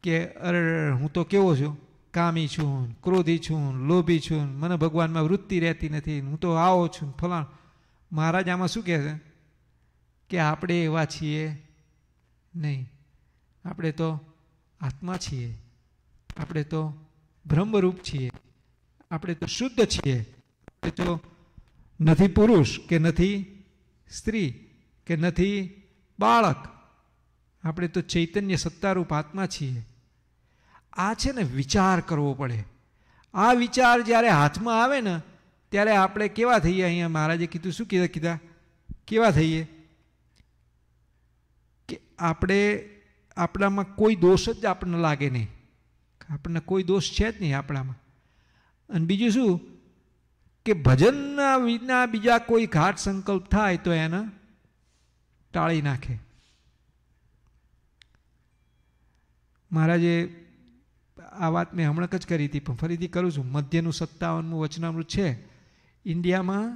કે અરે હું તો કેવો છું, કામી છું, ક્રોધી છું, લોભી છું, મને ભગવાનમાં વૃત્તિ રહેતી નથી, હું તો આવો છું ફલાણ. મહારાજ આમાં શું કહે છે કે આપણે એવા છીએ નહીં. આપણે તો આત્મા છીએ, આપણે તો બ્રહ્મરૂપ છીએ, આપણે તો શુદ્ધ છીએ. આપણે તો નથી પુરુષ કે નથી સ્ત્રી કે નથી બાળક, આપણે તો ચૈતન્ય સત્તારૂપ આત્મા છીએ. આ છે ને વિચાર કરવો પડે. આ વિચાર જ્યારે હાથમાં આવે ને ત્યારે આપણે કેવા થઈએ? અહીંયા મહારાજે કીધું, શું કીધા કેવા થઈએ? કે આપણે આપણામાં કોઈ દોષ જ આપણને લાગે નહીં, આપણને કોઈ દોષ છે જ નહીં આપણામાં. અને બીજું શું કે ભજનના વિના બીજા કોઈ ઘાટ સંકલ્પ થાય તો એને ટાળી નાખે. મહારાજે આ વાત મેં હમણાં જ કરી હતી પણ ફરીથી કરું છું. મધ્યનું 57મું વચનામૃત છે. ઇન્ડિયામાં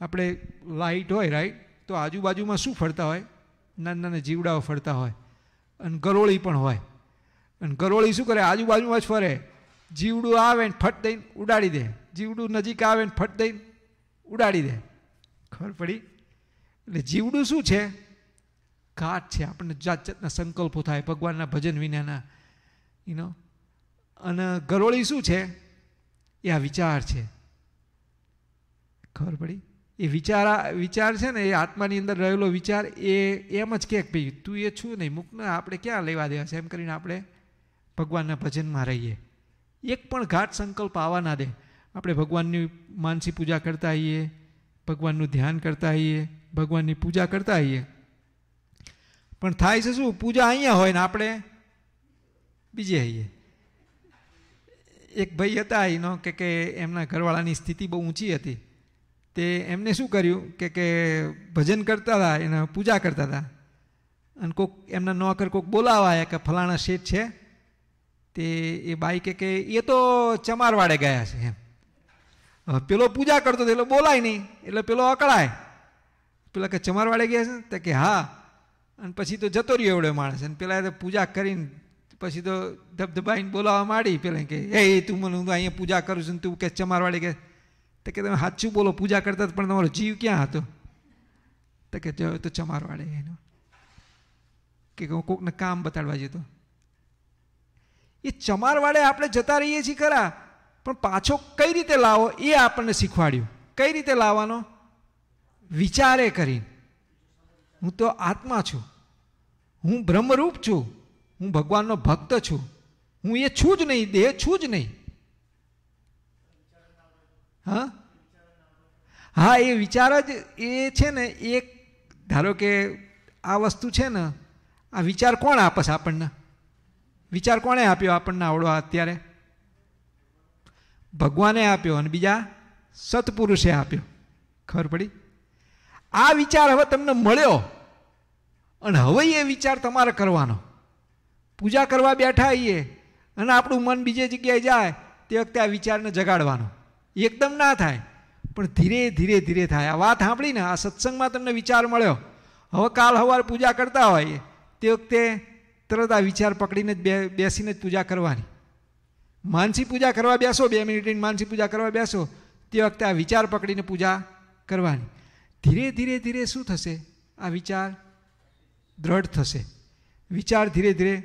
આપણે લાઇટ હોય રાઈટ, તો આજુબાજુમાં શું ફરતા હોય? નાના નાના જીવડાઓ ફરતા હોય અને ગરોળી પણ હોય. અને ગરોળી શું કરે? આજુબાજુમાં જ ફરે. જીવડું આવે ને ફટ દઈને ઉડાડી દે, જીવડું નજીક આવે ને ફટ દઈને ઉડાડી દે. ખબર પડી? એટલે જીવડું શું છે? ઘાટ છે. આપણને જાત જાતના સંકલ્પો થાય ભગવાનના ભજન વિનાના, અને ગરોળી શું છે? એ આ વિચાર છે. ખબર પડી? એ વિચાર છે ને, એ આત્માની અંદર રહેલો વિચાર એ એમ જ કે ભાઈ તું એ છું નહીં, મૂકને આપણે ક્યાં લેવા દેવા છે, એમ કરીને આપણે ભગવાનના ભજનમાં રહીએ. એક પણ ઘાટ સંકલ્પ આવવા ના દે. આપણે ભગવાનની માનસી પૂજા કરતા આવીએ, ભગવાનનું ધ્યાન કરતા આવીએ, ભગવાનની પૂજા કરતા આવીએ, પણ થાય છે શું? પૂજા અહીંયા હોય ને આપણે બીજે આવીએ. એક ભાઈ હતા એનો કે એમના ઘરવાળાની સ્થિતિ બહુ ઊંચી હતી. તે એમને શું કર્યું કે ભજન કરતા હતા, એને પૂજા કરતા હતા, અને કોઈક એમના નોકર કોઈક બોલાવા આવ્યા કે ફલાણા શેઠ છે. તે એ બાઈ કે એ તો ચમારવાડે ગયા છે એમ. પેલો પૂજા કરતો હતો એટલે બોલાય નહીં, એટલે પેલો અકળાય. પેલા કે ચમારવાડે ગયા છે? તો કે હા. અને પછી તો જતો રહ્યો એવડે માણસ. અને પેલા તો પૂજા કરીને પછી તો ધબધબાઈને બોલાવવા માંડી. પેલા કે એ તું મને, હું અહીંયા પૂજા કરું છું, તું કે ચમારવાડે કે? તો કે તમે સાચું બોલો, પૂજા કરતા પણ તમારો જીવ ક્યાં હતો? તો કે તો ચમારવાડે એનો કે હું કોકને કામ બતાડવા જતો. એ ચમારવાડે આપણે જતા રહીએ છીએ ખરા, પણ પાછો કઈ રીતે લાવો એ આપણને શીખવાડ્યું. કઈ રીતે લાવવાનો? વિચારે કરીને. હું તો આત્મા છું, હું બ્રહ્મરૂપ છું, હું ભગવાનનો ભક્ત છું, હું એ છું જ નહીં, દેહ છું જ નહીં. હા હા, એ વિચાર જ એ છે ને. એક ધારો કે આ વસ્તુ છે ને, આ વિચાર કોણ આપે છે આપણને? વિચાર કોણે આપ્યો આપણને આવડો અત્યારે? ભગવાને આપ્યો અને બીજા સત્પુરુષે આપ્યો. ખબર પડી? આ વિચાર હવે તમને મળ્યો અને હવે એ વિચાર તમારે કરવાનો. પૂજા કરવા બેઠા આવીએ અને આપણું મન બીજે જગ્યાએ જાય તે વખતે આ વિચારને જગાડવાનો. એકદમ ના થાય પણ ધીરે ધીરે ધીરે થાય. આ વાત સાંભળીને, આ સત્સંગમાં તમને વિચાર મળ્યો, હવે કાલ સવારે પૂજા કરતા હોય તે વખતે તરત આ વિચાર પકડીને જ બેસીને જ પૂજા કરવાની. માનસી પૂજા કરવા બેસો, 2 મિનિટની માનસી પૂજા કરવા બેસો, તે વખતે આ વિચાર પકડીને પૂજા કરવાની. ધીરે ધીરે ધીરે શું થશે? આ વિચાર દ્રઢ થશે. વિચાર ધીરે ધીરે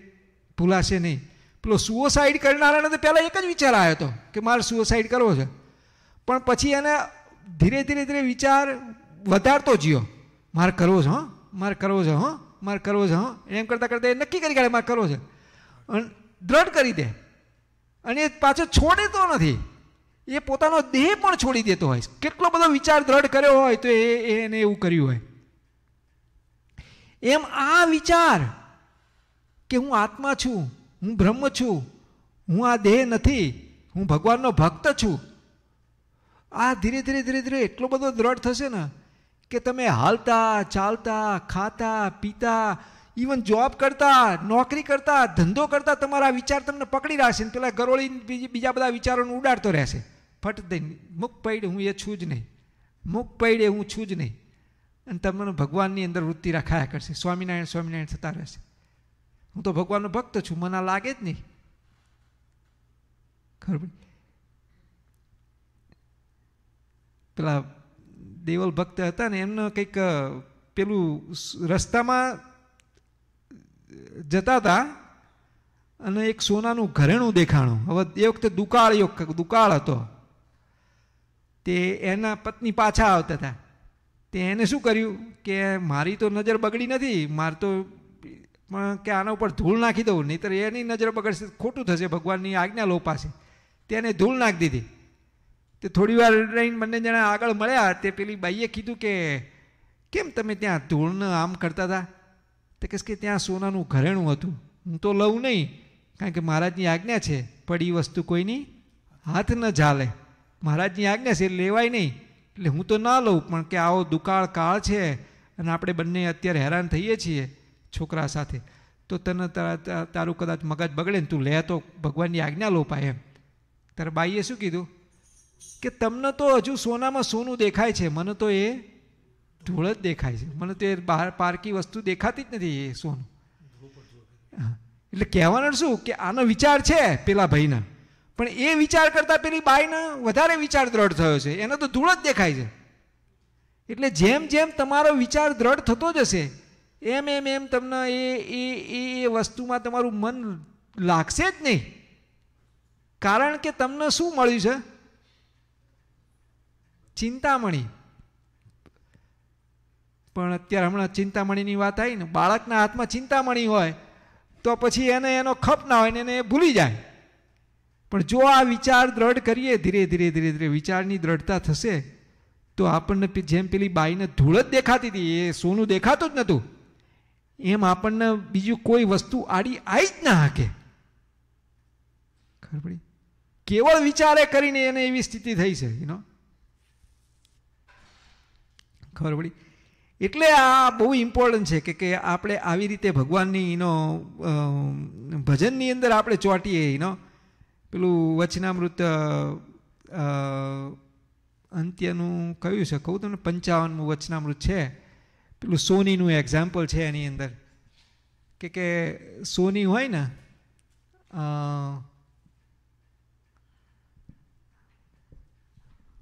ભૂલાશે નહીં. પેલો સુઓસાઇડ કરનારાને તો પહેલાં એક જ વિચાર આવ્યો હતો કે મારે સુઓસાઇડ કરવો છે, પણ પછી એને ધીરે ધીરે ધીરે વિચાર વધારતો ગયો. મારે કરવો છે, મારે કરવો છે, મારે કરવો છે, એમ કરતાં કરતાં એ નક્કી કરી કાઢે મારે કરવો છે, અને દ્રઢ કરી દે. અને એ પાછો છોડે તો નથી, એ પોતાનો દેહ પણ છોડી દેતો હોય. કેટલો બધો વિચાર દ્રઢ કર્યો હોય તો એને એવું કર્યું હોય. એમ આ વિચાર કે હું આત્મા છું, હું બ્રહ્મ છું, હું આ દેહ નથી, હું ભગવાનનો ભક્ત છું, આ ધીરે ધીરે ધીરે ધીરે એટલો બધો દ્રઢ થશે ને કે તમે હાલતા ચાલતા ખાતા પીતા ઇવન જોબ કરતા, નોકરી કરતા, ધંધો કરતા તમારા વિચાર તમને પકડી રાખશે ને પેલા ગરોળી બીજા બધા વિચારોને ઉડાડતો રહેશે. ફટ દઈને મુક પૈડે હું એ છું જ નહીં, મુક પૈડે હું છું જ નહીં, અને તમને ભગવાનની અંદર વૃત્તિ રખાયા કરશે. સ્વામિનારાયણ સ્વામિનારાયણ થતા રહેશે. હું તો ભગવાનનો ભક્ત છું, મને લાગે જ નહીં. ખબર? પેલા દેવલ ભક્ત હતા ને, એમને કંઈક પેલું રસ્તામાં જતા હતા અને એક સોનાનું ઘરેણું દેખાણું. હવે એ વખતે દુકાળ હતો. તે એના પત્ની પાછા આવતા હતા. તે એને શું કર્યું કે મારી તો નજર બગડી નથી, મારે તો પણ કે આના ઉપર ધૂળ નાખી દઉં, નહીંતર એની નજર બગડશે, ખોટું થશે, ભગવાનની આજ્ઞા લોપાશે. તેને ધૂળ નાખી દીધી. તે થોડી વાર રહીને બંને જણા આગળ મળ્યા. તે પેલી બાઈએ કીધું કે કેમ તમે ત્યાં ધૂળને આમ કરતા હતા? તે કહે કે ત્યાં સોનાનું ઘરેણું હતું, હું તો લઉં નહીં, કારણ કે મહારાજની આજ્ઞા છે, પડી વસ્તુ કોઈની હાથ ન ઝાલે, મહારાજની આજ્ઞા છે, લેવાય નહીં, એટલે હું તો ના લઉં. પણ કે આવો દુકાળ કાળ છે અને આપણે બંને અત્યારે હેરાન થઈએ છીએ છોકરા સાથે, તો તને તારું કદાચ મગજ બગડે ને તું લે તો ભગવાનની આજ્ઞા લોપાય એમ. ત્યારે બાઈએ શું કીધું કે તમને તો હજુ સોનામાં સોનું દેખાય છે, મને તો એ ધૂળ જ દેખાય છે, મને તો એ બહાર પારકી વસ્તુ દેખાતી જ નથી એ સોનું. એટલે કહેવાનું શું કે આનો વિચાર છે પેલા ભાઈના, પણ એ વિચાર કરતાં પેલી બાઈને વધારે વિચાર દ્રઢ થયો છે, એને તો ધૂળ જ દેખાય છે. એટલે જેમ જેમ તમારો વિચાર દ્રઢ થતો જશે એમ એમ એમ તમને એ વસ્તુમાં તમારું મન લાગશે જ નહીં. કારણ કે તમને શું મળ્યું છે? ચિંતામણી. પણ અત્યારે હમણાં ચિંતામણીની વાત આવી ને, બાળકના હાથમાં ચિંતામણી હોય તો પછી એને એનો ખપ ના હોય ને એને ભૂલી જાય. પણ જો આ વિચાર દ્રઢ કરીએ, ધીરે ધીરે ધીરે ધીરે વિચારની દ્રઢતા થશે તો આપણને જેમ પેલી બાઈને ધૂળ જ દેખાતી હતી, એ સોનું દેખાતું જ નહોતું, એમ આપણને બીજું કોઈ વસ્તુ આડી આવી જ ના શકે. ખબર પડી? કેવળ વિચારે કરીને એને એવી સ્થિતિ થઈ છે. ખબર પડી? એટલે આ બહુ ઇમ્પોર્ટન્ટ છે કે આપણે આવી રીતે ભગવાનની ભજનની અંદર આપણે ચોંટીએ. પેલું વચનામૃત અંત્યનું કયું છે કહું તમને, 55મું વચનામૃત છે. પેલું સોનીનું એક્ઝામ્પલ છે એની અંદર કે સોની હોય ને,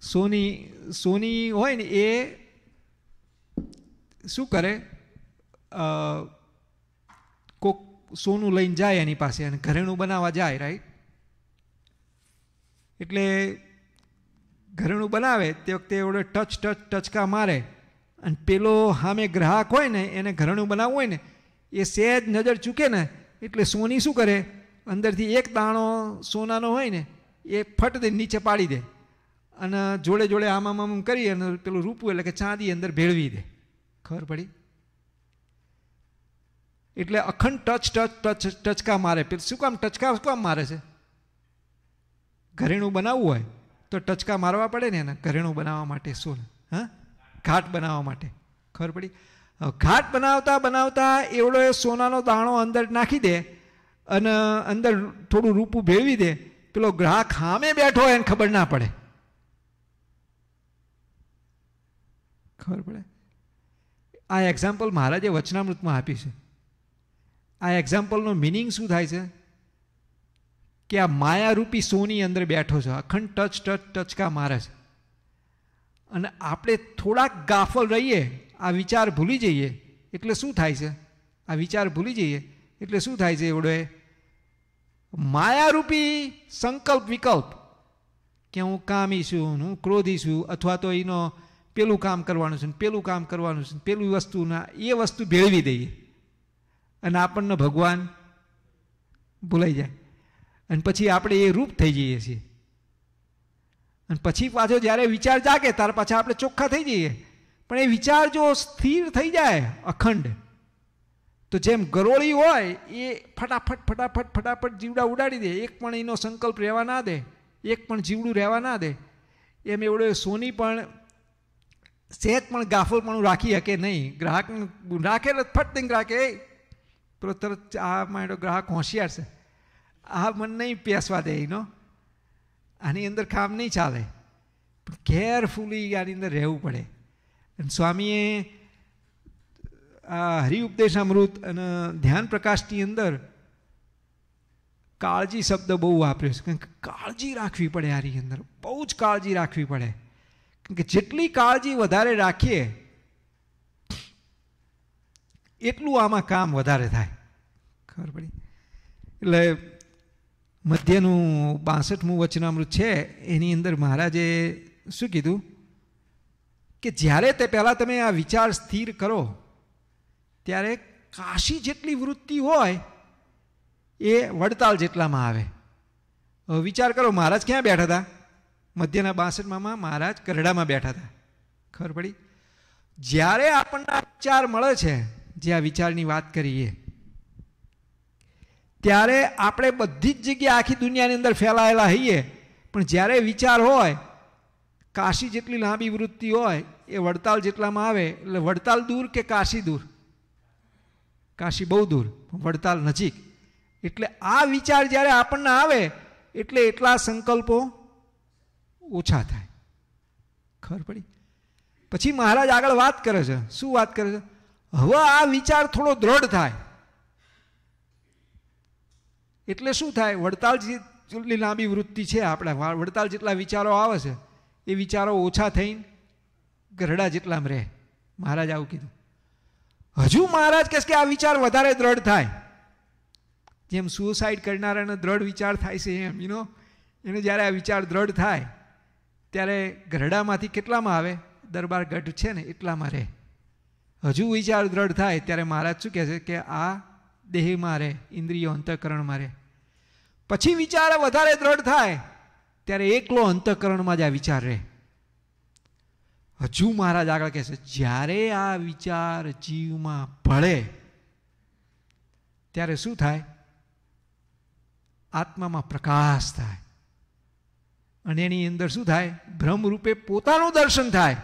સોની હોય ને એ શું કરે, કોક સોનું લઈને જાય એની પાસે અને ઘરેણું બનાવવા જાય, રાઈટ? એટલે ઘરેણું બનાવે તે વખતે એવડે ટચકા મારે અને પેલો સામે ગ્રાહક હોય ને એને ઘરેણું બનાવવું હોય ને, એ સહેજ નજર ચૂકે ને એટલે સોની શું કરે, અંદરથી એક દાણો સોનાનો હોય ને એ ફટ દે નીચે પાડી દે અને જોડે જોડે આમ કરી અને પેલું રૂપું એટલે કે ચાંદી અંદર ભેળવી દે. ખબર પડી? એટલે અખંડ ટચકા મારે. શું કામ ટચકા શું કામ મારે છે? ઘરેણું બનાવવું હોય તો ટચકા મારવા પડે ને એને, ઘરેણું બનાવવા માટે. શું? હા, ઘાટ બનાવવા માટે. ખબર પડી? ઘાટ બનાવતા બનાવતા એવડો એ સોનાનો દાણો અંદર નાખી દે અને અંદર થોડું રૂપું ભેળવી દે, પેલો ગ્રાહક સામે બેઠો હોય એને ખબર ના પડે. ખબર પડે? આ એક્ઝામ્પલ મહારાજે વચનામૃતમાં આપી છે. આ એક્ઝામ્પલનો મિનિંગ શું થાય છે કે આ માયારૂપી સોની અંદર બેઠો છે, અખંડ ટચકા મારે છે, અને આપણે થોડાક ગાફલ રહીએ, આ વિચાર ભૂલી જઈએ એટલે શું થાય છે? આ વિચાર ભૂલી જઈએ એટલે શું થાય છે? એવડો માયારૂપી સંકલ્પ વિકલ્પ કે હું કામી છું, હું ક્રોધી છું, અથવા તો એનો પેલું કામ કરવાનું છે, પેલું કામ કરવાનું છે, પેલું વસ્તુના એ વસ્તુ ભેળવી દઈએ અને આપણને ભગવાન ભૂલાઈ જાય. અને પછી આપણે એ રૂપ થઈ જઈએ છીએ. અને પછી પાછો જ્યારે વિચાર જાગે ત્યારે પાછા આપણે ચોખ્ખા થઈ જઈએ. પણ એ વિચાર જો સ્થિર થઈ જાય અખંડ, તો જેમ ગરોળી હોય એ ફટાફટ જીવડા ઉડાડી દે, એક પણ એનો સંકલ્પ રહેવા ના દે, એક પણ જીવડું રહેવા ના દે. એમ એવડો સોની પણ સહેજ પણ ગાફલ પણ રાખી શકે નહીં. ગ્રાહક રાખે ફટ દઈને ગ્રાહકે પેલો તરત આ મારો ગ્રાહક હોશિયાર છે, આ મને નહીં પેસવા દે, એનો આની અંદર કામ નહીં ચાલે, પણ કેરફુલી આની અંદર રહેવું પડે. અને સ્વામીએ આ હરિઉપદેશામૃત અને ધ્યાન પ્રકાશની અંદર કાળજી શબ્દ બહુ વાપર્યો છે. કારણ કે કાળજી રાખવી પડે આની અંદર, બહુ જ કાળજી રાખવી પડે. કારણ કે જેટલી કાળજી વધારે રાખીએ એટલું આમાં કામ વધારે થાય. ખબર પડી? એટલે મધ્યનું 62મું વચનામૃત છે એની અંદર મહારાજે શું કીધું કે જ્યારે તે પહેલાં તમે આ વિચાર સ્થિર કરો ત્યારે કાશી જેટલી વૃત્તિ હોય એ વડતાલ જેટલામાં આવે. હવે વિચાર કરો, મહારાજ ક્યાં બેઠા હતા? મધ્યના 62માં મહારાજ ગરડામાં બેઠા હતા. ખબર પડી? જ્યારે આપણને આ વિચાર મળે છે, જે આ વિચારની વાત કરીએ, ત્યારે આપણે બધી જ જગ્યાએ આખી દુનિયાની અંદર ફેલાયેલા હઈએ, પણ જ્યારે વિચાર હોય કાશી જેટલી લાંબી વૃત્તિ હોય એ વડતાલ જેટલામાં આવે. એટલે વડતાલ દૂર કે કાશી દૂર? કાશી બહુ દૂર, વડતાલ નજીક. એટલે આ વિચાર જ્યારે આપણને આવે એટલે એટલા સંકલ્પો ઓછા થાય. ખબર પડી? પછી મહારાજ આગળ વાત કરે છે. શું વાત કરે છે? હવે આ વિચાર થોડો દ્રઢ થાય એટલે શું થાય? વડતાલ જેટલી લાંબી વૃત્તિ છે, આપણા વડતાલ જેટલા વિચારો આવે છે એ વિચારો ઓછા થઈને ગરડા જેટલામાં રહે. મહારાજ આવું કીધું. હજુ મહારાજ કહે છે કે આ વિચાર વધારે દ્રઢ થાય. જેમ સુસાઇડ કરનારાને દ્રઢ વિચાર થાય છે એમ એને જ્યારે આ વિચાર દ્રઢ થાય ત્યારે ગરડામાંથી કેટલામાં આવે? દરબાર ગઢ છે ને એટલામાં રહે. હજુ વિચાર દ્રઢ થાય ત્યારે મહારાજ શું કહે છે કે આ દેહમાં રહે, ઇન્દ્રિયો અંતઃકરણમાં રહે. પછી વિચાર વધારે દ્રઢ થાય ત્યારે એકલો અંતઃકરણમાં જ આ વિચાર રહે. હજુ મહારાજ આગળ કહે છે જ્યારે આ વિચાર જીવમાં ભળે ત્યારે શું થાય? આત્મામાં પ્રકાશ થાય અને એની અંદર શું થાય? બ્રહ્મ રૂપે પોતાનું દર્શન થાય.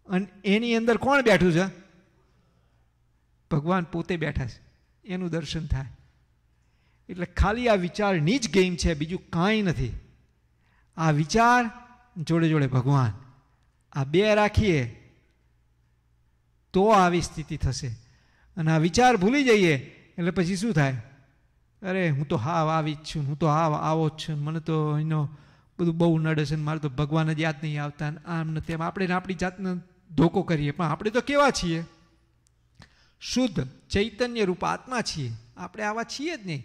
અને એની અંદર કોણ બેઠું છે? ભગવાન પોતે બેઠા છે, એનું દર્શન થાય. એટલે ખાલી આ વિચારની જ ગેમ છે, બીજું કાંઈ નથી. આ વિચાર જોડે જોડે ભગવાન, આ બે રાખીએ તો આવી સ્થિતિ થશે. અને આ વિચાર ભૂલી જઈએ એટલે પછી શું થાય? અરે હું તો હાવ આવી જ છું, હું તો હાવ આવો જ છું, મને તો એનો બધું બહુ નડે છે, મારે તો ભગવાન જ યાદ નહીં આવતા, આમ ને તેમ આપણે આપણી જાતને ધોકો કરીએ. પણ આપણે તો કેવા છીએ? શુદ્ધ ચૈતન્ય રૂપ આત્મા છીએ, આપણે આવા છીએ જ નહીં.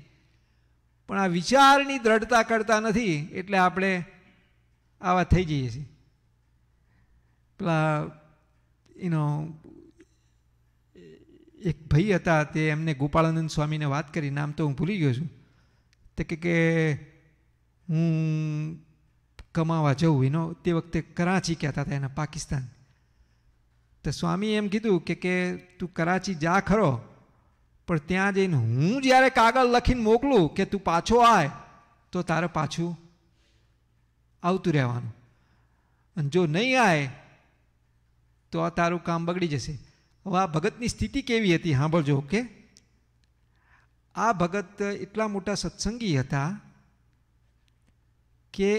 પણ આ વિચારની દ્રઢતા કરતા નથી એટલે આપણે આવા થઈ જઈએ છીએ. પેલા એક ભાઈ હતા, તે એમને ગોપાળાનંદ સ્વામીને વાત કરી, નામ તો હું ભૂલી ગયો છું. તે કે હું કમાવા જવું, તે વખતે કરાચી કહેતા હતા, એના પાકિસ્તાન. તો સ્વામી એમ કીધું કે તું કરાચી જા ખરો, પણ ત્યાં જઈને હું જ્યારે કાગળ લખીને મોકલું કે તું પાછો આય તો તારે પાછું આવતું રહેવાનું, અને જો નહીં આય તો આ તારું કામ બગડી જશે. હવે આ ભગતની સ્થિતિ કેવી હતી સાંભળજો. કે આ ભગત એટલા મોટા સત્સંગી હતા કે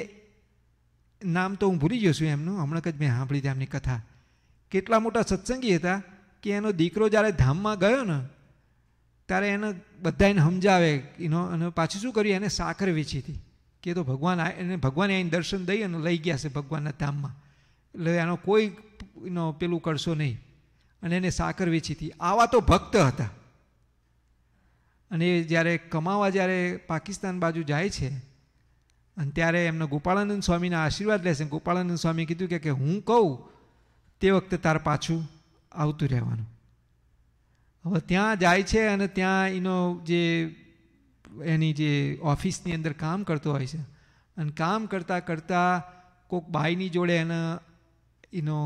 નામ તો હું ભૂલી ગયો છું એમનું, હમણાં જ મેં સાંભળી હતી એમની કથા. કેટલા મોટા સત્સંગી હતા કે એનો દીકરો જ્યારે ધામમાં ગયો ને ત્યારે એને બધા એને સમજાવે અને પાછું શું કર્યું? એને સાકર વેચી હતી કે તો ભગવાન એને ભગવાને અહીં દર્શન દઈ અને લઈ ગયા છે ભગવાનના ધામમાં, એટલે એનો કોઈ પેલું કરશો નહીં. અને એને સાકર વેચી હતી. આવા તો ભક્ત હતા. અને જ્યારે કમાવા જ્યારે પાકિસ્તાન બાજુ જાય છે અને ત્યારે એમના ગોપાળાનંદ સ્વામીના આશીર્વાદ લે છે. ગોપાળાનંદ સ્વામી કીધું કે હું કહું તે વખતે તાર પાછું આવતું રહેવાનું. હવે ત્યાં જાય છે અને ત્યાં એની જે ઓફિસની અંદર કામ કરતો હોય છે, અને કામ કરતાં કરતાં કોઈક બાઈની જોડે એનો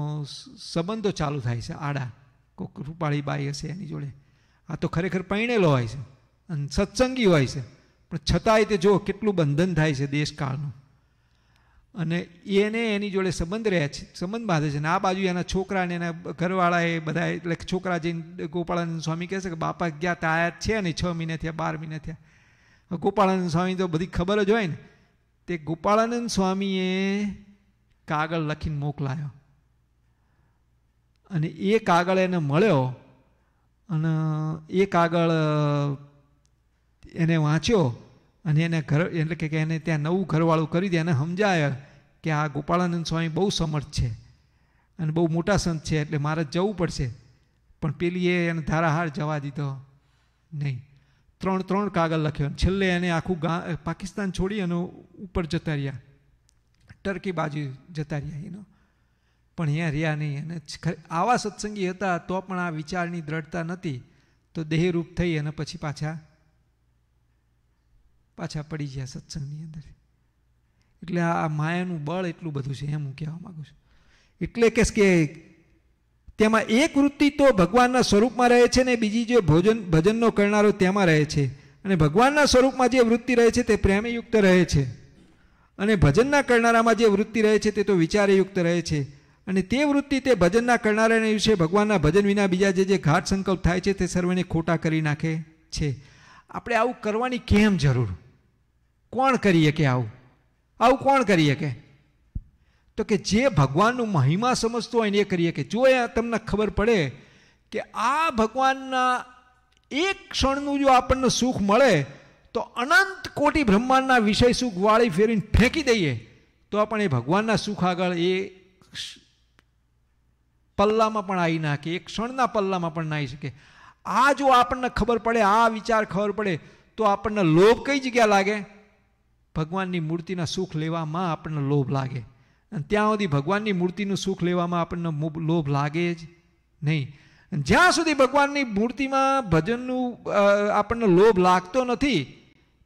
સંબંધો ચાલુ થાય છે આડા. કોઈક રૂપાળી બાઈ હશે એની જોડે. આ તો ખરેખર પરણેલો હોય છે અને સત્સંગી હોય છે, પણ છતાંય તે જો કેટલું બંધન થાય છે દેશકાળનું. અને એને એની જોડે સંબંધ રહે છે, સંબંધ બાંધે છે. અને આ બાજુ એના છોકરાને એના ઘરવાળા એ બધા, એટલે છોકરા જઈને ગોપાળાનંદ સ્વામી કહે છે કે બાપા ગયા આયા છે નહીં, 6 મહિના થયા, 12 મહિના થયા. ગોપાળાનંદ સ્વામી તો બધી ખબર જ હોય ને. તે ગોપાળાનંદ સ્વામીએ કાગળ લખીને મોકલાયો અને એ કાગળ એને મળ્યો અને એ કાગળ એને વાંચ્યો અને એને ઘર, એટલે કે એને ત્યાં નવું ઘરવાળું કરી દે, એને સમજાય કે આ ગોપાળાનંદ સ્વામી બહુ સમર્થ છે અને બહુ મોટા સંત છે, એટલે મારે જવું પડશે. પણ પેલી એને ધારાહાર જવા દીધો નહીં. 3 કાગળ લખ્યો. છેલ્લે એને આખું પાકિસ્તાન છોડી અને ઉપર જતા રહ્યા, ટર્કી બાજુ જતા રહ્યા એનો. પણ અહીંયા રહ્યા નહીં. અને આવા સત્સંગી હતા તો પણ આ વિચારની દ્રઢતા નહોતી, તો દેહરૂપ થઈ અને પછી પાછા પડી ગયા સત્સંગની અંદર. એટલે આ માયાનું બળ એટલું બધું છે, એમ હું કહેવા માગું છું. એટલે કે તેમાં એક વૃત્તિ તો ભગવાનના સ્વરૂપમાં રહે છે ને બીજી જે ભજનનો કરનારો તેમાં રહે છે. અને ભગવાનના સ્વરૂપમાં જે વૃત્તિ રહે છે તે પ્રેમયુક્ત રહે છે, અને ભજનના કરનારામાં જે વૃત્તિ રહે છે તે તો વિચારયુક્ત રહે છે. અને તે વૃત્તિ તે ભજનના કરનારાને વિશે ભગવાનના ભજન વિના બીજા જે ઘાટ સંકલ્પ થાય છે તે સર્વને ખોટા કરી નાખે છે. આપણે આવું કરવાની કેમ જરૂર? કોણ કરીએ કે આવું કોણ કરીએ કે? તો કે જે ભગવાનનું મહિમા સમજતો હોય ને એ કરીએ. કે જો તમને ખબર પડે કે આ ભગવાનના એક ક્ષણનું જો આપણને સુખ મળે તો અનંત કોટી બ્રહ્માંડના વિષય સુખ વાળી ફેરીને ફેંકી દઈએ તો આપણે એ ભગવાનના સુખ આગળ એ પલ્લામાં પણ આવી નાખે, એક ક્ષણના પલ્લામાં પણ ના આવી શકે. આ જો આપણને ખબર પડે, આ વિચાર ખબર પડે, તો આપણને લોભ કઈ જગ્યા લાગે? ભગવાનની મૂર્તિના સુખ લેવામાં આપણને લોભ લાગે. અને ત્યાં સુધી ભગવાનની મૂર્તિનું સુખ લેવામાં આપણને લોભ લાગે જ નહીં. જ્યાં સુધી ભગવાનની મૂર્તિમાં ભજનનું આપણને લોભ લાગતો નથી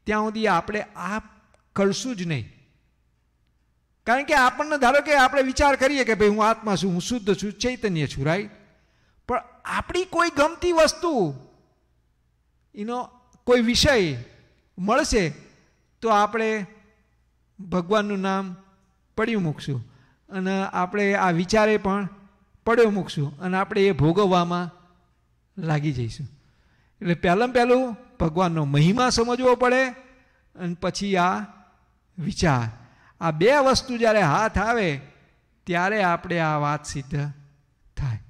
ત્યાં સુધી આપણે આ કરશું જ નહીં. કારણ કે આપણને ધારો કે આપણે વિચાર કરીએ કે ભાઈ હું આત્મા છું, હું શુદ્ધ છું, ચૈતન્ય છું, રાઈટ? પણ આપણી કોઈ ગમતી વસ્તુ, એનો કોઈ વિષય મળશે તો આપણે ભગવાનનું નામ પડ્યું મૂકશું અને આપણે આ વિચારે પણ પડ્યો મૂકશું અને આપણે એ ભોગવવામાં લાગી જઈશું. એટલે પહેલું ભગવાનનો મહિમા સમજવો પડે અને પછી આ વિચાર. આ બે વસ્તુ જ્યારે હાથ આવે ત્યારે આપણે આ વાત સિદ્ધ થાય.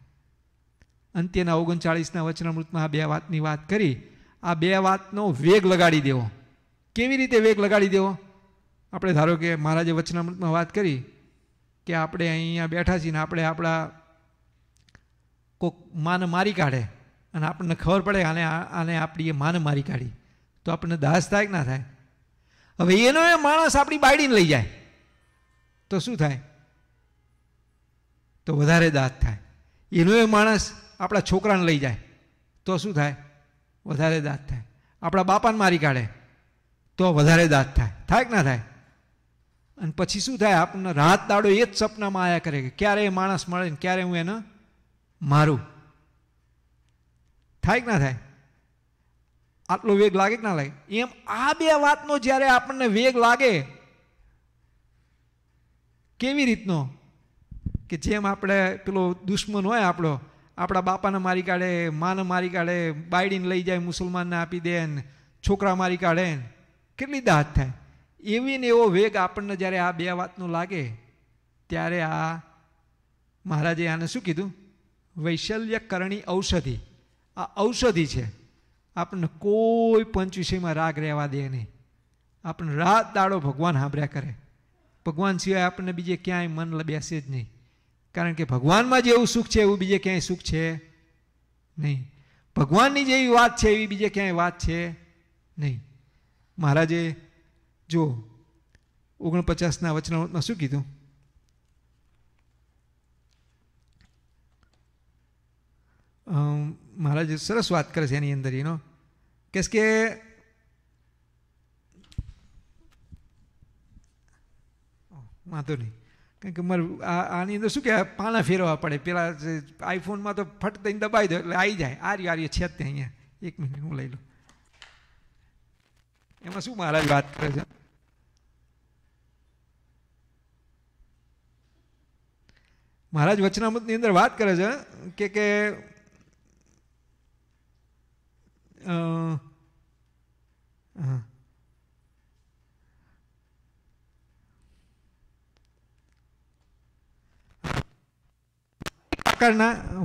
અંત્યના 39ના વચનામૃતમાં આ બે વાતની વાત કરી. આ બે વાતનો વેગ લગાડી દેવો. કેવી રીતે વેગ લગાડી દેવો? આપણે ધારો કે મહારાજે વચનામૃતમાં વાત કરી કે આપણે અહીંયા બેઠા છીએ ને આપણે આપણા કોઈક માને મારી કાઢે અને આપણને ખબર પડે આને આપણી એ માને મારી કાઢી તો આપણને દાસ થાય કે ના થાય? હવે એનો એ માણસ આપણી બાયડીને લઈ જાય તો શું થાય? તો વધારે દાસ થાય. એનો એ માણસ આપણા છોકરાને લઈ જાય તો શું થાય? વધારે દાસ થાય. આપણા બાપાને મારી કાઢે તો વધારે દાસ થાય. થાય કે ના થાય? અને પછી શું થાય? આપણને રાત દાડો એ જ સપનામાં આયા કરે કે ક્યારે એ માણસ મળે ને ક્યારે હું એને મારું. થાય કે ના થાય? આટલો વેગ લાગે કે ના લાગે? એમ આ બે વાતનો જ્યારે આપણને વેગ લાગે, કેવી રીતનો? કે જેમ આપણે પેલો દુશ્મન હોય આપણો, આપણા બાપાને મારી કાઢે, માને મારી કાઢે, બાયડીને લઈ જાય, મુસલમાનને આપી દે ને છોકરા મારી કાઢે ને, કેટલી દાદ થાય? એવી ને એવો વેગ આપણને જ્યારે આ બે વાતનો લાગે ત્યારે આ મહારાજે આને શું કીધું? વૈશલ્યકરણી ઔષધિ. આ ઔષધિ છે. આપણને કોઈ પંચ વિષયમાં રાગ રહેવા દે નહીં. આપણને રાત દાડો ભગવાન સાંભળ્યા કરે. ભગવાન સિવાય આપણને બીજે ક્યાંય મન બેસે જ નહીં. કારણ કે ભગવાનમાં જેવું સુખ છે એવું બીજે ક્યાંય સુખ છે નહીં. ભગવાનની જેવી વાત છે એવી બીજે ક્યાંય વાત છે નહીં. મહારાજે જો 49ના વચનામૃતમાં શું કીધું? મહારાજ સરસ વાત કરે છે એની અંદર એનો કે વાંધો નહીં, કારણ કે મારે આની અંદર શું કહેવાય, પાના ફેરવા પડે. પેલા આઈફોનમાં તો ફટ દઈને દબાવી દો એટલે આવી જાય. આર્ય છે જ તે અહીંયા. 1 મિનિટ હું લઈ લઉં. એમાં શું મહારાજ વાત કરે છે? મહારાજ વચનામૃતની અંદર વાત કરે છે કે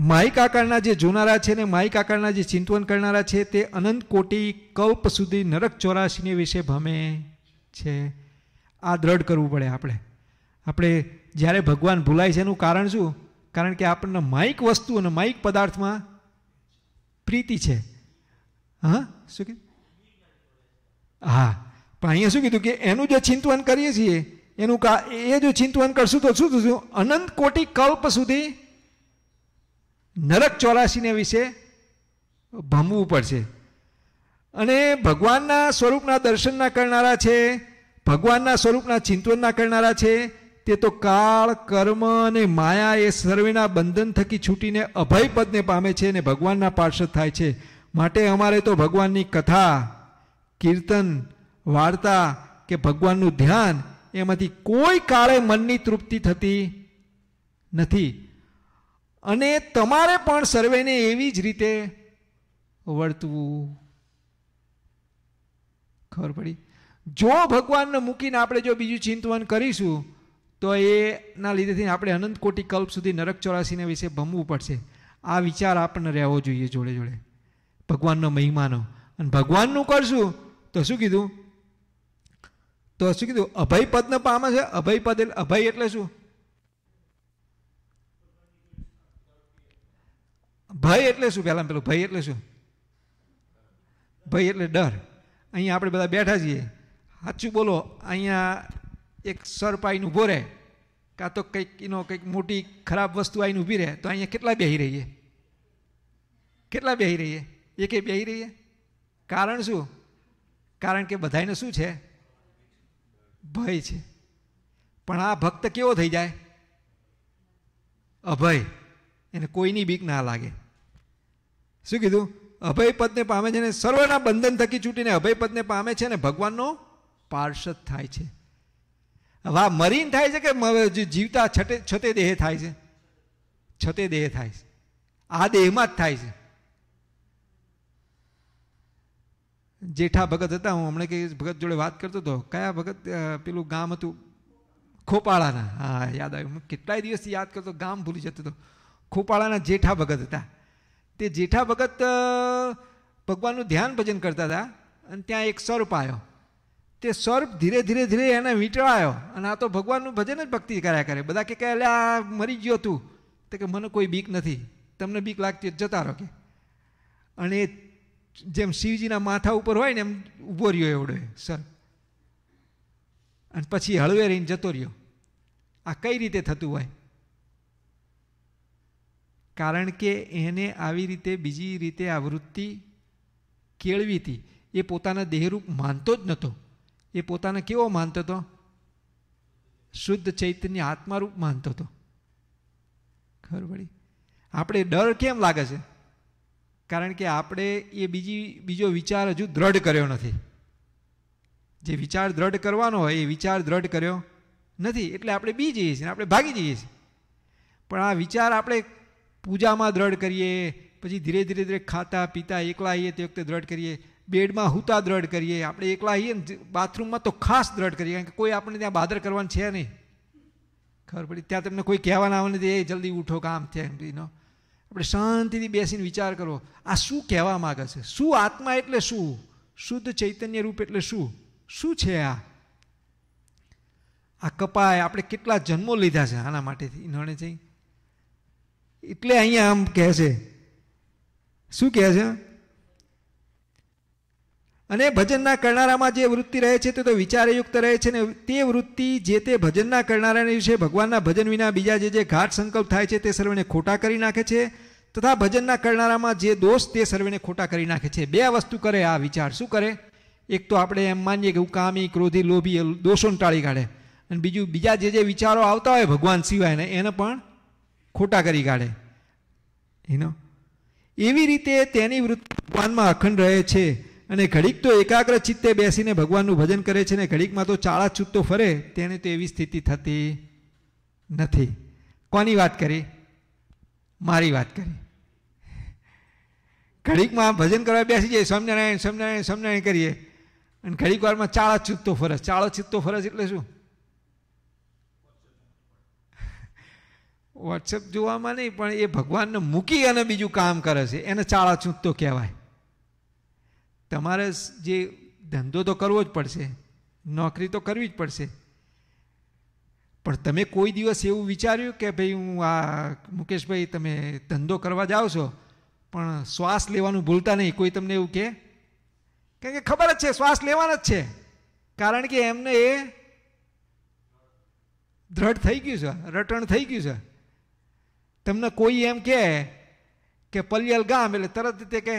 માઇક આકારના જે જોનારા છે ને માઇક આકારના જે ચિંતવન કરનારા છે તે અનંત કોટી કલ્પ સુધી નરક 84 વિશે ભમે છે. આ દ્રઢ કરવું પડે. આપણે જ્યારે ભગવાન ભૂલાય છે એનું કારણ શું? કારણ કે આપણને માઇક વસ્તુ અને માઇક પદાર્થમાં પ્રીતિ છે. હા, શું કીધું? હા, પણ અહીંયા શું કીધું કે એનું જો ચિંતવન કરીએ છીએ એનું એ જો ચિંતવન કરશું તો શું થશે? અનંત કોટી કલ્પ સુધી નરક 84 વિશે ભમવું પડશે. અને ભગવાનના સ્વરૂપના દર્શનના કરનારા છે, ભગવાનના સ્વરૂપના ચિંતવનના કરનારા છે, તે તો કાળ, કર્મ અને માયા એ સર્વેના બંધન થકી છૂટીને અભય પદને પામે છે અને ભગવાનના પાર્ષદ થાય છે. માટે અમારે તો ભગવાનની કથા, કીર્તન, વાર્તા કે ભગવાનનું ધ્યાન એમાંથી કોઈ કાળે મનની તૃપ્તિ થતી નથી. અને તમારે પણ સર્વેને એવી જ રીતે વર્તવું. ખબર પડી? જો ભગવાનને મૂકીને આપણે જો બીજું ચિંતવન કરીશું તો એના લીધેથી આપણે અનંત કોટી કલ્પ સુધી નરક 84 વિશે ભમવું પડશે. આ વિચાર આપણને રહેવો જોઈએ જોડે જોડે ભગવાનનો મહિમાનો. અને ભગવાનનું કરશું તો શું કીધું? અભય પદને પામે છે. અભય પદ એટલે અભય એટલે શું? ભય એટલે શું? પહેલા પેલું ભય એટલે શું? ભય એટલે ડર. અહીંયા આપણે બધા બેઠા છીએ, સાચું બોલો, અહીંયા એક સર્પ આવીને ઊભો રહે કાં તો કંઈક મોટી ખરાબ વસ્તુ આવીને ઊભી રહે તો અહીંયા કેટલા બેહી રહીએ? કેટલા બેહી રહીએ? એકે બેહી રહીએ? કારણ શું? કારણ કે બધાને શું છે? ભય છે. પણ આ ભક્ત કેવો થઈ જાય? અભય. એને કોઈની બીક ના લાગે. શું કીધું? અભય પદને પામે છે ને સર્વના બંધન થકી છૂટીને અભય પદને પામે છે ને ભગવાનનો પાર્ષદ થાય છે. હવે આ મરીને થાય છે કે જીવતા છતે દેહ થાય છે? છતે દેહ થાય છે. આ દેહમાં જ થાય છે. જેઠા ભગત હતા, હું હમણાં કે ભગત જોડે વાત કરતો હતો. કયા ભગત? પેલું ગામ હતું ખોપાળાના. હા, યાદ આવ્યું. હું કેટલાય દિવસથી યાદ કરતો, ગામ ભૂલી જતો હતો. ખોપાળાના જેઠા ભગત હતા. તે જેઠા ભગત ભગવાનનું ધ્યાન ભજન કરતા હતા અને ત્યાં એક સર્પ આવ્યો. તે સર્પ ધીરે ધીરે ધીરે એને વીંટળાયો અને આ તો ભગવાનનું ભજન જ ભક્તિ કર્યા કરે. બધા કે એટલે આ મરી ગયો તું? તો કે મને કોઈ બીક નથી, તમને બીક લાગતી જતા રહો કે. અને જેમ શિવજીના માથા ઉપર હોય ને એમ ઊભો રહ્યો એવડો સર્પ, અને પછી હળવે રહીને જતો રહ્યો. આ કઈ રીતે થતું હોય? કારણ કે એને આવી રીતે બીજી રીતે આ વૃત્તિ કેળવી હતી. એ પોતાના દેહરૂપ માનતો જ નહોતો. એ પોતાને કેવો માનતો હતો? શુદ્ધ ચૈતન્ય આત્મારૂપ માનતો હતો. ખબર પડી? આપણે ડર કેમ લાગે છે? કારણ કે આપણે એ બીજો વિચાર હજુ દ્રઢ કર્યો નથી. જે વિચાર દ્રઢ કરવાનો હોય એ વિચાર દ્રઢ કર્યો નથી, એટલે આપણે બી જઈએ છીએ, આપણે ભાગી જઈએ છીએ. પણ આ વિચાર આપણે પૂજામાં દ્રઢ કરીએ, પછી ધીરે ધીરે ધીરે ખાતા પીતા એકલા આવીએ તે વખતે દ્રઢ કરીએ, બેડમાં હુતા દ્રઢ કરીએ, આપણે એકલા આવીએ ને બાથરૂમમાં તો ખાસ દ્રઢ કરીએ, કારણ કે કોઈ આપણે ત્યાં બાદર કરવાનું છે નહીં. ખબર પડી? ત્યાં તમને કોઈ કહેવાના આવે નથી, એ જલ્દી ઉઠો કામ છે એમ. આપણે શાંતિથી બેસીને વિચાર કરો, આ શું કહેવા માગે છે? શું આત્મા એટલે શું? શુદ્ધ ચૈતન્ય રૂપ એટલે શું? શું છે આ કપાય? આપણે કેટલા જન્મો લીધા છે આના માટેથી નડે છે. એટલે અહીંયા આમ કહે છે, શું કહે છે? અને ભજનના કરનારામાં જે વૃત્તિ રહે છે તે તો વિચારયુક્ત રહે છે ને તે વૃત્તિ જે તે ભજનના કરનારાને વિશે ભગવાનના ભજન વિના બીજા જે ઘાટ સંકલ્પ થાય છે તે સર્વેને ખોટા કરી નાખે છે, તથા ભજનના કરનારામાં જે દોષ તે સર્વેને ખોટા કરી નાખે છે. બે વસ્તુ કરે આ વિચાર. શું કરે? એક તો આપણે એમ માનીએ કે હું કામી, ક્રોધી, લોભી દોષોને ટાળી કાઢે, અને બીજું બીજા જે વિચારો આવતા હોય ભગવાન સિવાયને એને પણ ખોટા કરી કાઢે. એવી રીતે તેની વૃત્તિ ભગવાનમાં અખંડ રહે છે અને ઘડીક તો એકાગ્ર ચિત્તે બેસીને ભગવાનનું ભજન કરે છે ને ઘડીકમાં તો ચાળા છૂટતો ફરે, તેને તો એવી સ્થિતિ થતી નથી. કોની વાત કરી? મારી વાત કરી. ઘડીકમાં ભજન કરવા બેસી જાય, સ્વામિનારાયણ સ્વામિનારાયણ સ્વામિનારાયણ કરીએ, અને ઘડીક વારમાં ચાળા ચૂકતો ફરજ. ચાળો ચૂકતો ફરજ એટલે શું? વોટ્સએપ જોવામાં નહીં, પણ એ ભગવાનને મૂકી અને બીજું કામ કરે છે, એને ચાળા ચૂકતો કહેવાય. તમારે જે ધંધો તો કરવો જ પડશે, નોકરી તો કરવી જ પડશે, પણ તમે કોઈ દિવસ એવું વિચાર્યું કે ભાઈ હું આ મુકેશભાઈ તમે ધંધો કરવા જાઓ છો પણ શ્વાસ લેવાનું ભૂલતા નહીં? કોઈ તમને એવું કહે? કારણ કે ખબર જ છે શ્વાસ લેવાના જ છે, કારણ કે એમને એ દ્રઢ થઈ ગયું છે, રટણ થઈ ગયું છે. તમને કોઈ એમ કહે કે પલિયલ ગામ એટલે તરત તે કે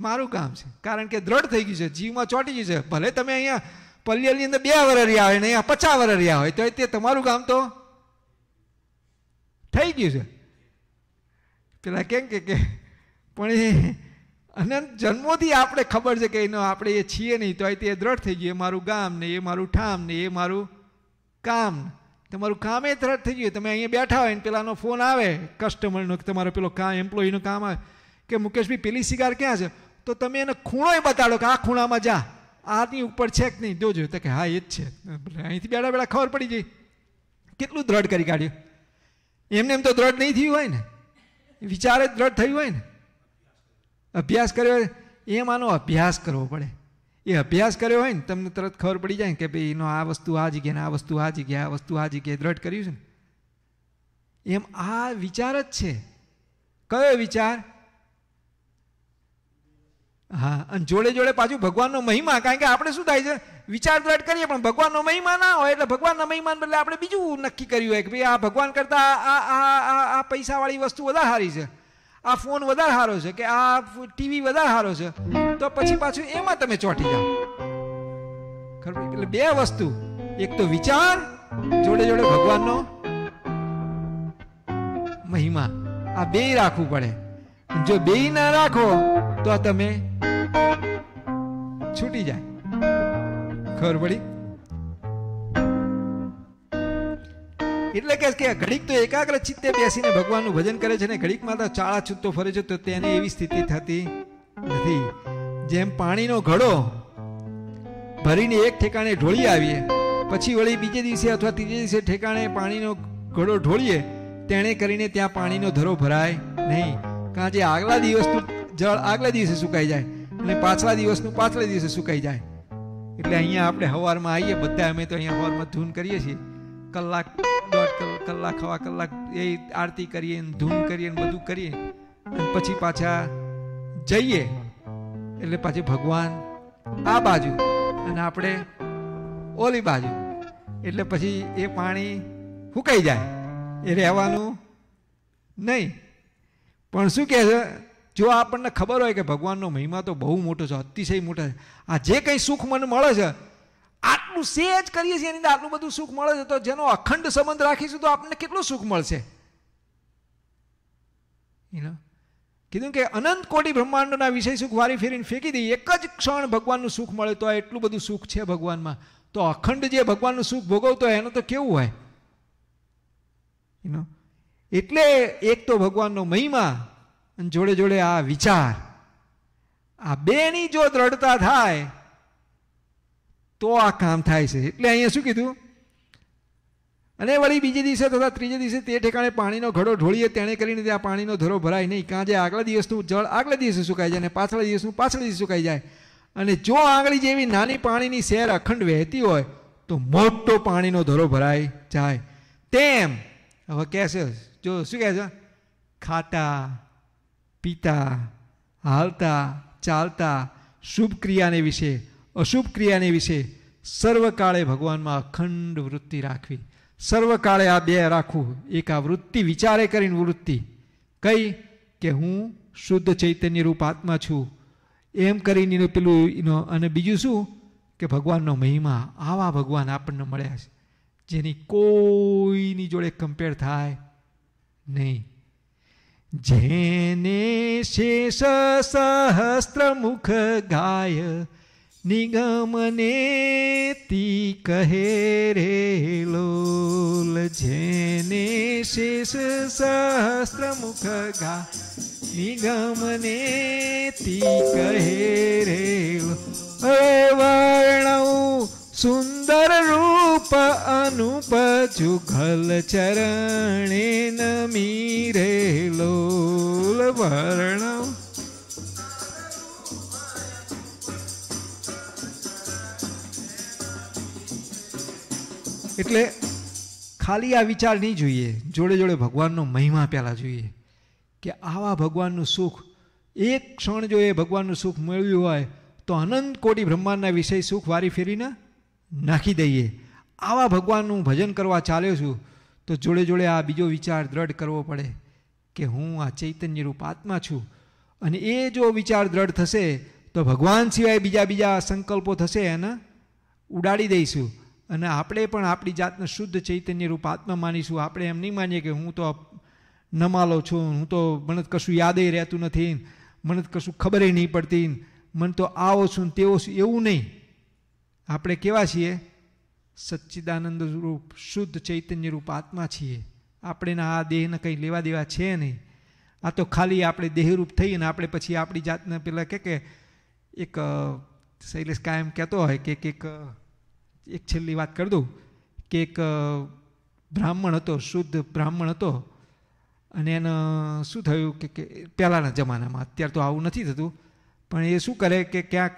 મારું ગામ છે, કારણ કે દ્રઢ થઈ ગયું છે, જીવમાં ચોંટી ગયું છે. ભલે તમે અહીંયા પલિયલની અંદર 2 વર્ષ રહ્યા હોય ને અહીંયા 50 વર્ષ રહ્યા હોય તો તે તમારું ગામ તો થઈ ગયું છે. પેલા કેમ કે પણ એ અનંત જન્મોથી આપણે ખબર છે કે એનો આપણે એ છીએ નહીં, તો તે દ્રઢ થઈ ગયું, એ મારું ગામ ને એ મારું ઠામ ને એ મારું કામ. તમારું કામ એ દ્રઢ થઈ ગયું. તમે અહીંયા બેઠા હોય ને પેલાનો ફોન આવે કસ્ટમરનો, તમારો પેલો એમ્પ્લોયીનો કામ આવે કે મુકેશભાઈ પેલી સિગાર ક્યાં છે, તો તમે એને ખૂણોય બતાડો કે આ ખૂણામાં જા, આની ઉપર છે કે નહીં જોજો, તો કે હા એ જ છે. અહીંથી બેઠા બેઠા ખબર પડી જાય. કેટલું દ્રઢ કરી કાઢ્યું. એમને એમ તો દ્રઢ નહીં થયું હોય ને, વિચાર જ દ્રઢ થયું હોય ને. અભ્યાસ કર્યો હોય એમ આનો અભ્યાસ કરવો પડે. એ અભ્યાસ કર્યો હોય ને તમને તરત ખબર પડી જાય કે ભાઈ એનો આ વસ્તુ આ જગ્યાએ ને આ વસ્તુ આ જગ્યાએ આ વસ્તુ આ જગ્યાએ દ્રઢ કર્યું છે ને. એમ આ વિચાર જ છે. કયો વિચાર? હા, અને જોડે જોડે પાછું ભગવાનનો મહિમા. કારણ કે આપણે શું થાય છે, વિચાર દ્રઢ કરીએ પણ ભગવાનનો મહિમા ના હોય, એટલે ભગવાનના મહિમાને બદલે આપણે બીજું નક્કી કર્યું હોય કે ભાઈ આ ભગવાન કરતાં આ પૈસાવાળી વસ્તુ વધારે સારી છે, આ ફોન વધારે સારો છે, કે આ ટીવી વધારે સારો છે, તો પછી પાછું એમાં તમે ચોંટી જાઓ. ખબર? એટલે 2 વસ્તુ, એક તો વિચાર, જોડે જોડે ભગવાનનો મહિમા. આ 2 રાખવું પડે. જો 2 ના રાખો તો તમે છૂટી જાય. ખબર પડી? એટલે કે ઘડીક તો એકાગ્ર ચિત્તે બેસીને ભગવાનનું ભજન કરે છે ને ઘડીકમાં તો ચાળા છૂટતો ફરે છે, તો તેને એવી સ્થિતિ થતી નથી. જેમ પાણીનો ઘડો ભરીને એક ઠેકાણે ઢોળી આવીએ, પછી વળી બીજે દિવસે અથવા ત્રીજે દિવસે ઠેકાણે પાણીનો ઘડો ઢોળીએ, તેણે કરીને ત્યાં પાણીનો ધરો ભરાય નહીં. કારણ કે આગલા દિવસનું જળ આગલા દિવસે સુકાઈ જાય અને પાછલા દિવસનું પાછલા દિવસે સુકાઈ જાય. એટલે અહીંયા આપણે સવારમાં આવીએ બધા, અમે તો અહીંયા સવારમાં ધૂન કરીએ છીએ, કલાક 1.5 કલાક સવા કલાક એ આરતી કરીએ ને ધૂન કરીએ ને બધું કરીએ, અને પછી પાછા જઈએ એટલે પાછી ભગવાન આ બાજુ અને આપણે ઓલી બાજુ, એટલે પછી એ પાણી સુકાઈ જાય, એ રહેવાનું નહીં. પણ શું કહે છે, જો આપણને ખબર હોય કે ભગવાનનો મહિમા તો બહુ મોટો છે, અતિશય મોટો છે, આ જે કંઈ સુખ મને મળે છે આટલું સેજ કરીએ છીએ એની અંદર આટલું બધું સુખ મળે છે, તો જેનો અખંડ સંબંધ રાખીશું તો આપણને કેટલું સુખ મળશે. કીધું કે અનંત કોટી બ્રહ્માંડોના વિષય સુખ વારી ફેરીને ફેંકી દઈએ, એક જ ક્ષણ ભગવાનનું સુખ મળે તો એટલું બધું સુખ છે ભગવાનમાં, તો અખંડ જે ભગવાનનું સુખ ભોગવતો હોય એનું તો કેવું હોય. એટલે એક તો ભગવાનનો મહિમા અને જોડે જોડે આ વિચાર, આ 2ની જો દ્રઢતા થાય તો આ કામ થાય છે. એટલે અહીંયા શું કીધું, અને વળી બીજે દિવસે તથા ત્રીજે દિવસે તે ઠેકાણે પાણીનો ઘડો ઢોળીએ, તેણે કરીને ત્યાં પાણીનો ધરો ભરાય નહીં. કારણ કે આગલા દિવસનું જળ આગલા દિવસે સુકાઈ જાય અને પાછલા દિવસનું પાછલા દિવસે સુકાઈ જાય. અને જો આંગળી જેવી નાની પાણીની સેર અખંડ વહેતી હોય તો મોટો પાણીનો ધરો ભરાઈ જાય. તેમ હવે કહેશે, જો શું કહે છે, ખાતા પીતા હાલતા ચાલતા શુભ ક્રિયાને વિશે અશુભ ક્રિયાને વિશે સર્વકાળે ભગવાનમાં અખંડ વૃત્તિ રાખવી. સર્વકાળે આ 2 રાખવું. એક આ વૃત્તિ વિચારે કરીને વૃત્તિ કઈ કે હું શુદ્ધ ચૈતન્ય રૂપ આત્મા છું એમ કરીને પેલું, અને બીજું શું કે ભગવાનનો મહિમા. આવા ભગવાન આપણને મળ્યા છે જેની કોઈની જોડે કમ્પેર થાય નહીં. જેને શેષ સહસ્ત્ર મુખ ગાય નિગમને તી કહે રે લોલ, જેને શેષ સહસ્ત્ર મુખ ગા. નિગમને તી કહે રે વર્ણઉ સુંદર રૂપ અનુપ જુગલ ચરણે નમી રે લોલ. વર્ણઉ એટલે ખાલી આ વિચાર નહીં જોઈએ, જોડે જોડે ભગવાનનો મહિમા પહેલાં જોઈએ કે આવા ભગવાનનું સુખ એક ક્ષણ જો એ ભગવાનનું સુખ મેળવ્યું હોય તો અનંત કોટી બ્રહ્માંડના વિષય સુખ વારી ફેરીને નાખી દઈએ. આવા ભગવાનનું ભજન કરવા ચાલ્યો છું તો જોડે જોડે આ બીજો વિચાર દ્રઢ કરવો પડે કે હું આ ચૈતન્યરૂપ આત્મા છું. અને એ જો વિચાર દ્રઢ થશે તો ભગવાન સિવાય બીજા સંકલ્પો થશે એને ઉડાડી દઈશું. અને આપણે પણ આપણી જાતને શુદ્ધ ચૈતન્યરૂપ આત્મા માનીશું. આપણે એમ નહીં માનીએ કે હું તો નમાલો છું, હું તો મને કશું યાદે રહેતું નથી, મને કશું ખબર નહીં પડતી, મને તો આવો છું ને તેવો છું, એવું નહીં. આપણે કેવા છીએ? સચ્ચિદાનંદ રૂપ શુદ્ધ ચૈતન્યરૂપ આત્મા છીએ. આપણે આ દેહને કંઈ લેવા દેવા છે નહીં. આ તો ખાલી આપણે દેહરૂપ થઈને આપણે પછી આપણી જાતને પેલા કે એક શૈલેષ કાયમ કહેતો હોય કે એક છેલ્લી વાત કરી દઉં કે એક બ્રાહ્મણ હતો, શુદ્ધ બ્રાહ્મણ હતો. અને એને શું થયું કે પહેલાંના જમાનામાં, અત્યારે તો આવું નથી થતું, પણ એ શું કરે કે ક્યાંક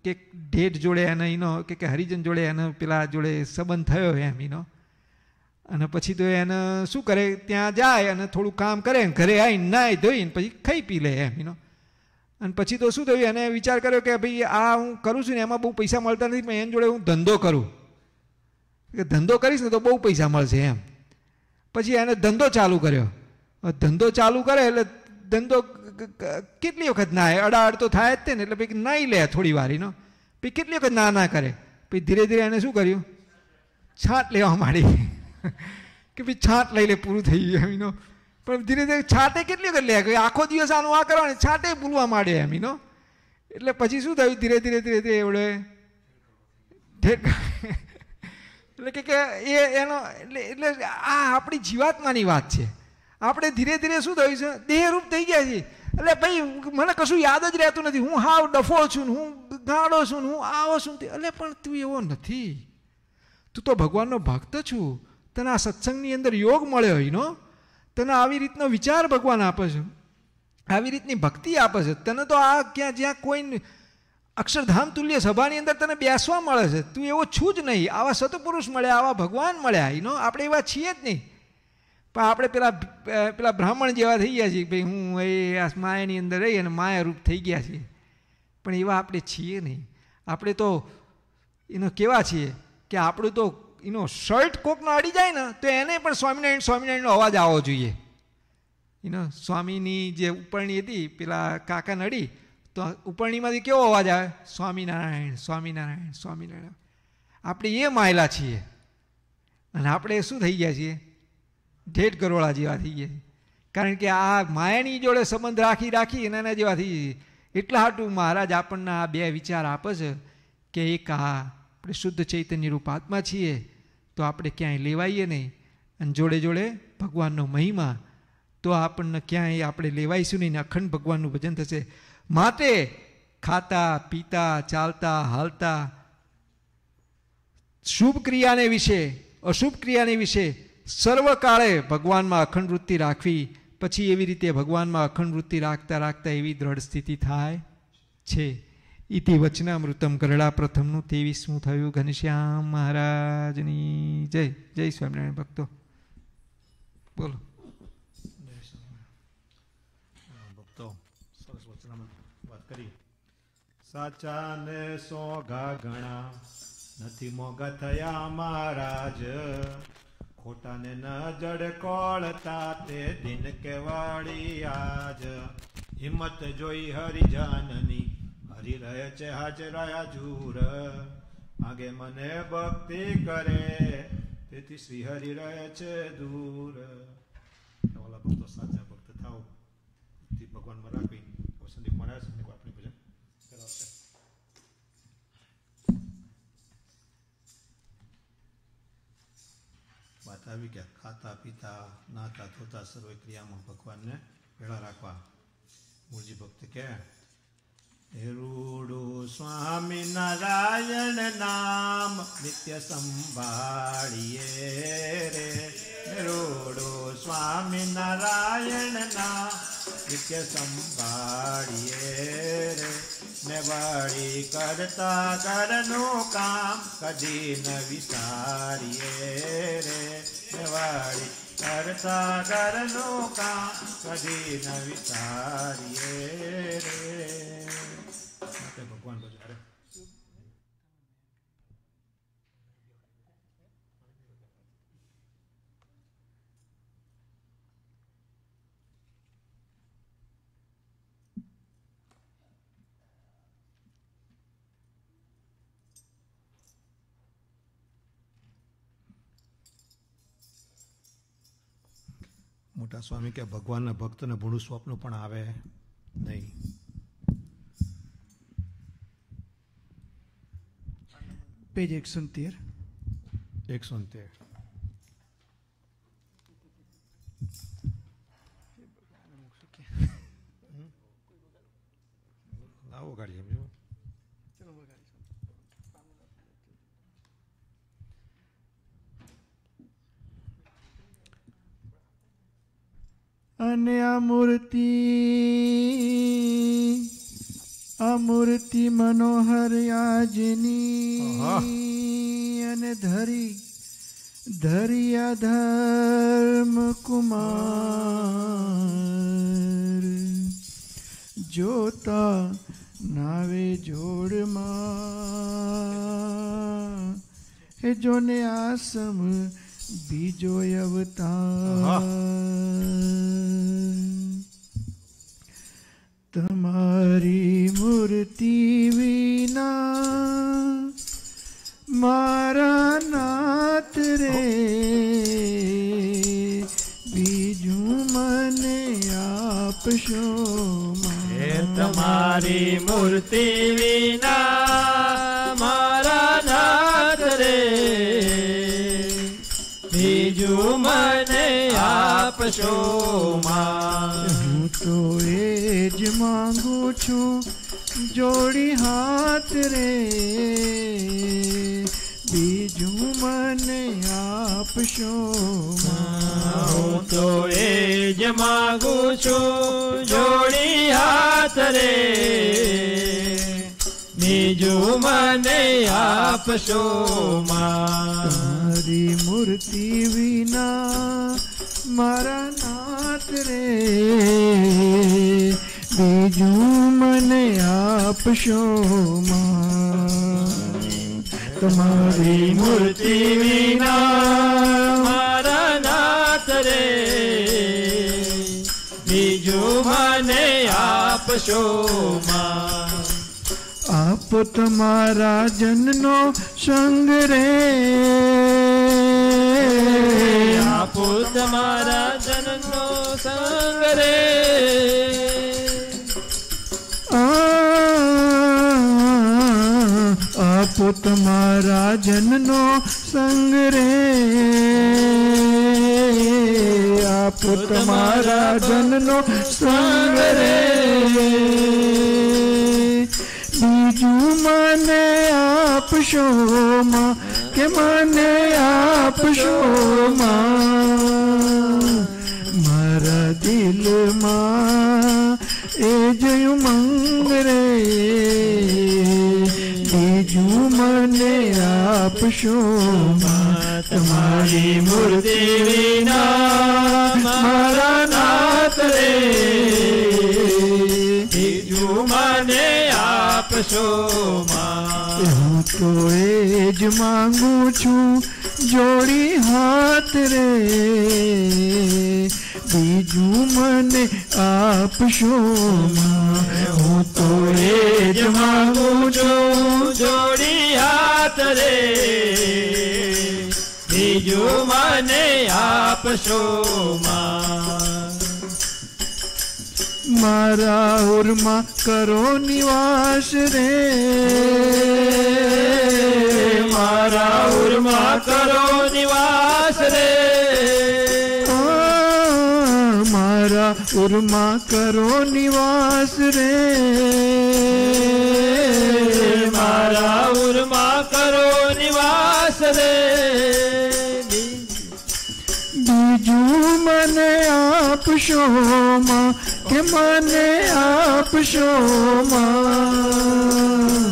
કે ઢેઢ જોડે એને એનો કે હરિજન જોડે એને પેલા જોડે સંબંધ થયો એમ એનો. અને પછી તો એને શું કરે, ત્યાં જાય અને થોડું કામ કરે, ઘરે આવીને નાહી ધોઈને પછી ખાઈ પી લે એમ એનો. અને પછી તો શું થયું, એને વિચાર કર્યો કે ભાઈ આ હું કરું છું ને એમાં બહુ પૈસા મળતા નથી, પણ એની જોડે હું ધંધો કરું, કે ધંધો કરીશ ને તો બહુ પૈસા મળશે એમ. પછી એને ધંધો ચાલુ કર્યો. ધંધો ચાલુ કરે એટલે ધંધો કેટલી વખત નાય, અડાઅડ તો થાય જ તે ને, એટલે પછી નાહી લે થોડી વાર એનો. પછી કેટલી વખત ના કરે, પછી ધીરે ધીરે એને શું કર્યું, છાંટ લેવા માંડી કે ભાઈ છાંટ લઈ લે, પૂરું થઈ ગયું એમ એનો. પણ ધીરે ધીરે છાંટે કેટલી વખત લે, આખો દિવસ આનું આ કરવાનું, છાંટે ભૂલવા માંડે એમ એનો. એટલે પછી શું થયું, ધીરે ધીરે ધીરે ધીરે એવડે એટલે કે એ એનો એટલે આ આપણી જીવાત્માની વાત છે. આપણે ધીરે ધીરે શું થયું છે, દેહરૂપ થઈ ગયા છીએ. એટલે ભાઈ મને કશું યાદ જ રહેતું નથી, હું હાવ ડફો છું ને, હું ગાડો છું ને, હું આવો છું. એટલે પણ તું એવો નથી, તું તો ભગવાનનો ભક્ત છું. તને આ સત્સંગની અંદર યોગ મળ્યો એનો, તને આવી રીતનો વિચાર ભગવાન આપે છે, આવી રીતની ભક્તિ આપે છે તને. તો આ ક્યાં જ્યાં કોઈ અક્ષરધામ તુલ્ય સભાની અંદર તને બેસવા મળે છે, તું એવો છું જ નહીં. આવા સતપુરુષ મળ્યા, આવા ભગવાન મળ્યા એનો. આપણે એવા છીએ જ નહીં, પણ આપણે પેલા બ્રાહ્મણ જેવા થઈ ગયા છીએ, ભાઈ હું એ આ માયાની અંદર રહી અને માયારૂપ થઈ ગયા છીએ. પણ એવા આપણે છીએ નહીં. આપણે તો એનો કેવા છીએ કે આપણું તો એનો શર્ટ કોકનો અડી જાય ને તો એને પણ સ્વામિનારાયણ સ્વામિનારાયણનો અવાજ આવવો જોઈએ. એનો સ્વામીની જે ઉપરણી હતી પેલા કાકાને અડી તો ઉપરણીમાંથી કેવો અવાજ આવે, સ્વામિનારાયણ સ્વામિનારાયણ સ્વામિનારાયણ. આપણે એ માયલા છીએ અને આપણે શું થઈ ગયા છીએ, ઢેઢ ગરોળા જેવા થઈ ગયા છીએ. કારણ કે આ માયાની જોડે સંબંધ રાખી રાખી એના જેવા થઈ જઈએ. એટલા હાટું મહારાજ આપણને આ બે વિચાર આપે છે કે એક આ આપણે શુદ્ધ ચૈતન્ય રૂપ આત્મા છીએ તો આપણે ક્યાંય લેવાઈએ નહીં, અને જોડે જોડે ભગવાનનો મહિમા તો આપણને ક્યાંય આપણે લેવાઈશું નહીં, અખંડ ભગવાનનું ભજન થશે. માટે ખાતા પીતા ચાલતા હાલતા શુભ ક્રિયાને વિશે અશુભ ક્રિયાને વિશે સર્વકાળે ભગવાનમાં અખંડ વૃત્તિ રાખવી. પછી એવી રીતે ભગવાનમાં અખંડ વૃત્તિ રાખતા રાખતા એવી દ્રઢ સ્થિતિ થાય છે. ઇતિ વચનામૃતમ ગરડા પ્રથમનું 23મું થયું. ઘનશ્યામ મહારાજની જય. જય સ્વામિનારાયણ ભક્તો બોલો. ભક્તો સરસ વચનામૃત વાત કરી. સાચા ને સોગા ઘણા નથી મોગા થયા મહારાજ, ખોટાને ન જડ કોળતા તે દિન કેવાડી આજ. હિંમત જોઈ હરિજાનની હરી રહે છે હાજરા જૂર, આગે મને ભક્તિ કરે તેથી શ્રી હરિ રહે છે દૂર. ઓલા ભક્તો સાચા ભક્ત થાવ, ભગવાનમાં રાખવી. સંદીપ મહારાજ આપણે ભજન કરાવશે. આવી ગયા. ખાતા પીતા નાતા ધોતા સર્વે ક્રિયામાં ભગવાનને ભેળા રાખવા. મૂળજી ભક્ત કે રૂડું સ્વામી નારાયણ નામ નિત્ય સંભાળીએ રે. રૂડું સ્વામી નારાયણ નામ નિત્ય સંભાળીએ રે. ને વળી કરતા ઘરનું કામ કદી ન વિચારીએ રે. ને વળી કરતા ઘરનું કામ કદી ન વિચારીએ રે. ભગવાન બજારે મોટા સ્વામી કે ભગવાનના ભક્તને ભૂંડું સ્વપ્ન પણ આવે નહીં. પેજ 113. 113. લાવો ગાડી સમજો. અને આ મૂર્તિ મનોહર યાજની અને ધરિયા ધર્મ કુમાર જોતા નાવે જોડમાં હે જોને આસમ બીજો અવતાર તમારી મૂર્તિ વિના મારા નાથ રે બીજું મને આપશો. તમારી મૂર્તિ વિના મારા નાથ રે બીજું મને આપશો. હું તો એ જ માંગુ છું જોડી હાથ રે બીજું મને આપશો. હું તો એ જ માંગુ છું જોડી હાથ રે બીજું મને આપશો. તારી મૂર્તિ વિના મારા નાથ રે બીજું મને આપશો. તમારી મૂર્તિ વિના મારા નાથ રે બીજું મને આપશો. આપો તમારા જનનો સંગ રે આપો તમારા જનનો સંગ રે આપો તમારા જનનો સંગ રે આપો તમારા જનનો સંગ રે બીજું મને આપશો માં કે મને આપશો માં મારા દિલમાં એ જોયું મંગ રે બીજું મને આપશો માં તમારી મૂર્તિ વિના મારા નાથ રે બીજું મને આપશો. હું તો એ જ માંગુ છું જોડી હાથ રે બીજું મને આપશો. હું તો એ જ માંગુ છું જોડી હાથ રે બીજું મને આપશો. મારા ઉરમાં કરો નિવાસ રે મારા ઉરમાં કરો નિવાસ રે ઉર્મા કરો નિવાસ રે મારા ઉર્મા કરો નિવાસ રે બીજું મને આપશો માં કે મને આપશો માં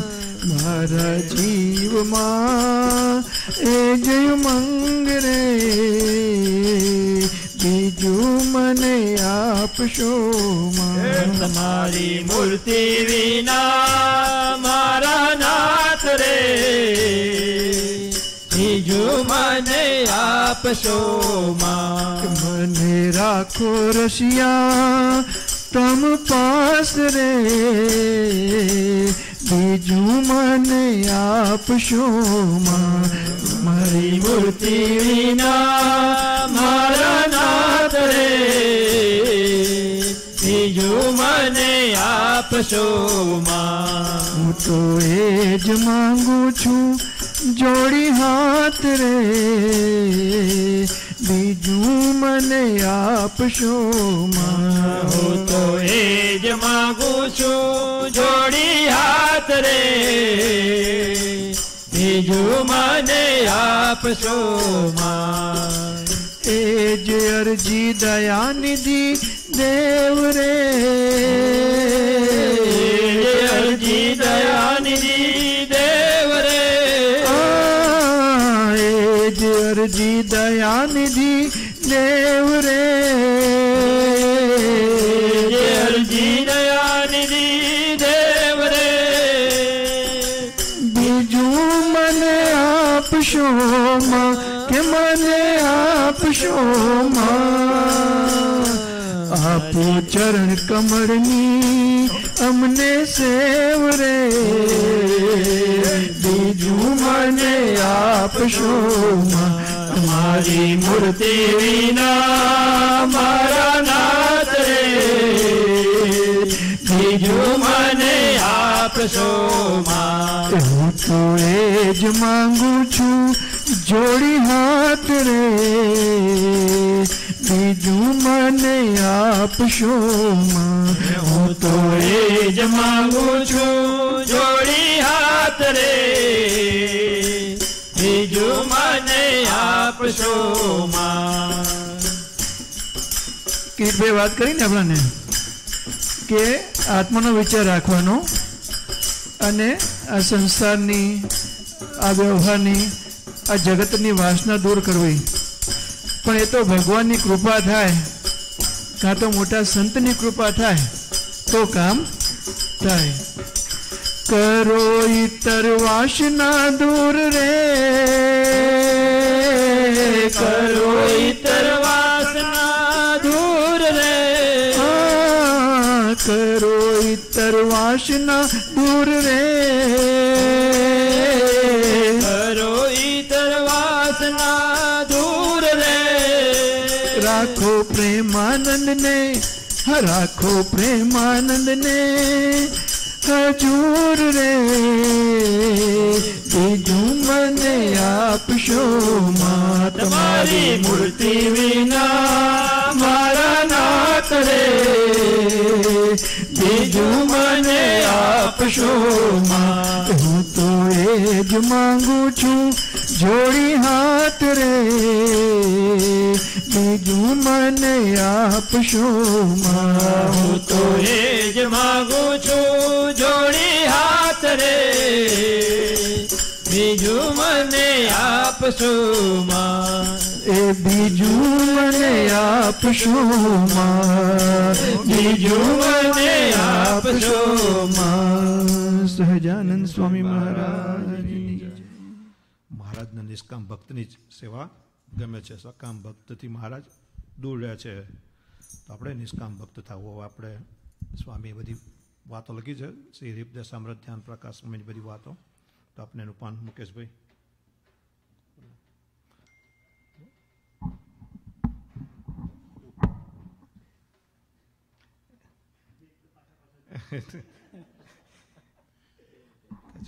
મારા જીવમાં એ જય મંગ રે બીજું મને આપશો માં તમારી મૂર્તિ વિના મારા નાથ રે બીજું મને આપશો માં મને રાખો રશિયા તમ પાસ રે બીજું મને આપશો માં મારી મૂર્તિ વિના મારા નાથ રે બીજું મને આપશો માં હું તો એ જ માંગુ છું જોડી હાથ રે બીજું મને આપશો માં હું તો એ જ માંગુ છું જોડી હાથ રે બીજું મને આપશો માં એ જ અરજી દયાનિધિ દેવ રે અરજી દયાનિધિ દેવ રે એ જ અરજી દયાનિધિ દેવ રે અરજી દયાનિધિ દેવ રે બીજું મને આપશો માં કે મને આપશો માં આપો ચરણ કમળની અમને સેવ રે બીજું મને આપશો માં તમારી મૂર્તિ વિના મારા નાથ રે બીજું મને આપશો માં હું તો એ જ માંગુ છું જોડી હાથ રે બીજું મને આપશો માં હું તો એ જ માંગુ છું જોડી હાથ રે બીજું મને આપશો માં કીર્તભાઈ વાત કરીને આપણને કે આત્માનો વિચાર રાખવાનો અને આ સંસારની આ વ્યવહારની આ જગતની વાસના દૂર કરવી પણ એ તો ભગવાનની કૃપા થાય કાં તો મોટા સંતની કૃપા થાય તો કામ થાય કરો ઇતર વાસના દૂર રે કરો ઇતર વાસના દૂર રે કરો ઇતર વાસના દૂર રે કરો ઇતર વાસના દૂર રે રાખો પ્રેમાનંદ ને રાખો પ્રેમાનંદ ને હજૂર રે બીજું મને આપશો માં તમારી મૂર્તિ વિના મારા નાથ રે બીજું મને આપશો માં હું તો એ જ માંગુ છું જોડી હાથ રે બીજું મને આપશો માં હું તો એ જ માંગુ છું જોડી હાથ રે બીજું મને આપશો માં એ બીજું મને આપશો માં બીજું મને આપશો માં સહજાનંદ સ્વામી મહારાજની મહારાજના નિષ્કામ ભક્તની જ સેવા ગમે છે. સકામ ભક્તથી મહારાજ દૂર રહે છે. તો આપણે નિષ્કામ ભક્ત થવું. આપણે સ્વામી બધી વાતો લખી છે, શ્રી રીપદે સામ્રાજ્ય ધ્યાન પ્રકાશ સ્વામીની બધી વાતો. તો આપણે એનું પાન મુકેશભાઈ.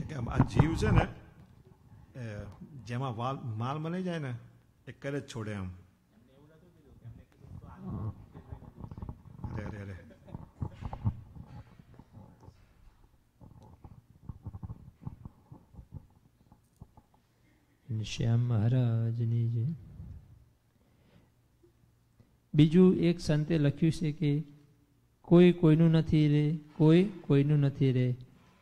કે આ જીવ છે ને જેમાં માલ મળી જાય ને એ કરે જ છોડે એમ. શ્યામ મહારાજની જય. બીજું એક સંતે લખ્યું છે કે કોઈ કોઈનું નથી રે, કોઈ કોઈનું નથી રે,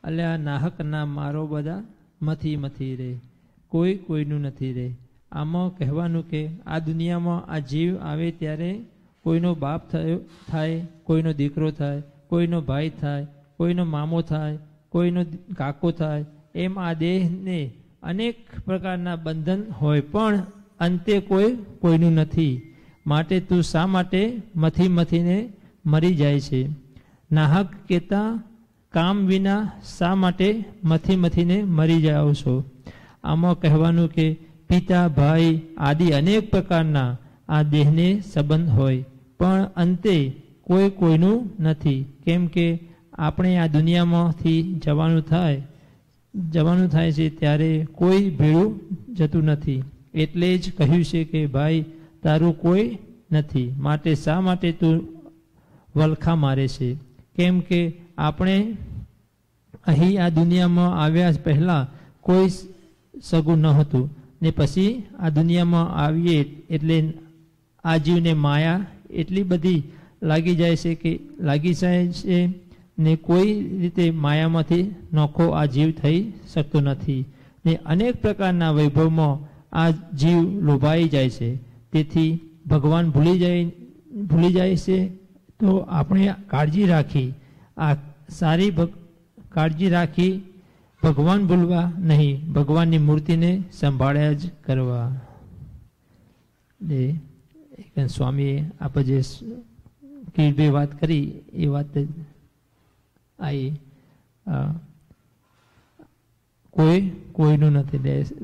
અલ્યા નાહકના મારો બધા મથી મથી રે, કોઈ કોઈનું નથી રે. આમાં કહેવાનું કે આ દુનિયામાં આ જીવ આવે ત્યારે કોઈનો બાપ થાય, કોઈનો દીકરો થાય, કોઈનો ભાઈ થાય, કોઈનો મામો થાય, કોઈનો કાકો થાય, એમ આ દેહને અનેક પ્રકારના બંધન હોય, પણ અંતે કોઈ કોઈનું નથી. માટે તું શા માટે મથી મથીને મરી જાય છે? નાહક કહેતા કામ વિના શા માટે મથી મથીને મરી જાઓ છો? આમાં કહેવાનું કે પિતા ભાઈ આદિ અનેક પ્રકારના આ દેહને સંબંધ હોય, પણ અંતે કોઈ કોઈનું નથી. કેમ કે આપણે આ દુનિયામાંથી જવાનું થાય છે ત્યારે કોઈ ભેળું જતું નથી. એટલે જ કહ્યું છે કે ભાઈ તારું કોઈ નથી, માટે શા માટે તું વલખા મારે છે? કેમ કે આપણે અહીં આ દુનિયામાં આવ્યા પહેલાં કોઈ સગું ન હતું, ને પછી આ દુનિયામાં આવીએ એટલે આ જીવને માયા એટલી બધી લાગી જાય છે ને કોઈ રીતે માયામાંથી નોખો આ જીવ થઈ શકતો નથી, ને અનેક પ્રકારના વૈભવમાં આ જીવ લોભાઈ જાય છે. તેથી ભગવાન ભૂલી જાય છે. તો આપણે કાળજી રાખી, આ સારી કાળજી રાખી, ભગવાન ભૂલવા નહીં, ભગવાનની મૂર્તિને સંભાળ્યા જ કરવા. સ્વામીએ આપણે જે કીર્તિભાઈ વાત કરી એ વાત આવી, કોઈ કોઈનું નથી.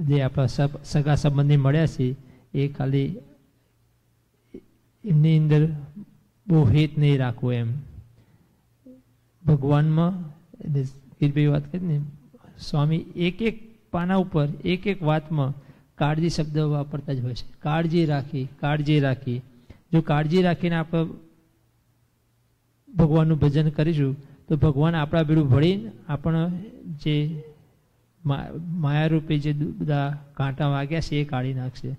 જે આપણા સગા સંબંધી મળ્યા છે એ ખાલી એમની અંદર બહુ હેત નહીં રાખવું. એમ ભગવાનમાં કીર્તિભાઈ વાત કરી ને, સ્વામી એક એક પાના ઉપર એક એક વાતમાં કાળજી શબ્દ વાપરતા જ હોય છે. કાળજી રાખી, કાળજી રાખી. જો કાળજી રાખીને આપણે ભગવાનનું ભજન કરીશું તો ભગવાન આપણા ભેળું ભળીને આપણા જે માયારૂપી જે બધા કાંટા વાગ્યા છે એ કાઢી નાખશે.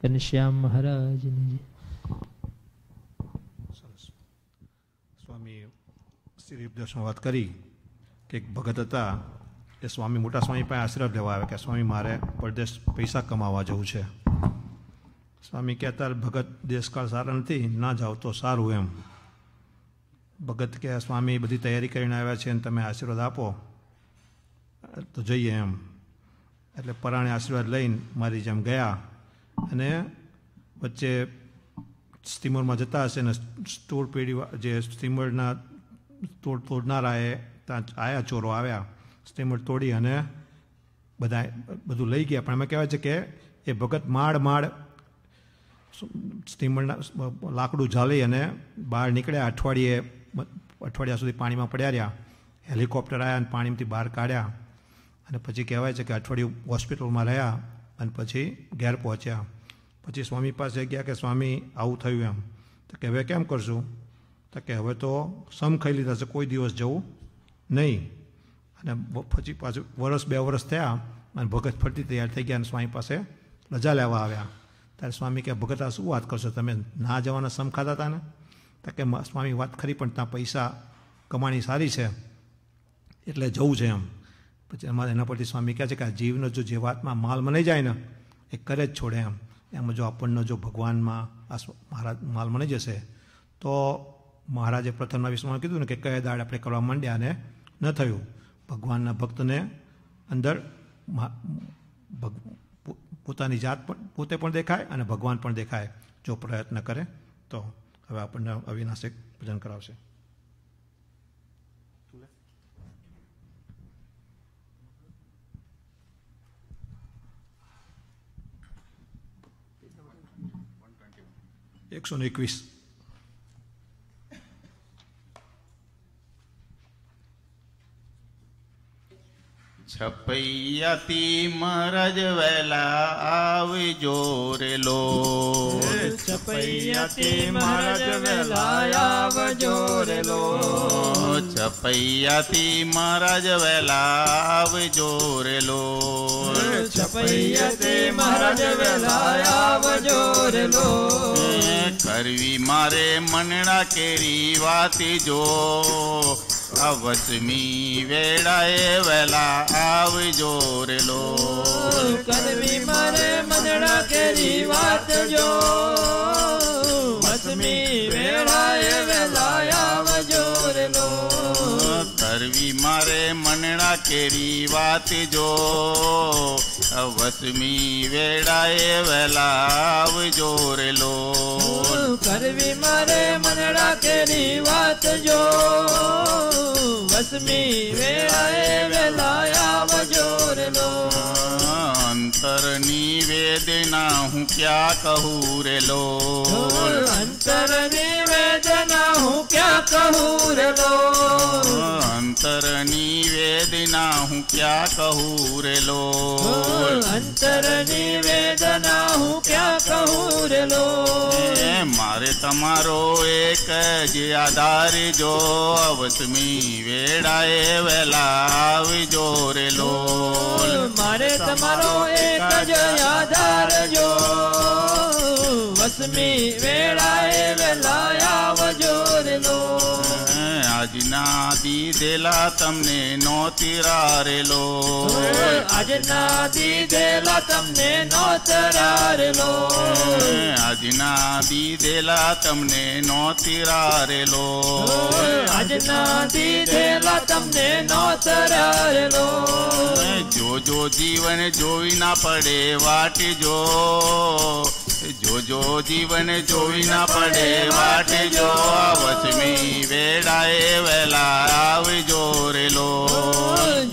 ઘનશ્યામ મહારાજની. સ્વામી શ્રી દર્શન વાત કરી કે એક ભગત હતા, એ સ્વામી મોટા સ્વામી પાસે આશીર્વાદ લેવા આવે કે સ્વામી મારે પરદેશ પૈસા કમાવા જવું છે. સ્વામી કહેતા ભગત દેશકાળ સારા નથી, ના જાઓ તો સારું. એમ ભગત કે સ્વામી બધી તૈયારી કરીને આવ્યા છે અને તમે આશીર્વાદ આપો તો જઈએ એમ. એટલે પરાણે આશીર્વાદ લઈને મારી જેમ ગયા, અને વચ્ચે સ્ટીમરમાં જતા હશે ને સ્ટોર પેઢી જે સ્ટીમરના તોડનારા એ ત્યાં આવ્યા, ચોરો આવ્યા, સ્ટીમર તોડી અને બધું લઈ ગયા. પણ એમાં કહેવાય છે કે એ ભગત માળ સ્ટીમરના લાકડું ઝાલી અને બહાર નીકળ્યા. અઠવાડિયા સુધી પાણીમાં પડ્યા રહ્યા. હેલિકોપ્ટર આવ્યા અને પાણીમાંથી બહાર કાઢ્યા, અને પછી કહેવાય છે કે અઠવાડિયું હોસ્પિટલમાં રહ્યા અને પછી ઘેર પહોંચ્યા. પછી સ્વામી પાસે ગયા કે સ્વામી આવું થયું એમ. તો કે હવે કેમ કરશું? તો કે હવે તો સમ ખાઈ લીધા છે, કોઈ દિવસ જવું નહીં. અને પછી પાછું 2 વર્ષ થયા અને ભગત ફરતી તૈયાર થઈ ગયા અને સ્વામી પાસે રજા લેવા આવ્યા. ત્યારે સ્વામી કે ભગત આ શું વાત કરશો, તમે ના જવાના સમ ખાતા હતા ને? તો કે સ્વામી વાત ખરી, પણ ત્યાં પૈસા કમાણી સારી છે એટલે જવું છે એમ. પછી એના પરથી સ્વામી કહે છે કે આ જીવનો જો જે વાતમાં માલ મનાઈ જાય ને એ કરે જ છોડે એમ. એમાં જો આપણને જો ભગવાનમાં આ મહારાજ માલ મળી જશે તો મહારાજે પ્રથમના વિશ્વમાં કીધું ને કે કયા દાડ આપણે કરવા માંડ્યા ને ન થયું. ભગવાનના ભક્તને અંદર પોતાની જાત પોતે પણ દેખાય અને ભગવાન પણ દેખાય જો પ્રયત્ન કરે તો. હવે આપણને અવિનાશિક ભજન કરાવશે. એકસો 21. છપૈયાથી મહારાજ વહેલા આવજો રે લો. છપૈયાથી મહારાજ વહેલા આવજો રે લો. છપૈયાથી મહારાજ વહેલા આવજો રેલો. છપૈયાથી મહારાજ વહેલા આવજો રેલો. કરવી મારે મનડા કેરી વાતી જો અવસમી વેળાએ વહેલા આવજો રેલો. કરવી મારે મનડા કેરી વાત જો વસમી વેળાએ વહેલા આવજો રેલો. કરવી મારે મનડા કેરી વાત જો વસમી વેળાએ વહેલા આવજો રેલો. કરવી મારે મનડા કેરી વાત જો વસમી વેળાએ વહેલા આવજો રેલો. અંતરની વેદના હું ક્યાં કહું રેલો. અંતરની વેદના હું ક્યાં કહું રેલો. અંતરની વેદના હું ક્યાં કહું રેલો. અંતરની વેદના હું ક્યાં કહું રેલો. મારે તમારો એક જ આધાર જો અવસમી વેળાએ વહેલા આવજો રેલો. મારે તમારો એક જ આધાર જો વસમી વેળાએ વહેલા આવજો રેલો. આજના દીધેલા તમને નોતરા રેલો. આજના દીધેલા તમને નોતરા રેલો. આજના દીધેલા તમને નોતરા રેલો. આજના દીધેલા તમને નોતરા રેલો. જોજો જીવન જોઈ ના પડે વાટજો. જોજો જીવન જોઈ ના પડે વાટજો. વસમી વેળાએ વહેલા આવજો રેલો.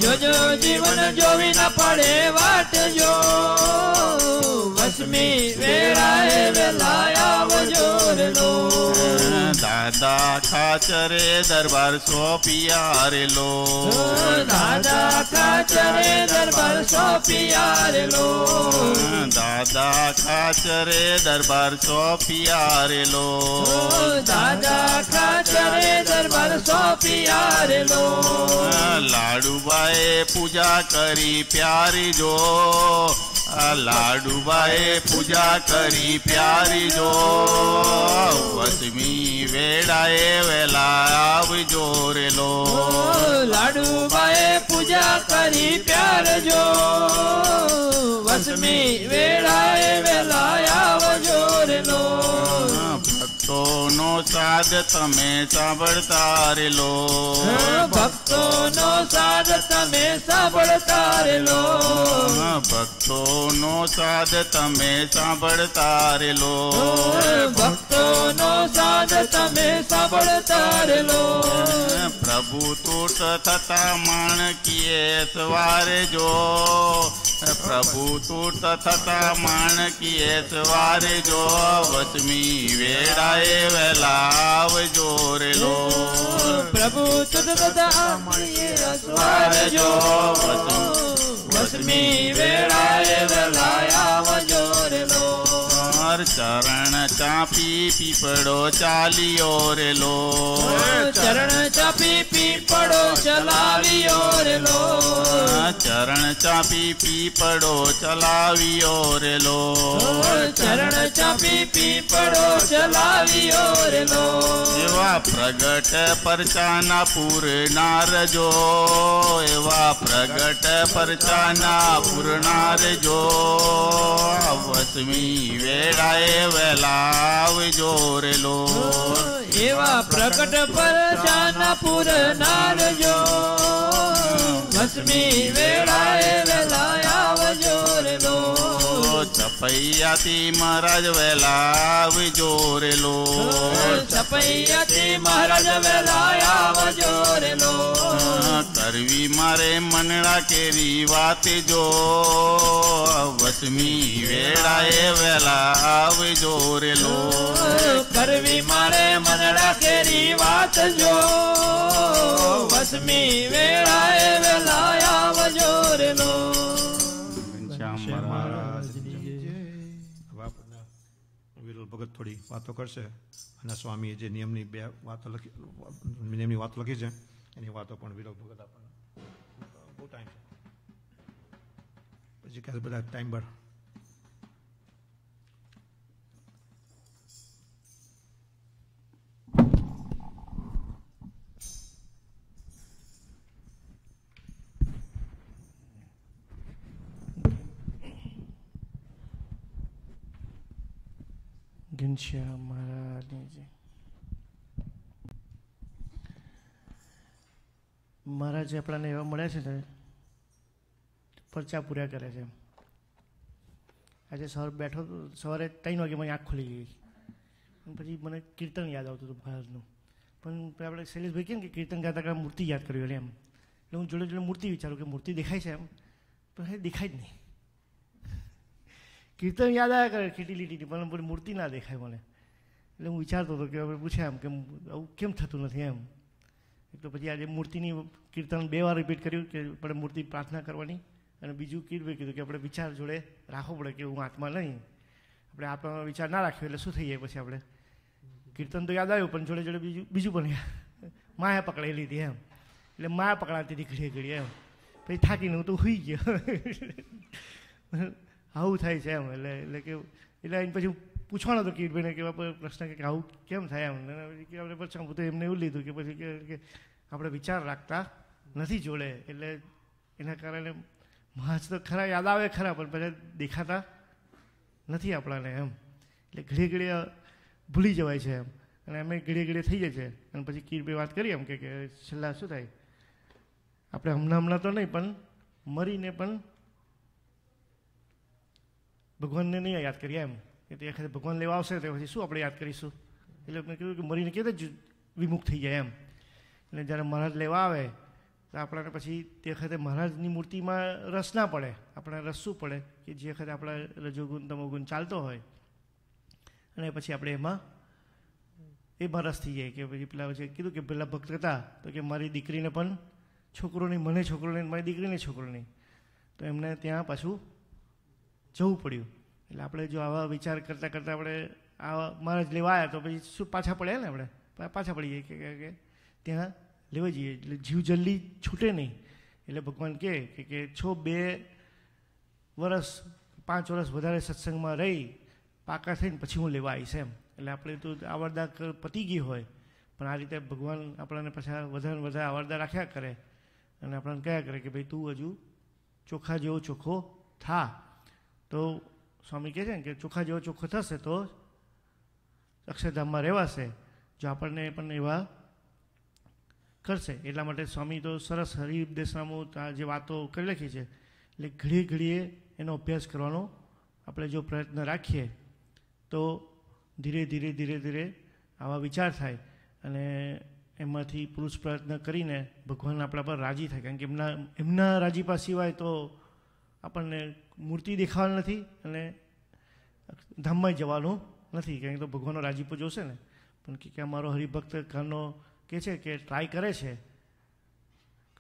જોજો જીવન જોઈ ના પડે વાટજો. વસમી વેળાએ વહેલા આવજો રેલો. દાદા ખાચરે દરબાર સોંપિયા રેલો. દાદા ખાચરે દરબાર સોંપિયા રેલો. દાદા ખાચરે દરબાર સોંપિયા રેલો. દાદા ખાચરે દરબાર સોંપિયા રેલો. લાડુબાએ પૂજા કરી પ્યારી જો. લાડુબાએ પૂજા કરી પ્યારી જો. વસમી વેળાએ વહેલા આવજો રેલો. લાડુબાએ પૂજા કરી પ્યારજો. વસમી વેળાએ વહેલા આવજો રેલો. ભક્તોનો સાદ તમે સાંભળતા રેલો. ભક્તોનો સાદ તમે સાંભળતા રેલો. ભક્તોનો સાદ તમે સાંભળતા રેલો. ભક્તોનો સાદ તમે સાંભળતા રેલો. પ્રભુ તૂટ થતા માણકીએ સવારે જો. પ્રભુ તૂટ થતા માણકીએ સવારે જો. વસમી વેળાએ વહેલા આવજો રેલો. પ્રભુ તૂટ થતા સવારે જો. વસમી વેળાએ વહેલા આવજો રેલો. ચરણ ચાપી પીપળો ચાલ્યો રેલો. ચરણ ચાપી પીપળો ચલાવ્યો રેલો. ચરણ ચાપી પીપળો ચલાવ્યો રેલો. ચરણ ચાપી પીપળો ચલાવ્યો રેલો. એવા પ્રગટ પરચાના પૂરનાર જો. એવા પ્રગટ પરચાના પૂરનાર જો. વસમી વેળાએ વહેલા આવજો રેલો. એવા પ્રગટ પરચાના પૂરનાર જો. વસમી વેળાએ વહેલા આવજો રેલો. છપૈયાથી મહારાજ વહેલા આવજો રેલો. છપૈયાથી મહારાજ વહેલા આવજો રેલો. કરવી મારે મનડા કેરી વાત જો. વસમી વેળાએ વહેલા આવજો રેલો. કરવી મારે મનડા કેરી વાત જો. વસમી વેળાએ વહેલા આવજો રેલો. વિરલ ભગત થોડી વાતો કરશે અને સ્વામીએ જે નિયમની બે વાતો લખી નિયમની વાતો લખી છે એની વાતો પણ વિરલ ભગત આપણને બહુ ટાઈમ છે. પછી કાલે બધા ટાઈમ પર ઘનશ્યામ મહારાજની મહારાજ આપણાને એવા મળ્યા છે ને પરચા પૂર્યા કરે છે. આજે સવારે 3 વાગે મારી આંખ ખુલી ગઈ પછી મને કીર્તન યાદ આવતું હતું મહારાજનું. પણ આપણે શૈલેષભાઈ કેમ કે કીર્તન ગાતા ગાતા મૂર્તિ યાદ કર્યું એમ, એટલે હું જોડે જોડે મૂર્તિ વિચારું કે મૂર્તિ દેખાય છે એમ, પણ એ દેખાય જ નહીં. કીર્તન યાદ આવ્યા કરે ખીટી લીટી, પણ મૂર્તિ ના દેખાય મને. એટલે હું વિચારતો હતો કે આપણે પૂછ્યા એમ કે આવું કેમ થતું નથી એમ. તો પછી આજે મૂર્તિની કીર્તન 2 વાર રિપીટ કર્યું કે આપણે મૂર્તિ પ્રાર્થના કરવાની, અને બીજું કીધું કે આપણે વિચાર જોડે રાખવો પડે કે હું આત્મા નહીં. આપણે આત્મામાં વિચાર ના રાખ્યો એટલે શું થઈ જાય પછી આપણે કીર્તન તો યાદ આવ્યું પણ જોડે જોડે બીજું પણ માયા પકડાઈ લીધી એમ. એટલે માયા પકડાતી હતી ઘડીએ ઘડીએ એમ. પછી થાકીને હું તો સુઈ ગયો. આવું થાય છે એમ. એટલે કે એટલે એને પછી પૂછવાનો હતો કીર્તભાઈને કે પ્રશ્ન કે આવું કેમ થાય એમ. કે આપણે પછી તો એમને એવું લીધું કે પછી કે આપણે વિચાર રાખતા નથી જોડે, એટલે એના કારણે મહાજ તો ખરા યાદ આવે ખરા પણ પછી દેખાતા નથી આપણાને એમ. એટલે ઘડીએ ઘડીએ ભૂલી જવાય છે એમ, અને અમે ઘડીએ ઘડીએ થઈ જાય છે. અને પછી કીર્તભાઈ વાત કરી એમ કે છેલ્લા શું થાય, આપણે હમણાં તો નહીં પણ મરીને પણ ભગવાનને નહીં યાદ કરીએ એમ. કે તે વખતે ભગવાન લેવા આવશે તો પછી શું આપણે યાદ કરીશું. એટલે મેં કીધું કે મરીને કેવી રીતે વિમુખ થઈ જાય એમ. એટલે જ્યારે મહારાજ લેવા આવે તો આપણને પછી તે વખતે મહારાજની મૂર્તિમાં રસ ના પડે. આપણે રસ શું પડે કે જે વખતે આપણા રજોગુણ તમોગુણ ચાલતો હોય અને પછી આપણે એમાં રસ થઈ જાય. કે પછી પેલા પછી કીધું કે પેલા ભક્ત હતા તો કે મારી દીકરીને પણ છોકરો નહીં, મને છોકરો નહીં, મારી દીકરીને છોકરો નહીં, તો એમને ત્યાં પાછું જવું પડ્યું. એટલે આપણે જો આવા વિચાર કરતાં કરતાં આપણે આવા મહારાજ લેવા આવ્યા તો પછી શું પાછા પડ્યા ને આપણે પાછા પડી જઈએ કે ત્યાં લેવા જઈએ. એટલે જીવ જલ્દી છૂટે નહીં. એટલે ભગવાન કે છો 2 વર્ષ 5 વર્ષ વધારે સત્સંગમાં રહી પાકા થઈને પછી હું લેવા આવીશ એમ. એટલે આપણે તો આવરદા પતી ગઈ હોય પણ આ રીતે ભગવાન આપણને પાછા વધારે વધારે આવરદા રાખ્યા કરે અને આપણને કહ્યા કરે કે ભાઈ તું હજુ ચોખા જેવો ચોખ્ખો થા. તો સ્વામી કહે છે ને કે ચોખા જેવો ચોખ્ખો થશે તો અક્ષરધામમાં રહેવાશે, જો આપણને પણ એવા કરશે. એટલા માટે સ્વામી તો સરસ હરિઉપદેશનામું જે વાતો કરી લખી છે. એટલે ઘડીએ ઘડીએ એનો અભ્યાસ કરવાનો આપણે જો પ્રયત્ન રાખીએ તો ધીરે ધીરે ધીરે ધીરે આવા વિચાર થાય અને એમાંથી પુરુષ પ્રયત્ન કરીને ભગવાન આપણા પર રાજી થાય. કારણ કે એમના રાજીપા સિવાય તો આપણને મૂર્તિ દેખાવાનું નથી અને ધામમાં જવાનું નથી. કારણ કે તો ભગવાનનો રાજીપો જોશે ને. પણ કે અમારો હરિભક્ત ઘરનો કે છે કે ટ્રાય કરે છે.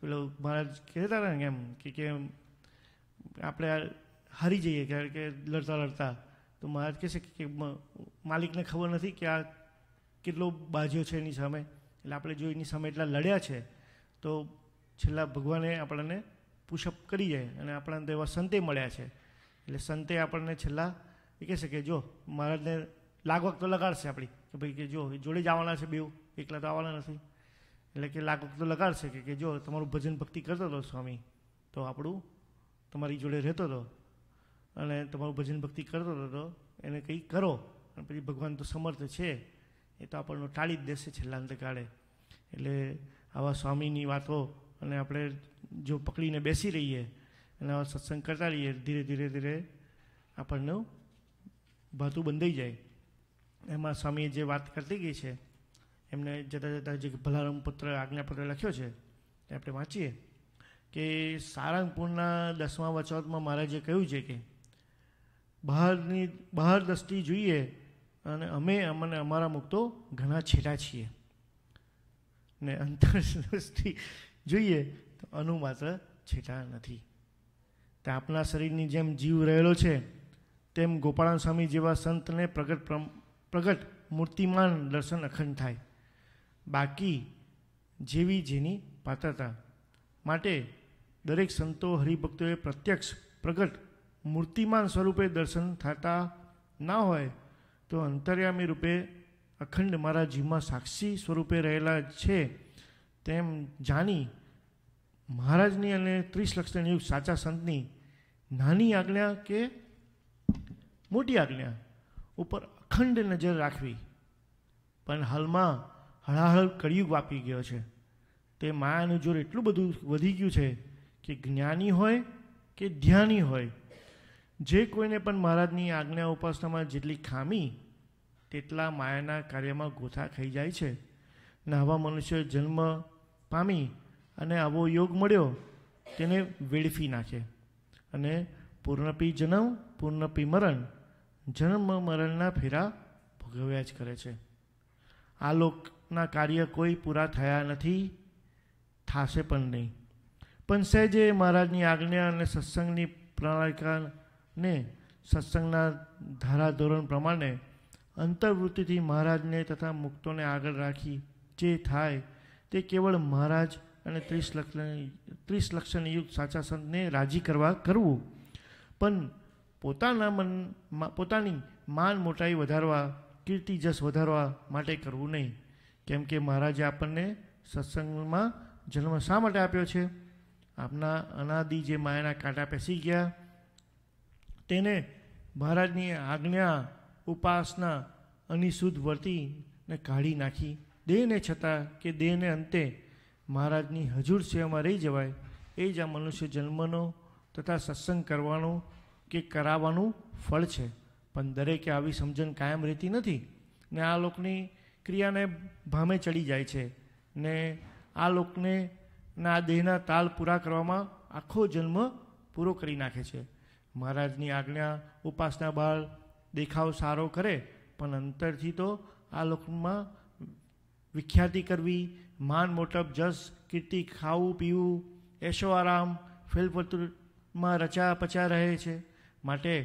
પેલો મહારાજ કહેતા હતા ને એમ કે આપણે હારી જઈએ કારણ કે લડતા લડતા તો મહારાજ કહે છે કે માલિકને ખબર નથી કે આ કેટલો બાજ્યો છે એની સામે. એટલે આપણે જો એની સામે એટલા લડ્યા છે તો છેલ્લા ભગવાને આપણને પુશઅપ કરી જાય અને આપણને તો એવા સંતે મળ્યા છે. એટલે સંતે આપણને છેલ્લા એ કહેશે કે જો મહારાજને લાગવક તો લગાડશે આપણી કે ભાઈ કે જો જોડે જ આવવાના છે, બેઉ એકલા તો આવવાના નથી. એટલે કે લાગવક તો લગાડશે કે જો તમારું ભજન ભક્તિ કરતો હતો સ્વામી તો આપણું તમારી જોડે રહેતો હતો અને તમારું ભજન ભક્તિ કરતો હતો તો એને કંઈ કરો. અને પછી ભગવાન તો સમર્થ છે એ તો આપણને ટાળી જ દેશે છેલ્લા અંતકાળે. એટલે આવા સ્વામીની વાતો અને આપણે જો પકડીને બેસી રહીએ અને આવા સત્સંગ કરતા રહીએ ધીરે ધીરે ધીરે આપણને ભાતું બંધાઈ જાય. એમાં સ્વામીએ જે વાત કરતી ગઈ છે એમને જતાં જતાં જે ભલારમ પુત્ર આજ્ઞાપત્ર લખ્યો છે તે આપણે વાંચીએ કે સારંગપુરના 10મા વચોતમાં મહારાજે કહ્યું છે કે બહાર દ્રષ્ટિ જોઈએ અને અમે અમારા મુક્તો ઘણા છેટા છીએ ને અંતર દ્રષ્ટિ જોઈએ તો અનુ માત્ર છેટા નથી. તો આપણા શરીરની જેમ જીવ રહેલો છે તેમ ગોપાળાન સ્વામી જેવા સંતને પ્રગટ મૂર્તિમાન દર્શન અખંડ થાય. બાકી જેવી જેની પાત્રતા. માટે દરેક સંતો હરિભક્તોએ પ્રત્યક્ષ પ્રગટ મૂર્તિમાન સ્વરૂપે દર્શન થતા ના હોય તો અંતર્યામી રૂપે અખંડ મારા જીવમાં સાક્ષી સ્વરૂપે રહેલા છે તેમ જાણી મહારાજની અને 30 લક્ષણ યુગ સાચા સંતની નાની આજ્ઞા કે મોટી આજ્ઞા ઉપર અખંડ નજર રાખવી. પણ હાલમાં હળાહળ કળિયુગ વાપી ગયો છે. તે માયાનું જોર એટલું બધું વધી ગયું છે કે જ્ઞાની હોય કે ધ્યાની હોય, જે કોઈને પણ મહારાજની આજ્ઞા ઉપાસનામાં જેટલી ખામી તેટલા માયાના કાર્યમાં ગોથા ખાઈ જાય છે. ને આવા મનુષ્ય જન્મ પામી અને આવો યોગ મળ્યો તેને વેડફી નાખે અને પૂર્ણપી જન્મ પૂર્ણપી મરણ, જન્મ મરણના ફેરા ભોગવ્યા જ કરે છે. આ લોકના કાર્ય કોઈ પૂરા થયા નથી, થાશે પણ નહીં. પણ સહેજે મહારાજની આજ્ઞા અને સત્સંગની પ્રણાલિકાને સત્સંગના ધારાધોરણ પ્રમાણે અંતર્વૃત્તિથી મહારાજને તથા મુક્તોને આગળ રાખી જે થાય તે કેવળ મહારાજ અને 30 લક્ષણ યુક્ત સાચા સંતને રાજી કરવું. પણ પોતાની માન મોટાઈ વધારવા, કીર્તિ જસ વધારવા માટે કરવું નહીં. કેમ કે મહારાજે આપણને સત્સંગમાં જન્મ શા માટે આપ્યો છે? આપના અનાદિ જે માયાના કાંટા પેસી ગયા તેને મહારાજની આજ્ઞા ઉપાસના અનિશુદ્ધ વર્તીને કાઢી નાખી દેહને છતાં કે દેહને અંતે મહારાજની હજુર સેવામાં રહી જવાય. એ જ આ મનુષ્ય જન્મનો તથા સત્સંગ કરવાનો કે કરાવવાનું ફળ છે. પણ દરેકે આવી સમજણ કાયમ રહેતી નથી ને આ લોકની ક્રિયાને ભામે ચડી જાય છે ને આ લોકને આ દેહના તાલ પૂરા કરવામાં આખો જન્મ પૂરો કરી નાખે છે. મહારાજની આજ્ઞા ઉપાસના બહાર દેખાવ સારો કરે પણ અંતરથી તો આ લોકમાં વિખ્યાતિ કરવી, માન મોટપ જસ કીર્તિ, ખાવું પીવું, એશો આરામ, ફેલફતુરમાં રચા પચા રહે છે. માટે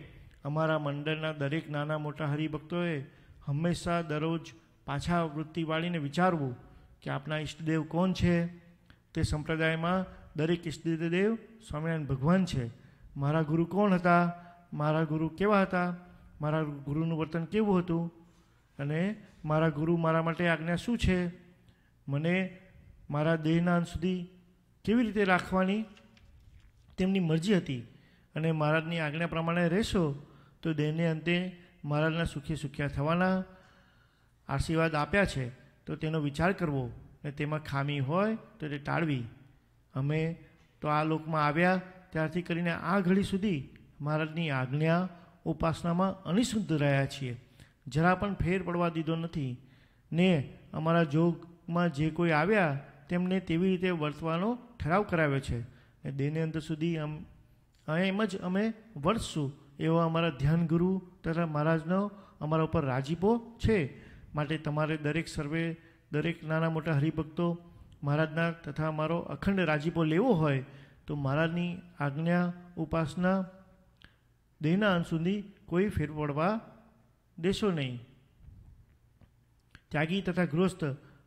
અમારા મંડળના દરેક નાના મોટા હરિભક્તોએ હંમેશા દરરોજ પાછા વૃત્તિ વાળીને વિચારવું કે આપણા ઈષ્ટદેવ કોણ છે. તે સંપ્રદાયમાં દરેક ઈષ્ટદેવ સ્વામિનારાયણ ભગવાન છે. મારા ગુરુ કોણ હતા, મારા ગુરુ કેવા હતા, મારા ગુરુનું વર્તન કેવું હતું અને મારા ગુરુ મારા માટે આજ્ઞા શું છે, મને મારા દેહના અંત સુધી કેવી રીતે રાખવાની તેમની મરજી હતી અને મહારાજની આજ્ઞા પ્રમાણે રહેશો તો દેહને અંતે મહારાજના સુખ્યા થવાના આશીર્વાદ આપ્યા છે. તો તેનો વિચાર કરવો અને તેમાં ખામી હોય તો તે ટાળવી. અમે તો આ લોકમાં આવ્યા ત્યારથી કરીને આ ઘડી સુધી મહારાજની આજ્ઞા ઉપાસનામાં અનિશુદ્ધ રહ્યા છીએ. જરા પણ ફેર પડવા દીધો નથી ને અમારા જોગમાં જે કોઈ આવ્યા તેમને તેવી રીતે વર્તવાનો ઠરાવ કરાવ્યો છે. ને દેહને અંત સુધી એમ જ અમે વર્તશું એવો અમારા ધ્યાન ગુરુ તથા મહારાજનો અમારા ઉપર રાજીપો છે. માટે તમારે દરેક નાના મોટા હરિભક્તો મહારાજના તથા અમારો અખંડ રાજીપો લેવો હોય તો મહારાજની આજ્ઞા ઉપાસના દેહના અંત સુધી કોઈ ફેર પડવા દેશો નહીં. ત્યાગી તથા ગૃહસ્થ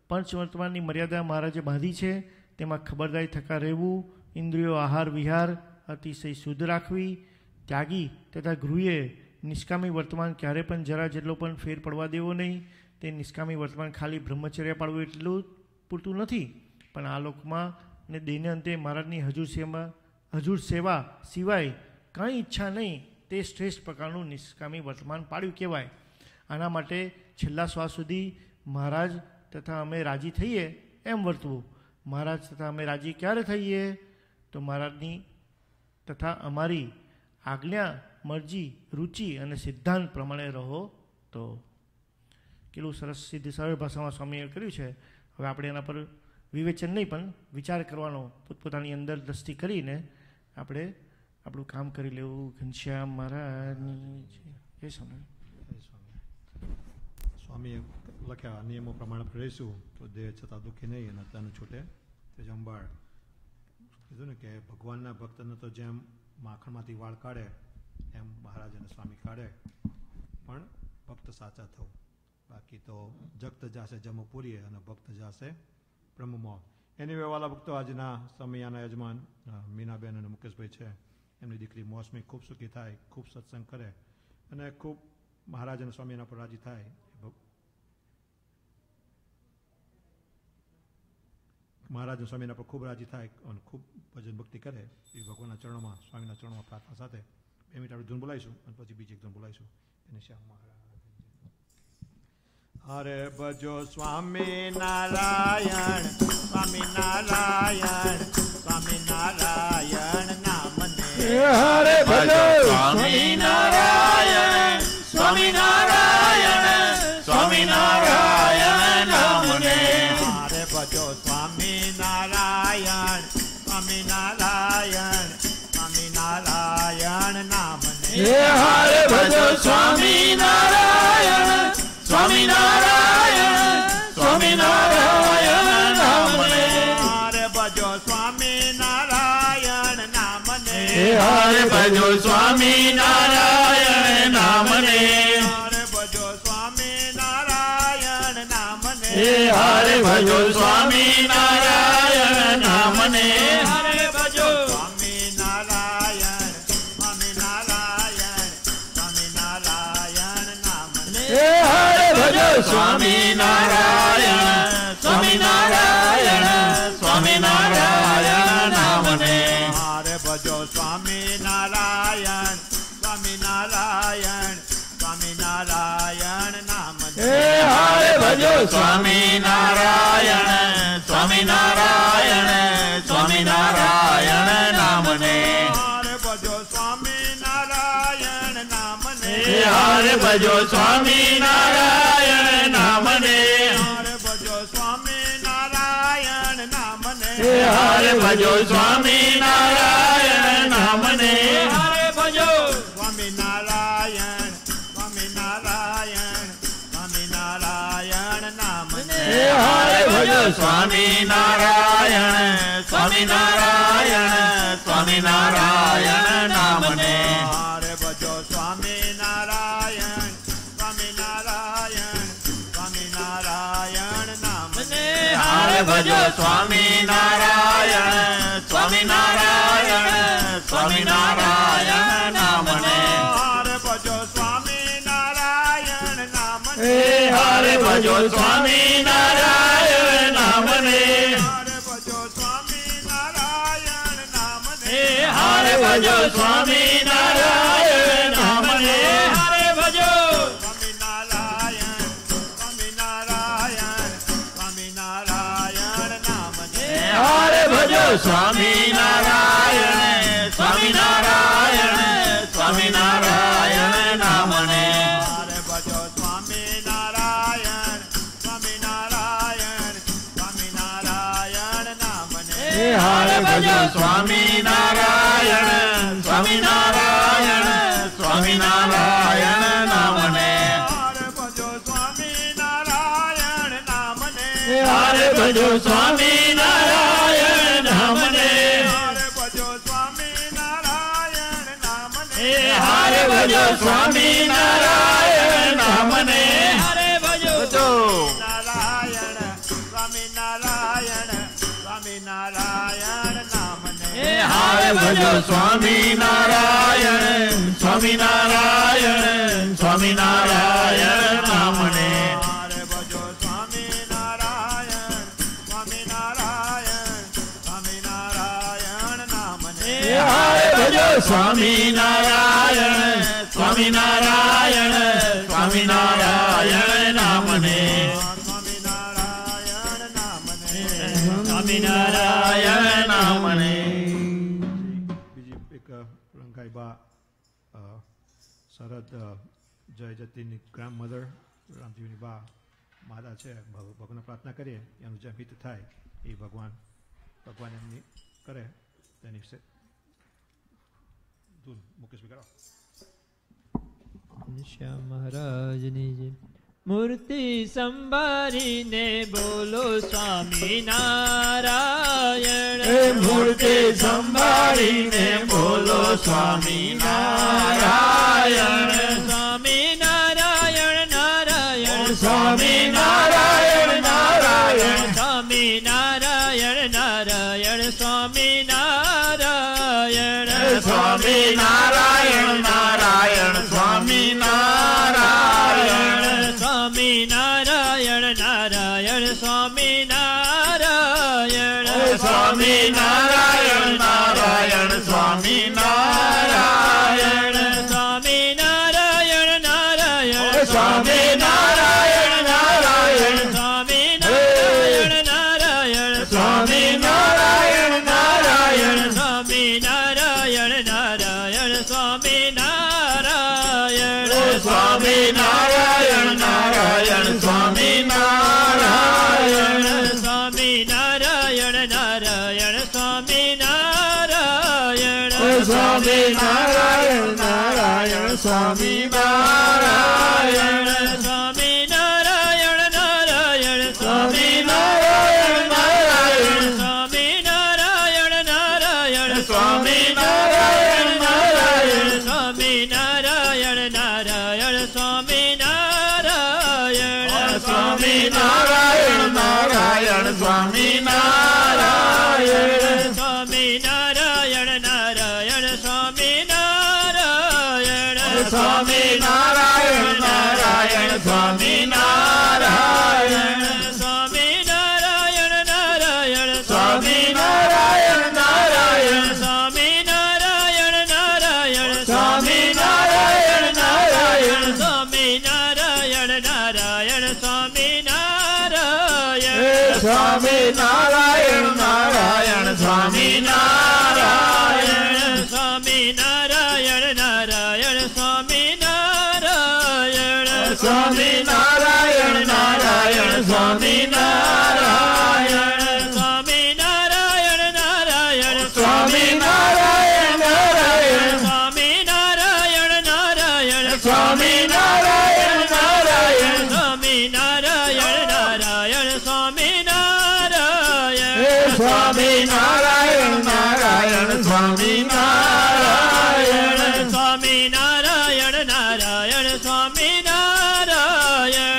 પંચવર્તમાનની મર્યાદા મહારાજે બાંધી છે. તેમાં ખબરદારી થકા રહેવું, ઇન્દ્રિયો આહાર વિહાર અતિશય શુદ્ધ રાખવી. ત્યાગી તથા ગૃહે નિષ્કામી વર્તમાન ક્યારે પણ જરા જેટલો પણ ફેર પડવા દેવો નહીં. તે નિષ્કામી વર્તમાન ખાલી બ્રહ્મચર્ય પાળવું એટલું પૂરતું નથી પણ આ લોકમાં ને દેહને અંતે મહારાજની હજુર સેવા સિવાય કાંઈ ઈચ્છા નહીં તે શ્રેષ્ઠ પ્રકારનું નિષ્કામી વર્તમાન પાળ્યું કહેવાય. આના માટે છેલ્લા શ્વાસ સુધી મહારાજ તથા અમે રાજી થઈએ એમ વર્તવું. મહારાજ તથા અમે રાજી ક્યારે થઈએ તો મહારાજની તથા અમારી આજ્ઞા, મરજી, રુચિ અને સિદ્ધાંત પ્રમાણે રહો તો. કેટલું સરસ સીધી સરળ ભાષામાં સ્વામીએ કર્યું છે. હવે આપણે એના પર વિવેચન નહીં પણ વિચાર કરવાનો પોતપોતાની અંદર દ્રષ્ટિ કરીને આપણે આપણું કામ કરી લેવું. ઘનશ્યામ મહારાજની જય સ્વામીએ લખ્યા નિયમો પ્રમાણે રહીશું તો દેહ છતાં દુઃખી નહીં અને તન છૂટે તે જંબાળ. કીધું ને કે ભગવાનના ભક્તને તો જેમ માખણમાંથી વાળ કાઢે એમ મહારાજ અને સ્વામી કાઢે, પણ ભક્ત સાચા થવું. બાકી તો જગત જાશે જમ પૂરીએ અને ભક્ત જાશે બ્રહ્મમાં. એની વાલા ભક્તો આજના સમયાના યજમાન મીનાબેન અને મુકેશભાઈ છે, એમની દીકરી મોસમી ખૂબ સુખી થાય, ખૂબ સત્સંગ કરે અને ખૂબ મહારાજ અને સ્વામીના પર રાજી થાય. મહારાજ અને સ્વામીના પર ખૂબ રાજી થાય અને ખૂબ ભજન ભક્તિ કરે એ ભગવાનના ચરણોમાં, સ્વામીના ચરણોમાં પ્રાર્થના સાથે 2 મિનિટ આપણે ધૂન બોલાવીશું અને પછી બીજી એક ધૂન બોલાવીશું. એને શ્યામ મહારાજ હરે ભજો સ્વામી નારાયણ, સ્વામી નારાયણ, સ્વામી નારાયણ નામને. હરે ભજો સ્વામી નારાયણ, સ્વામી નારાયણ, સ્વામી નારાયણ નામને. હરે ભજો સ્વામી નારાયણ, સ્વામી નારાયણ, સ્વામી નારાયણ નામને. હરે ભજો સ્વામી નારાયણ, સ્વામી નારાયણ, સ્વામી નારાયણ નામને. હરે ભજો સ્વામી નારાયણ નામને. હરે ભજો સ્વામી નારાયણ નામને. હરે ભજો સ્વામી નારાયણ નામને. હરે ભજો સ્વામી નારાયણ નામને. હરે ભજો સ્વામી નારાયણ, સ્વામી નારાયણ, સ્વામી નારાયણ નામને. હરે ભજો સ્વામી નારાયણ, સ્વામી નારાયણ, સ્વામી નારાયણ નામને. હરે ભજો સ્વામી નારાયણ, સ્વામી નારાયણ, સ્વામી નારાયણ નામને. હરે ભજો સ્વામી નારાયણ, સ્વામી નારાયણ, સ્વામી નારાયણ નામને. હરે ભજો સ્વામી નારાયણ નામને. હરે ભજો સ્વામી નારાયણ નામને. હરે ભજો સ્વામી નારાયણ નામને. હરે ભજો સ્વામી નારાયણ નામને. હરે ભજો સ્વામી નારાયણ, સ્વામી નારાયણ, સ્વામી નારાયણ નામને. હરે ભજો સ્વામી નારાયણ, સ્વામી નારાયણ, સ્વામી નારાયણ નામને. હરે ભજો સ્વામી નારાયણ, સ્વામી નારાયણ, સ્વામી નારાયણ નામને. હરે ભજો સ્વામી નારાયણ, સ્વામી નારાયણ, સ્વામી નારાયણ નામને. હરે ભજો સ્વામી નારાયણ નામને. હરે ભજો સ્વામી નારાયણ નામને. હરે ભજો સ્વામી નારાયણ નામને. હરે ભજો સ્વામી નારાયણ નામને. હરે ભજો સ્વામી નારાયણ, સ્વામી નારાયણ, સ્વામી નારાયણ નામને. હરે ભજો સ્વામી નારાયણ, સ્વામી નારાયણ, સ્વામી નારાયણ નામને. હરે ભજો સ્વામી નારાયણ, સ્વામી નારાયણ, સ્વામી નારાયણ નામને. હરે ભજો સ્વામી નારાયણ, સ્વામી નારાયણ, સ્વામી નારાયણ નામને. હરે ભજો સ્વામી નારાયણ નામને. હરે ભજો સ્વામી નારાયણ નામને. હરે ભજો સ્વામી નારાયણ નામને. હરે ભજો સ્વામી નારાયણ નામને. હરે ભજો નારાયણ, સ્વામી નારાયણ, સ્વામી નારાયણ નામને. હરે ભજો સ્વામી નારાયણ, સ્વામી નારાયણ, સ્વામી નારાયણ નામને. હરે ભજો સ્વામી નારાયણ, સ્વામી નારાયણ, સ્વામી નારાયણ નામને. હરે ભજો સ્વામી નારાયણ, સ્વામી નારાયણ, સ્વામી નારાયણ નામને. સ્વામિનારાયણ નામને. બીજી એક રંગાઈ બા શરદ જય જતીની ગ્રાન્ડ મધર રામજીવની બા માતા છે. ભગવાનને પ્રાર્થના કરીએ એનું જેમ હિત થાય એ ભગવાન એમની કરે તેની ધૂન મુકેશભાઈ કરો. શ્યામ મહારાજની જય. મૂર્તિ સંભાળીને બોલો સ્વામી નારાયણ. મૂર્તિ સંભાળીને બોલો સ્વામી નારાયણ. સ્વામી નારાયણ નારાયણ. સ્વામી નારાયણ નારાયણ. સ્વામી નારાયણ નારાયણ સ્વામી નારાયણ સ્વામી નારાયણ નારાયણ સ્વામી નારાયણ સ્વામી નારાયણ નારાયણ સ્વામી નારાયણ સ્વામી નારાયણ નારાયણ સ્વામી નારાયણ સ્વામી નારાયણ નારાયણ સ્વામી નારાયણ નારાયણ સ્વામી નારાયણ નારાયણ સ્વામી નારાયણ નારાયણ સ્વામી નારાયણ નારાયણ સ્વામી નારાયણ સ્વામી નારાયણ નારાયણ સ્વામી નારાયણ સ્વામી નારાયણ નારાયણ સ્વામી નારાયણ સ્વામી નારાયણ નારાયણ સ્વામી નારાયણ સ્વામી નારાયણ નારાયણ સ્વામી નારાયણ નારાયણ સ્વામી નારાયણ નારાયણ સ્વામી નારાયણ નારાયણ સ્વામી નારાયણ નારાયણ સ્વામી નારાયણ સ્વામી નારાયણ નારાયણ સ્વામી નારાયણ સ્વામી નારાયણ નારાયણ સ્વામી નારાયણ સ્વામી નારાયણ નારાયણ સ્વામી નારાયણ સ્વામી નારાયણ નારાયણ સ્વામી નારાયણ નારાયણ સ્વામી નારાયણ નારાયણ સ્વામી નારાયણ નારાયણ સ્વામી નારાયણ નારાયણ સ્વામી નારાયણ સ્વામી નારાયણ નારાયણ સ્વામી નારાયણ સ્વામી નારાયણ નારાયણ સ્વામી નારાયણ સ્વામી નારાયણ નારાયણ સ્વામી નારાયણ સ્વામી નારાયણ નારાયણ સ્વામી નારાયણ નારાયણ સ્વામી નારાયણ નારાયણ સ્વામી નારાયણ નારાયણ સ્વામી નારાયણ નારાયણ સ્વામી નારાયણ સ્વામી નારાયણ નારાયણ સ્વામી નારાયણ સ્વામી નારાયણ નારાયણ સ્વામી નારાયણ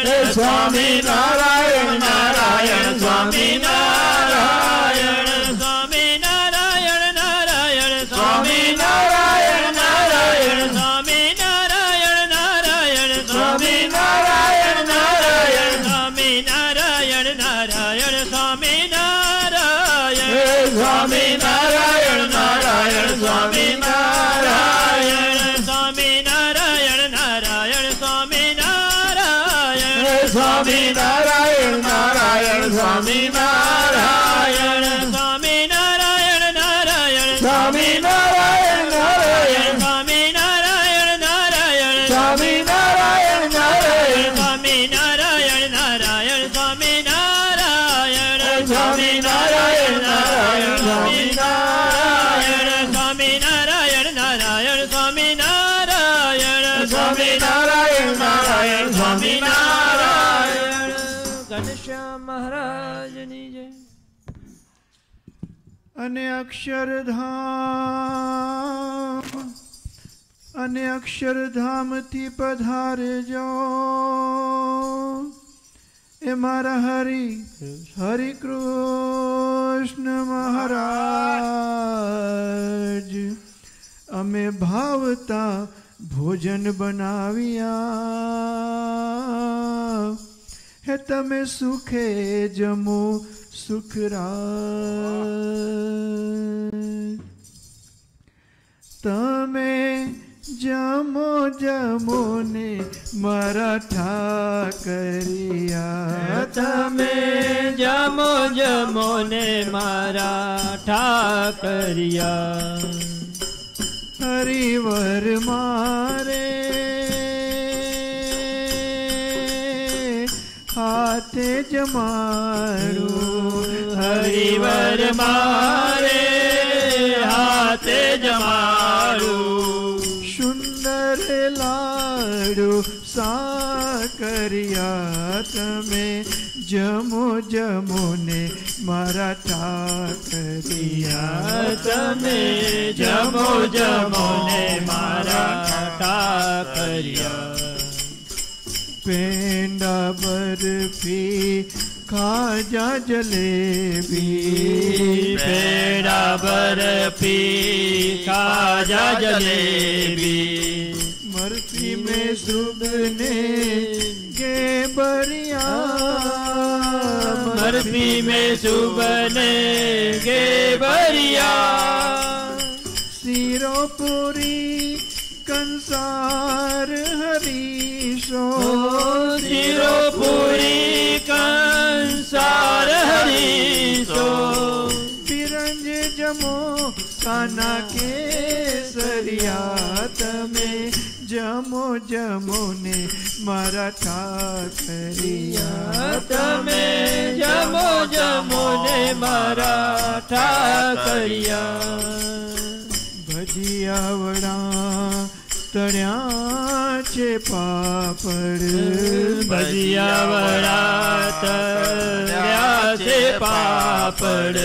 સ્વામી નારાયણ નારાયણ સ્વામી નારાયણ સ્વામી નારાયણ નારાયણ સ્વામી નારાયણ નારાયણ સ્વામી નારાયણ નારાયણ સ્વામી નારાયણ નારાયણ સ્વામી નારાયણ નારાયણ સ્વામી નારાયણ સ્વામી નારાયણ નારાયણ સ્વામી નારાયણ સ્વામી નારાયણ નારાયણ સ્વામી નારાયણ સ્વામી નારાયણ નારાયણ સ્વામી નારાયણ સ્વામી નારાયણ નારાયણ સ્વામી નારાયણ નારાયણ સ્વામી નારાયણ નારાયણ સ્વામી નારાયણ નારાયણ સ્વામી નારાયણ નારાયણ સ્વામી નારાયણ સ્વામી નારાયણ નારાયણ સ્વામી નારાયણ સ્વામી નારાયણ નારાયણ સ્વામી નારાયણ સ્વામી નારાયણ નારાયણ સ્વામી નારાયણ ઘનશ્યામ મહારાજની જય. અને અક્ષરધામથી પધારજો એ મારા હરિ કૃષ્ણ મહારાજ અમે ભાવતા ભોજન બનાવ્યા હે તમે સુખે જમો સુખરાજ તમે જમો જમો ને મારા ઠાકરિયા તમે જમો જમો ને મારા ઠાકરિયા હરિવર મારે હાથે જમાડું હરિવર મારે હાથે જમાડું સુંદર લાડુ સાકરિયા તમે જમો જમો ને મારા ઠાકરિયા તમે જમો જમો ને મારા ઠાકરિયા પેંડા બરફી खाजा जलेबी पेड़ा बर्फी खाजा जलेबी बर्फी में सुबने गे बरिया बर्फी में सुबने गे बरिया सीरो पूरी कंसार हरीशो सिरो पूरी कंसार हरीशो बिरंज जमो काना के सरिया तमे जमो जमो ने मारा ठाकरिया तमे जमो जमो ने मारा ठाकरिया भजिया वड़ा तड़िया छे पापड़ भजिया वड़ा तड़िया छे पापड़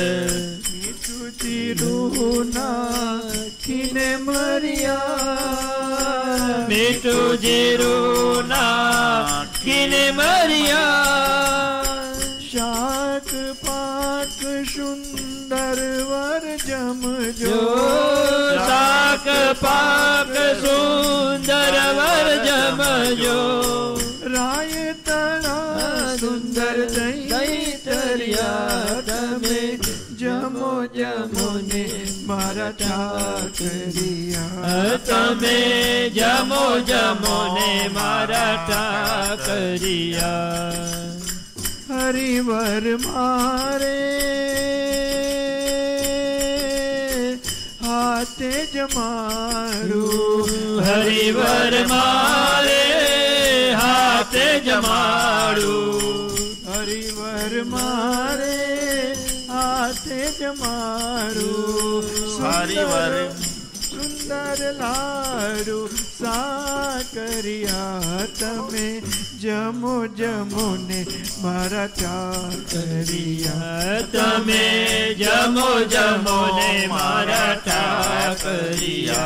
मीठू जीरू ना किने मरिया मीठू जीरू ना किने मरिया शाक पाक सुंदर वर जम जो शाक पाक सुंदर वर जम जो राय तड़ा सुंदर दही तरिया तमे जमो जमो ने मारा ठाकरिया तमे जमो जमो ने मारा ठाकरिया हरिवर मारे हाथे जमाड़ू हरिवर मारे हाथे जमाड़ू हरिवर मारे हाथे जमाड़ू हरिवर सुंदर लाडू साकरिया तमे जमो जमो ने मारा ठाकरिया तमे जमो जमो ने मारा ठाकरिया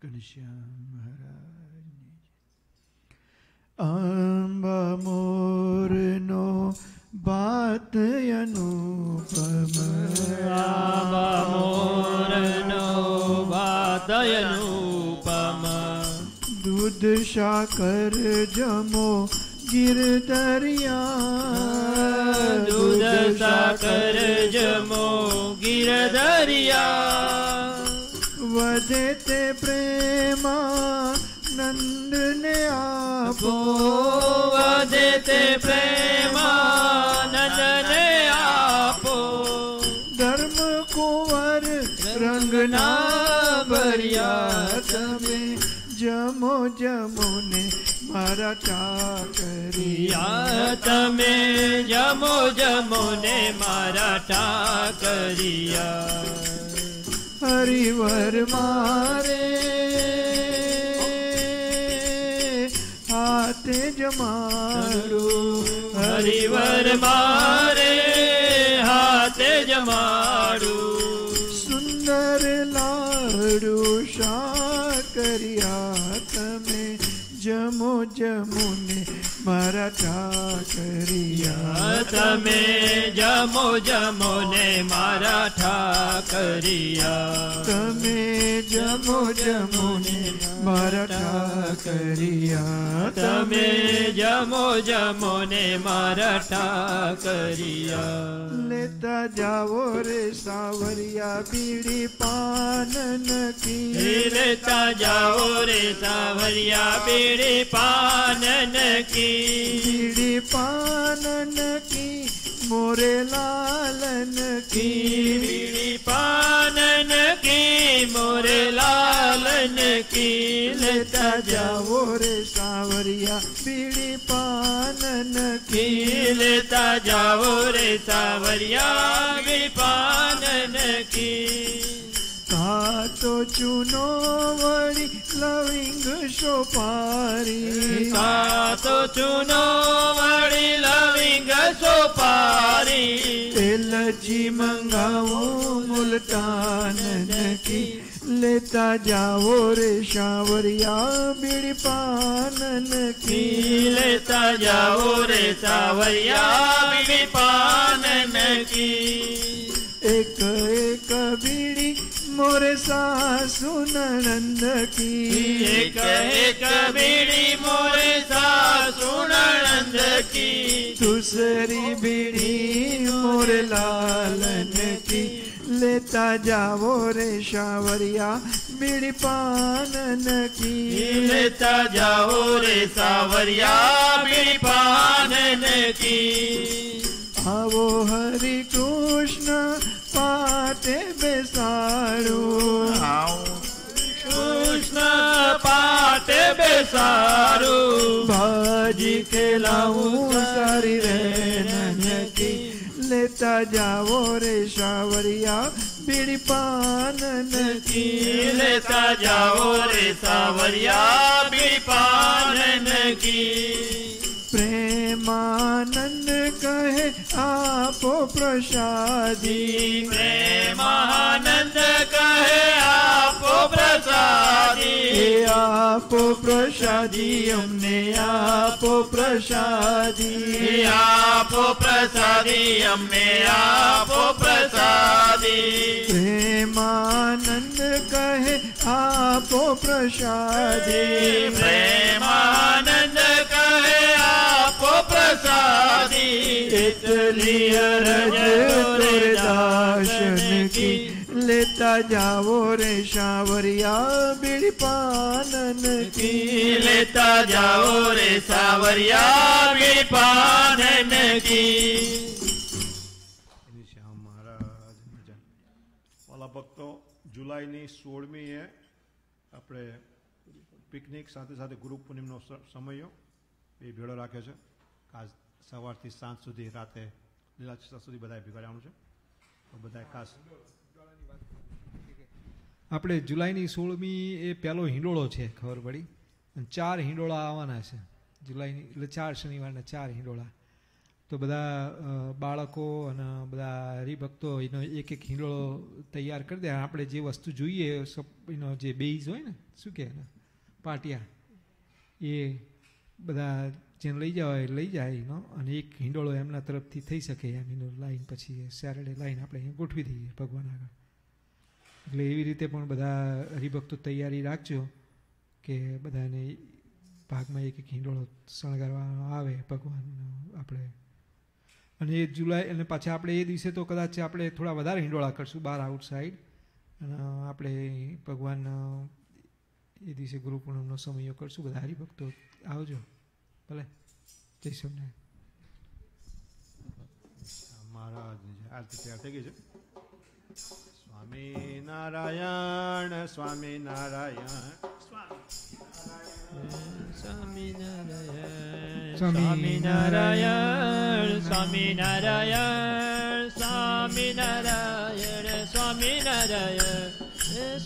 ઘનશ્યામ મહારાજની આંબા મોરનો બાત અનુપમ આંબા મોરનો બાત અનુપમ દૂધ સાકર જમો ગિરધરિયા દૂધ સાકર જમો ગિરધરિયા વધે તે પ્રેમાનંદ ને આપો વધે તે પ્રેમાનંદ ને આપો ધર્મ કુંવર રંગના ભર્યા તમે જમો જમો ને મારા ઠાકરિયા તમે જમો જમો ને મારા ઠાકરિયા હરિવર મારે હાથે જમાડું હરિવર મારે હાથે જમાડું સુંદર લાડુ સાકરિયા તમે જમો જમો ને મારા ઠાકરિયા તમે જમો જમો ને મારા ઠાકરિયા તમે જમો જમો ને મારા ઠાકરિયા તમે જમો જમો ને મારા ઠાકરિયા લેતા જાવો રે સાવરિયા બીડી પાનન કી લેતા જાઓ રે સાવરિયા બીડી પાનન કી બીડી પાનન કી મોરે લાલન કી બીડી પાનન કી મોરે લાલન કી લેતા જાવો રે સાવરિયા બીડી પાનન કી લેતા જાઓ રે સાવરિયા બીડી પાનન કી કાતો ચૂનો વળી લવિંગ સોપારી કાતો ચૂનો વળી લવિંગ સોપારી તેલજી મંગાવું મુલતાન કી લેતા જાવો રે સાવરિયા બીડી પાનન કી લેતા જાઓ રે સાવરિયા બીડી પાનન કી એક એક બીડી મોરે સાસુ નણંદ કી એક એક બીડી મોરે સાસુ નણંદ કી दूसरी बीड़ी मोरे लालन की लेता जावो रे सावरिया बीड़ी पानन की लेता जाओ रे सावरिया बीड़ी पानन की आवो हरि कृष्ण पाटे बेसाड़ू कृष्ण पाटे बेसारू भाजी के लाऊं सारी रहन की लेता जावो रे सावरिया बीड़ी पानन की लेता जाओ रे सावरिया बीड़ी पानन की प्रेमानंद कहे आपो प्रसादी प्रेमानंद कहे आपो प्रसादी आपो प्रसादी हमने आपो प्रसादी आपो प्रसादी हमने आपो प्रसादी प्रेमानंद कहे आपो प्रसादी प्रेमानंद कहे आपो प्रसादी इतनी अरज तोरे दाशन की लेता जावो रे सावरिया बीड़ी पानन की लेता जाओ रे सावरिया बीड़ी पानन की શ્યામ મહારાજ વાલા ભક્તો જુલાઈની 16મી આપણે પિકનિક સાથે સાથે ગુરુ પૂર્ણિમનો સમયો એ ભેળો રાખ્યો છે ખાસ સવારથી સાંજ સુધી રાતે લીલાચા સુધી બધાએ ભેગાડવાનું છે બધાએ ખાસ આપણે જુલાઈની 16મી એ પહેલો હિંડોળો છે ખબર પડી અને 4 હિંડોળા આવવાના છે જુલાઈની એટલે 4 શનિવારના 4 હિંડોળા તો તો બધા બાળકો અને બધા હરિભક્તો એનો એક એક હિંડોળો તૈયાર કરી દે. આપણે જે વસ્તુ જોઈએ એનો જે બેઝ હોય ને શું કહે ને પાટિયા એ બધા જેને લઈ જવા હોય લઈ જાય એનો, અને એક હિંડોળો એમના તરફથી થઈ શકે એમ એનો લાઈન પછી સેરડે લાઈન આપણે અહીંયા ગોઠવી દઈએ ભગવાન આગળ. એટલે એવી રીતે પણ બધા હરિભક્તો તૈયારી રાખજો કે બધાને ભાગમાં એક એક હિંડોળો શણગારવાનો આવે ભગવાન આપણે. અને એ જુલાઈ અને પાછા આપણે એ દિવસે તો કદાચ આપણે થોડા વધારે હિંડોળા કરશું બહાર આઉટસાઇડ, અને આપણે ભગવાન એ દિવસે ગુરુ પૂનમનો સમયો કરશું. બધા હરિભક્તો આવજો ભલે. જય સ્વામિનારાયણ. મહારાજ આરતી તૈયાર થઈ ગઈ છે. સ્વામિનારાયણ સ્વામિનારાયણ સ્વામિનારાયણ સ્વામિનારાયણ સ્વામિનારાયણ સ્વામિનારાયણ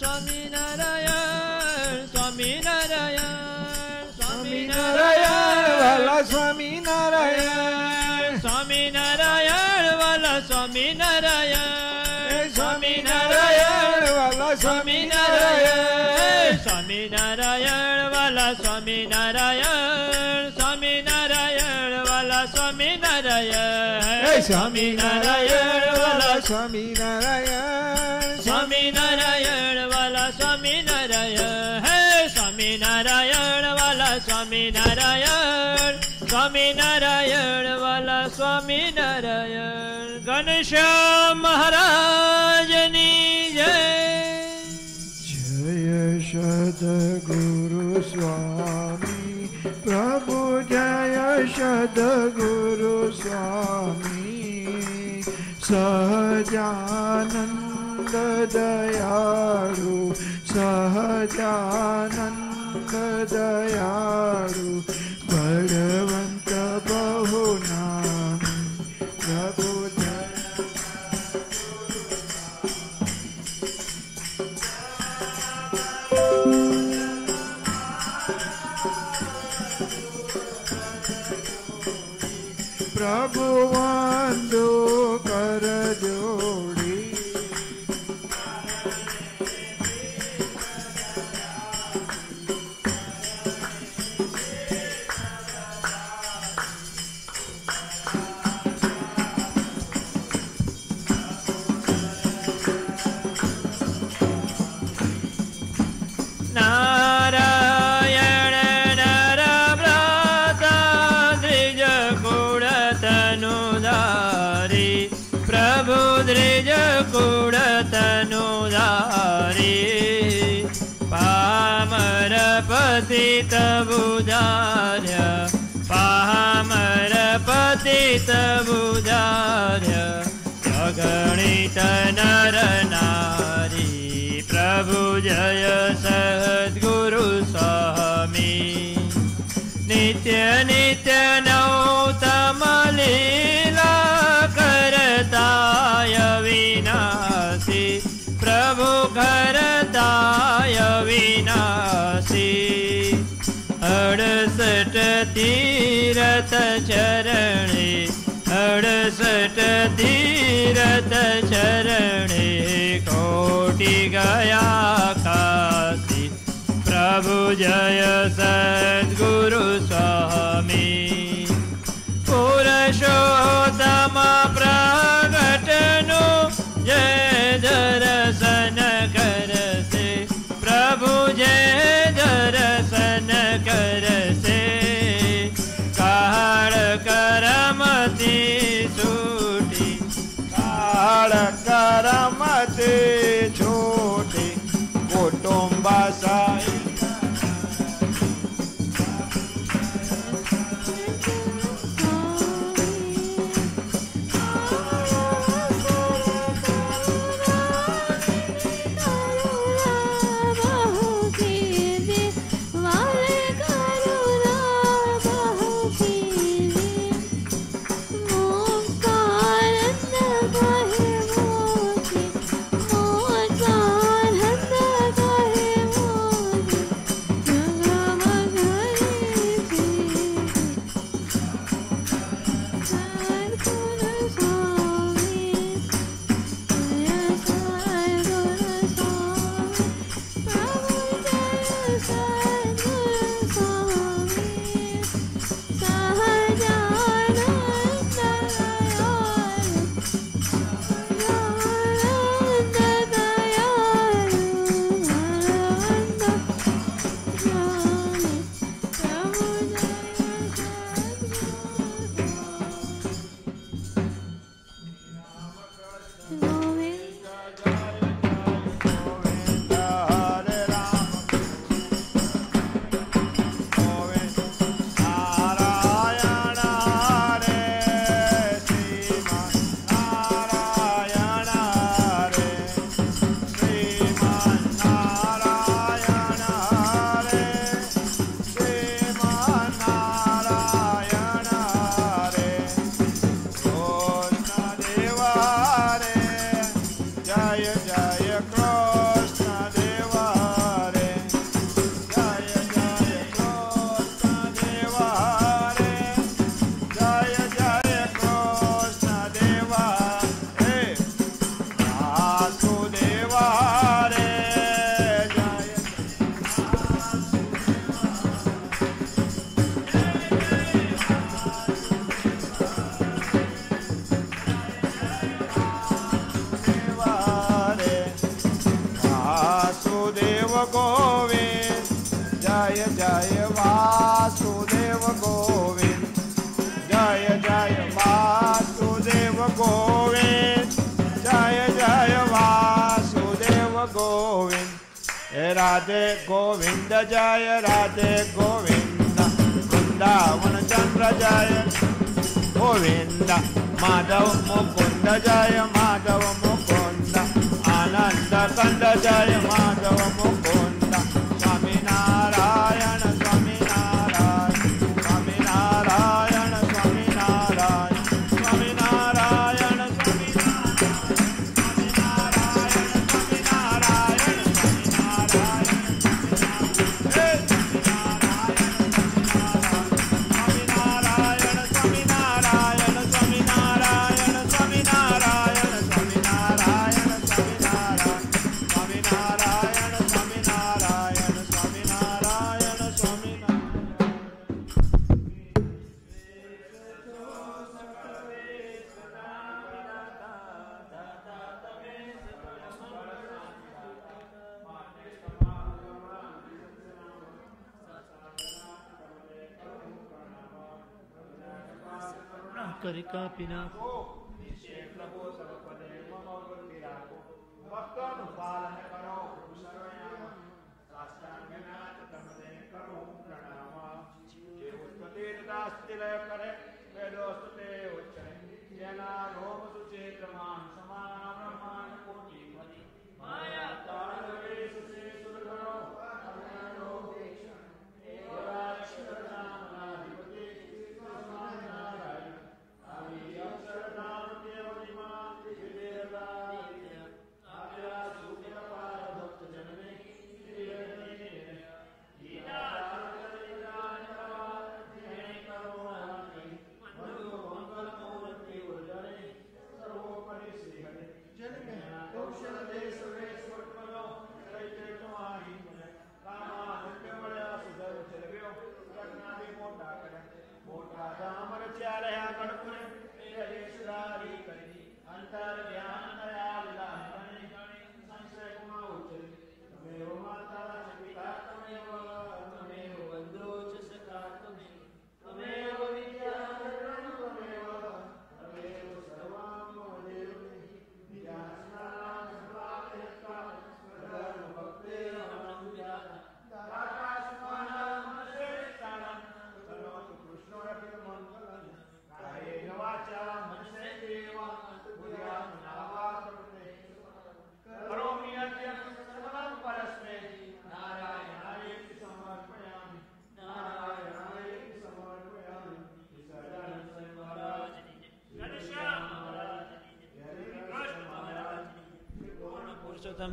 સ્વામિનારાયણ સ્વામિનારાયણ સ્વામિનારાયણ સ્વામિનારાયણ વાલા સ્વામિનારાયણ સ્વામિનારાયણ વાલા સ્વામિનારાયણ સ્વામિનારાયણ વાલા સ્વામિનારાયણ સ્વામિનારાયણ વાલા સ્વામિનારાયણ સ્વામિનારાયણ વાલા સ્વામિનારાયણ સ્વામિનારાયણ વાલા સ્વામિનારાયણ સ્વામિનારાયણ વાલા સ્વામિનારાયણ હે સ્વામિનારાયણ વાલા સ્વામિનારાયણ સ્વામિનારાયણ વાલા સ્વામિનારાયણ. ઘનશ્યામ મહારાજની જય. જય સદગુરુ સ્વામી પ્રભુ જય સદગુરુ સ્વામી સહજાનંદ દયાળુ સહજાનંદ દયાળુ બળવંત બહુ નામ પ્રભુ પ્રભુ વાંદો કર જોડી પામર પતિત બુધાર્ય પામર પતિત બુધાર્ય અગણિત નર નારી પ્રભુ જય સદગુરુ સ્વામી નિત્ય નિત્ય નૌતમ લીલા કરતાય વિનાશી પ્રભુ કરતાય વિનાશી 68 તીરથ ચરણે 68 તીરથ ચરણે કોટી ગયા કાશી પ્રભુ જય સદગુરુ સ્વામી પુરુષોત્તમ પ્રગટનો જય દર્શન કરશે પ્રભુ જય દર્શન કરશે કાળ કરમથી છૂટી કાળ કરમથી છૂટી કુટુંબ Sai Jaya Krishna Deva Hare. Jaya Jaya Krishna Deva Hare. Jaya Jaya Krishna Deva Hare. Vasudeva Hare. Jaya Vasudeva Govind, Jaya Jaya Vasudeva Govind, Jaya Jaya Vasudeva Govind, Jaya Jaya Vasudeva Govind, Radhe Govinda Jaya Radhe Govinda, Vrindavan Chandra Jaya Govinda, Madhav Mukunda Jaya Madhav Mukunda, Ananda Kanda Jaya Madhava Mukunda, Swami Narayana Swami Narayana, Swami Narayana Swami Narayana, Swami Narayana Swami Karika Pina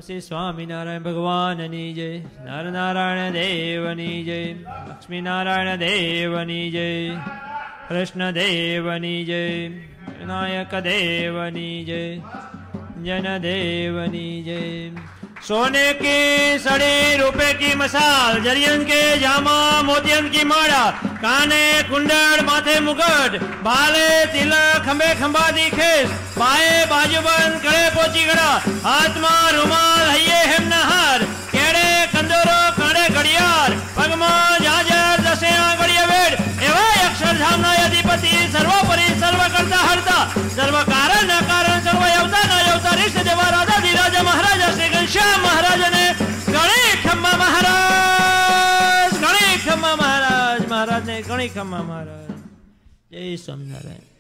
Shri Swami Narayan भगवान नी जय, नर नारायण देवनी जय, लक्ष्मी नारायण देवनी जय, कृष्ण देवनी जय, विनायक देवनी जय, जन देवनी जय। सोने की सड़ी, रुपए की मसाल, जरियन के जामा, मोतियन की माला, काने कुंडल, माथे मुकुट, बाले तिलक, खंबे खंबा दी खेस, बाए बाजूबंद, करे पोची गड़ा, हाथ में रुमाल, हइये हेमना हार, केड़े कंदोरो, काड़े घड़ियाल, पग में जाजर, दसिया घड़िया वेड़, एवा अक्षर धामना अधिपति, सर्वोपरि सर्वकर्ता हरता, सर्व कारण न कारण, सर्व यवता न यवता, ऋषि देवा राजा धीराज महाराजा श्री घनश्याम महाराज ने गणी खम्मा महाराज, गणी खम्मा महाराज, महाराज ने गणी खम्मा महाराज। जय स्वामीनारायण।